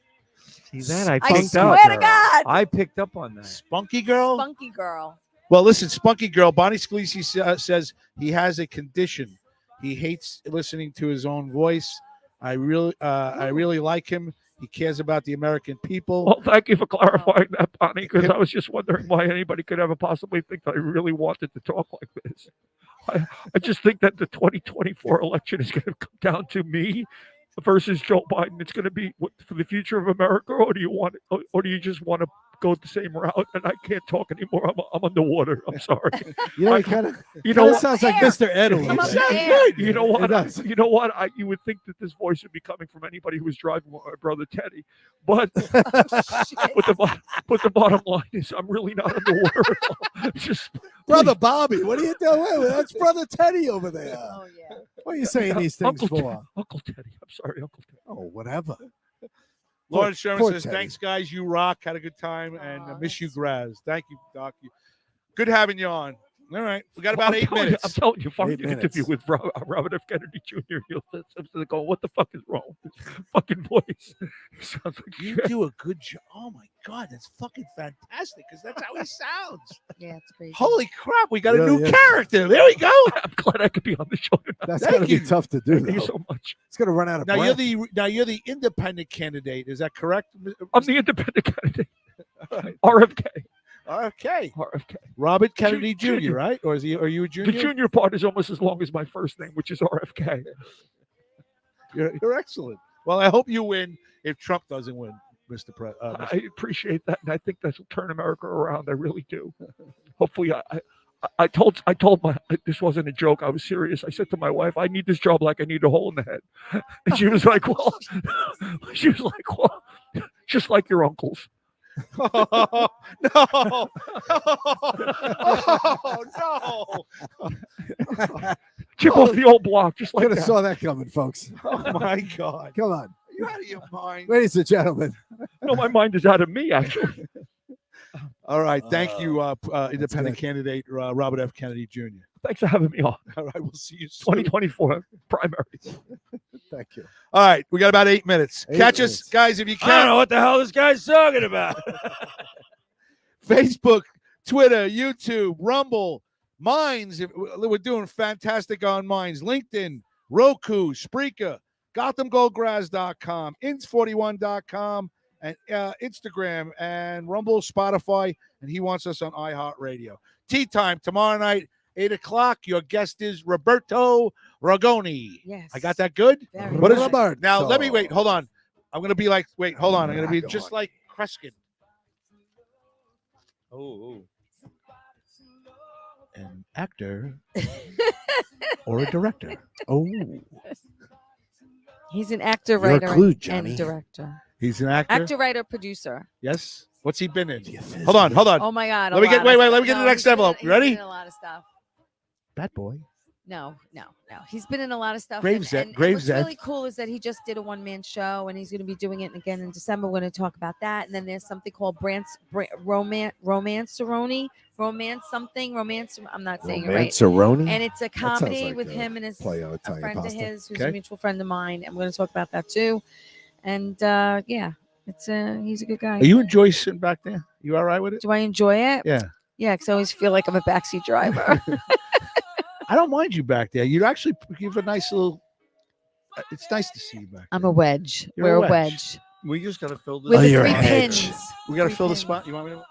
See that? I
I
picked
swear
up.
to God.
I picked up on that.
Spunky girl?
Spunky Girl.
Well, listen, Spunky Girl, Bonnie Scalisi says he has a condition. He hates listening to his own voice. I really like him. He cares about the American people.
Well, thank you for clarifying that, Bonnie, because I was just wondering why anybody could ever possibly think that I really wanted to talk like this. I just think that the 2024 election is going to come down to me versus Joe Biden. It's going to be for the future of America, or do you just want to go the same route? And I can't talk anymore. I'm underwater. I'm sorry.
You know,
I-
it kind of
You know what?
sounds like Mr. Ed. a
Come
little
up
bit.
here.
You know what?
It does.
You know what? You would think that this voice would be coming from anybody who was driving with my brother Teddy, but the bottom line is I'm really not underwater at all. It's just
Brother Bobby, what are you doing? That's Brother Teddy over there.
Oh, yeah.
What are you saying these things
Uncle
for?
Uncle Teddy. I'm sorry, Uncle Teddy.
Oh, whatever.
Lawrence Sherman
poor
says,
Teddy.
thanks, guys. You rock. Had a good time, and
Aw,
miss you,
that's-
Graz. Thank you, Doc. Good having you on. All right. We got about
I'm
8
telling you-
minutes.
I'm telling you, fucking
8 minutes.
interview with Robert F. Kennedy Jr. You'll go, what the fuck is wrong with this fucking voice? It sounds like
You
shit.
do a good job. Oh, my God. That's fucking fantastic, because that's how he sounds.
Yeah, it's crazy.
Holy crap. We got a
Really
new
is.
character. There we go.
I'm glad I could be on the show tonight.
That's
Thank
going to
you.
be tough to do.
Thank you
Though.
so much.
It's going to run out of
Now
breath.
you're the independent candidate. Is that correct?
I'm the independent candidate.
All right.
RFK.
Okay.
RFK.
Robert Kennedy Jr.,
Junior.
right? Or are you a junior?
The junior part is almost as long as my first name, which is RFK.
You're excellent. Well, I hope you win if Trump doesn't win, Mr. President.
I appreciate that, and I think that will turn America around. I really do. Hopefully, I told my this wasn't a joke. I was serious. I said to my wife, "I need this job like I need a hole in the head," and she was like, "Well," just like your uncle's.
Oh, no. Oh, no.
Chip off the old block, just like
Could have
that.
saw that coming, folks.
Oh, my God.
Come on,
You out of your mind.
ladies and gentlemen.
No, my mind is out of me, actually.
All right. Thank you, independent
good.
candidate Robert F. Kennedy Jr.
Thanks for having me on.
All right. We'll see you soon.
2024 primaries.
Thank you.
All right. We got about 8 minutes.
8
Catch
minutes.
us, guys, if you
I don't
can.
know what the hell this guy's talking about.
Facebook, Twitter, YouTube, Rumble, Minds. We're doing fantastic on Minds. LinkedIn, Roku, Spreaker, GothamGoldGraz.com, Ins41.com, and Instagram, and Rumble, Spotify, and he wants us on iHeartRadio. Tea time tomorrow night, 8 o'clock. Your guest is Roberto Ragoni.
Yes.
I got that good?
Very
What is
good.
it?
Roberto.
Now, let me wait. Hold on. I'm going to be like, wait, hold on. I'm going to be
Ragoni.
just like Kreskin.
Oh.
An actor or a director.
Oh,
He's an actor,
You're a
writer,
clue,
and
Johnny.
director.
He's an actor.
Actor, writer, producer.
Yes. What's he been in?
The Fizz
Hold on. Hold on.
Oh my God!
Let me get. Wait. Let me get the next
he's been-
envelope.
he's
You ready?
been in a lot of stuff.
Bad boy.
No. He's been in a lot of stuff.
Gravesend-
and
Gravesend.
what's really cool is that he just did a one-man show, and he's going to be doing it again in December. We're going to talk about that. And then there's something called Romance something. I'm not saying it right.
Romanceroni?
And it's a
That sounds
comedy
like
with
a
him and his
play on
a
Italian
friend
pasta.
of his who's
Okay.
a mutual friend of mine. I'm going to talk about that too. And yeah, he's a good guy.
Are you enjoy sitting back there? You all right with it?
Do I enjoy it?
Yeah.
Yeah, because I always feel like I'm a backseat driver.
I don't mind you back there. You actually give a nice little. It's nice to see you back.
I'm
there.
a wedge.
You're
We're
a
a
wedge.
wedge.
We just gotta fill this.
With
Oh,
the
you're a
3
hedge.
pins.
We got to
3
fill the
pins.
spot. You want me to?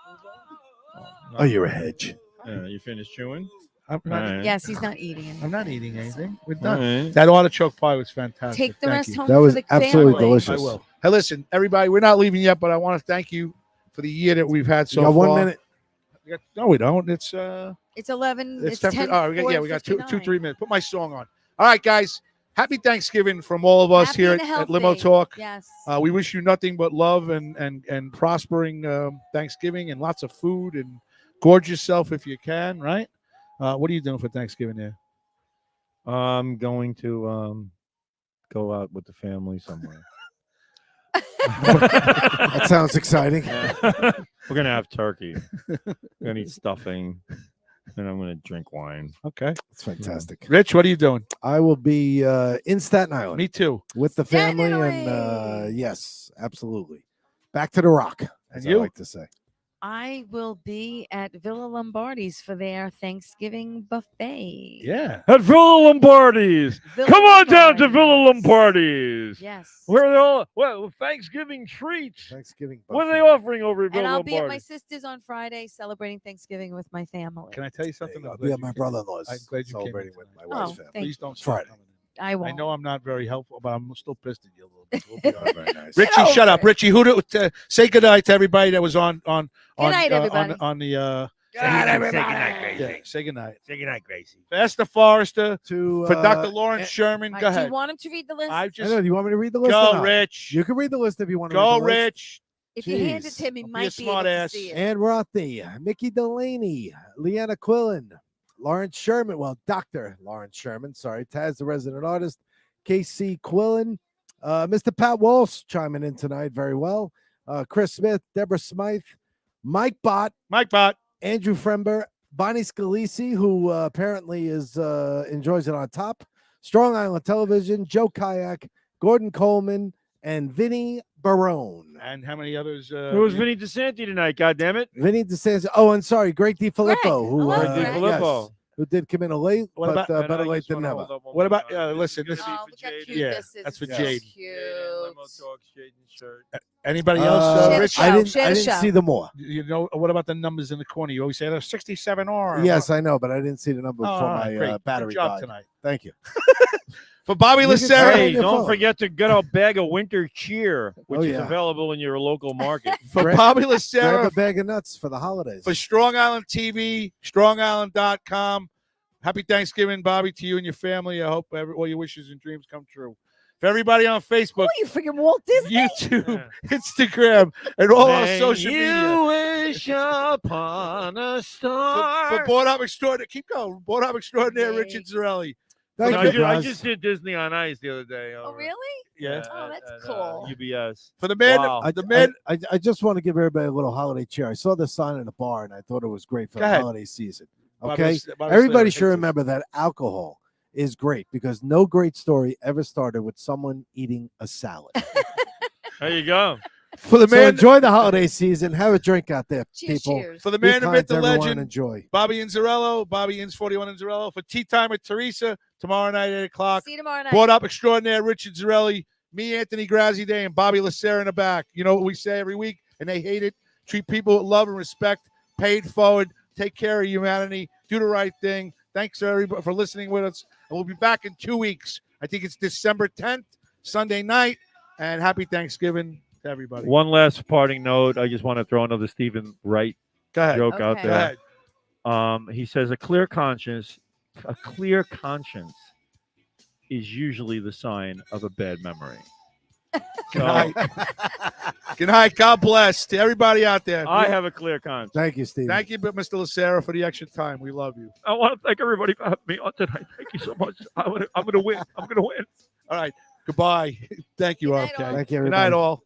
Oh, you're a hedge.
You finished chewing?
I'm not,
All right.
Yes, he's not eating anything.
I'm not eating anything. We're
All
done.
right.
That artichoke pie was fantastic.
Take the
Thank
rest
you.
home
That
for
was
the
absolutely
family.
delicious.
I will. Hey, listen, everybody, we're not leaving yet, but I want to thank you for the year that we've had so
You got
far.
1 minute.
No, we don't. It's
It's 11. It's
10.
10.
Oh, we got 3 minutes. Put my song on. All right, guys. Happy Thanksgiving from all of us
Happy
here
and
at Limo
healthy.
Talk.
Yes.
We wish you nothing but love and prospering Thanksgiving and lots of food and gorge yourself if you can. Right? What are you doing for Thanksgiving there?
I'm going to go out with the family somewhere.
That sounds exciting.
We're gonna have turkey. We're gonna eat stuffing, and I'm gonna drink wine.
Okay.
It's fantastic.
Rich, what are you doing?
I will be in Staten Island
Me too.
with the
Staten
family, and
Island.
yes, absolutely. Back to the rock, as I
you?
like to say.
I will be at Villa Lombardi's for their Thanksgiving buffet.
Yeah.
At Villa Lombardi's.
Villa
Come on down to
Lombardi's.
Villa Lombardi's.
Yes.
Where they all Thanksgiving treats.
Thanksgiving.
What are they
buffet.
offering over at
And
Villa
I'll be at my
Lombardi's?
sister's on Friday celebrating Thanksgiving with my family.
Can I tell you
There
something?
you go.
I'm
I'll
glad
be at
you
my
came.
brother-in-law's
I'm glad you came
celebrating
in
with my
tonight.
wife's
Oh,
family.
thank
Please don't
Friday.
stop coming in.
I won't.
I know I'm not very helpful, but I'm still pissed at you a little bit. We'll be all
Oh,
right.
very nice.
Richie, shut
over
up.
it.
Richie, who to say goodnight to everybody that was on
Good night, everybody.
on the
Say goodnight,
yeah,
Gracie.
say goodnight.
Say goodnight, Gracie.
Esther Forrester
To
for Dr.
eh,
Lawrence Sherman.
All
Go
right, do
ahead.
you want him to read the list?
I
I
just
know. Do you want me to read the list?
go,
or not?
Rich.
You can read the list if you want to.
Go,
read the list.
Rich.
If you hand it
Jeez.
to him, he
Don't be a
might be able
smart
to
ass.
see it.
Ann Rothney, Mickey Delaney, Leanna Quillen, Lawrence Sherman. Well, Dr. Lawrence Sherman. Sorry, Taz, the resident artist. KC Quillen, Mr. Pat Walsh chiming in tonight very well. Chris Smith, Deborah Smythe, Mike Bott,
Mike Bott.
Andrew Frember, Bonnie Scalisi, who apparently enjoys it on top. Strong Island Television, Joe Kayak, Gordon Coleman, and Vinny Barone.
And how many others?
It was Vinny DeSanti tonight, goddammit.
Vinny DeSantis. Oh, and sorry, Greg DiFilippo,
Greg.
who
Hello,
Greg
Greg.
DiFilippo.
yes, who did come in late,
What
but
about-
better late than never.
What about- listen, this-
Oh, look how cute
Yeah,
this is.
that's for
It's
Jade.
Cute.
Anybody else?
Share the
Rich,
show.
I didn't
Share the show.
see them more.
you know what about the numbers in the corner? You always say there's 67 or
Yes, I know, but I didn't see the number
Oh,
before
all right,
my
great.
battery
Good job
died.
tonight.
Thank you.
For Bobby
You can
Lacera.
say-
Hey,
on your
don't
phone.
forget to get a bag of winter cheer, which
Oh,
is
yeah.
available in your local market.
For
Grab-
Bobby
Grab
Lacera.
a bag of nuts for the holidays.
For Strong Island TV, StrongIsland.com. Happy Thanksgiving, Bobby, to you and your family. I hope all your wishes and dreams come true. For everybody on Facebook,
Oh, you freaking Walt Disney.
YouTube, Instagram, and all our
When
social
you
media.
wish upon a star.
For Board Up Extraordinaire, keep going. Board Up Extraordinaire,
Yay.
Richard Zarelli.
Thank
No,
you,
I
guys.
just did Disney on Ice the other day.
Oh,
over-
really?
Yeah.
Oh, that's
at,
cool.
UBS.
For the man,
Wow.
I,
the man.
I just want to give everybody a little holiday cheer. I saw the sign in the bar and I thought it was great for
Go
the
ahead.
holiday season.
Bobby
Okay,
Lac- Bobby
everybody
Lacera,
should
take it.
remember that alcohol is great because no great story ever started with someone eating a salad.
There you go.
For the
So
man,
enjoy the holiday season. Have a drink out there,
Cheers,
people.
cheers.
for the
Be
man, the
kind
myth,
to
the
everyone
legend,
and enjoy.
Bobby Inzarello, Bobby Inz 41 Inzarello. For Tea Time with Teresa tomorrow night at 8 o'clock.
See you tomorrow night.
Brought Up Extraordinaire, Richard Zarelli, me, Anthony Grazzi Day, and Bobby Lacera in the back. You know what we say every week, and they hate it. Treat people with love and respect. Pay it forward. Take care of humanity. Do the right thing. Thanks everybody for listening with us. And we'll be back in 2 weeks. I think it's December 10th, Sunday night. And happy Thanksgiving to everybody.
One last parting note. I just want to throw another Stephen Wright
Go ahead.
joke out
Okay.
Go
there.
ahead.
He says a clear conscience is usually the sign of a bad memory.
Good
So
night. Good night. God bless to everybody out there.
I have a clear conscience.
Thank you, Steve.
Thank you, Mr. Lucero, for the extra time. We love you.
I want to thank everybody for having me on tonight. Thank you so much. I'm gonna win. I'm gonna win.
All right. Goodbye. Thank you,
Good night,
RFK.
all.
Thank you,
Good night,
everybody.
all.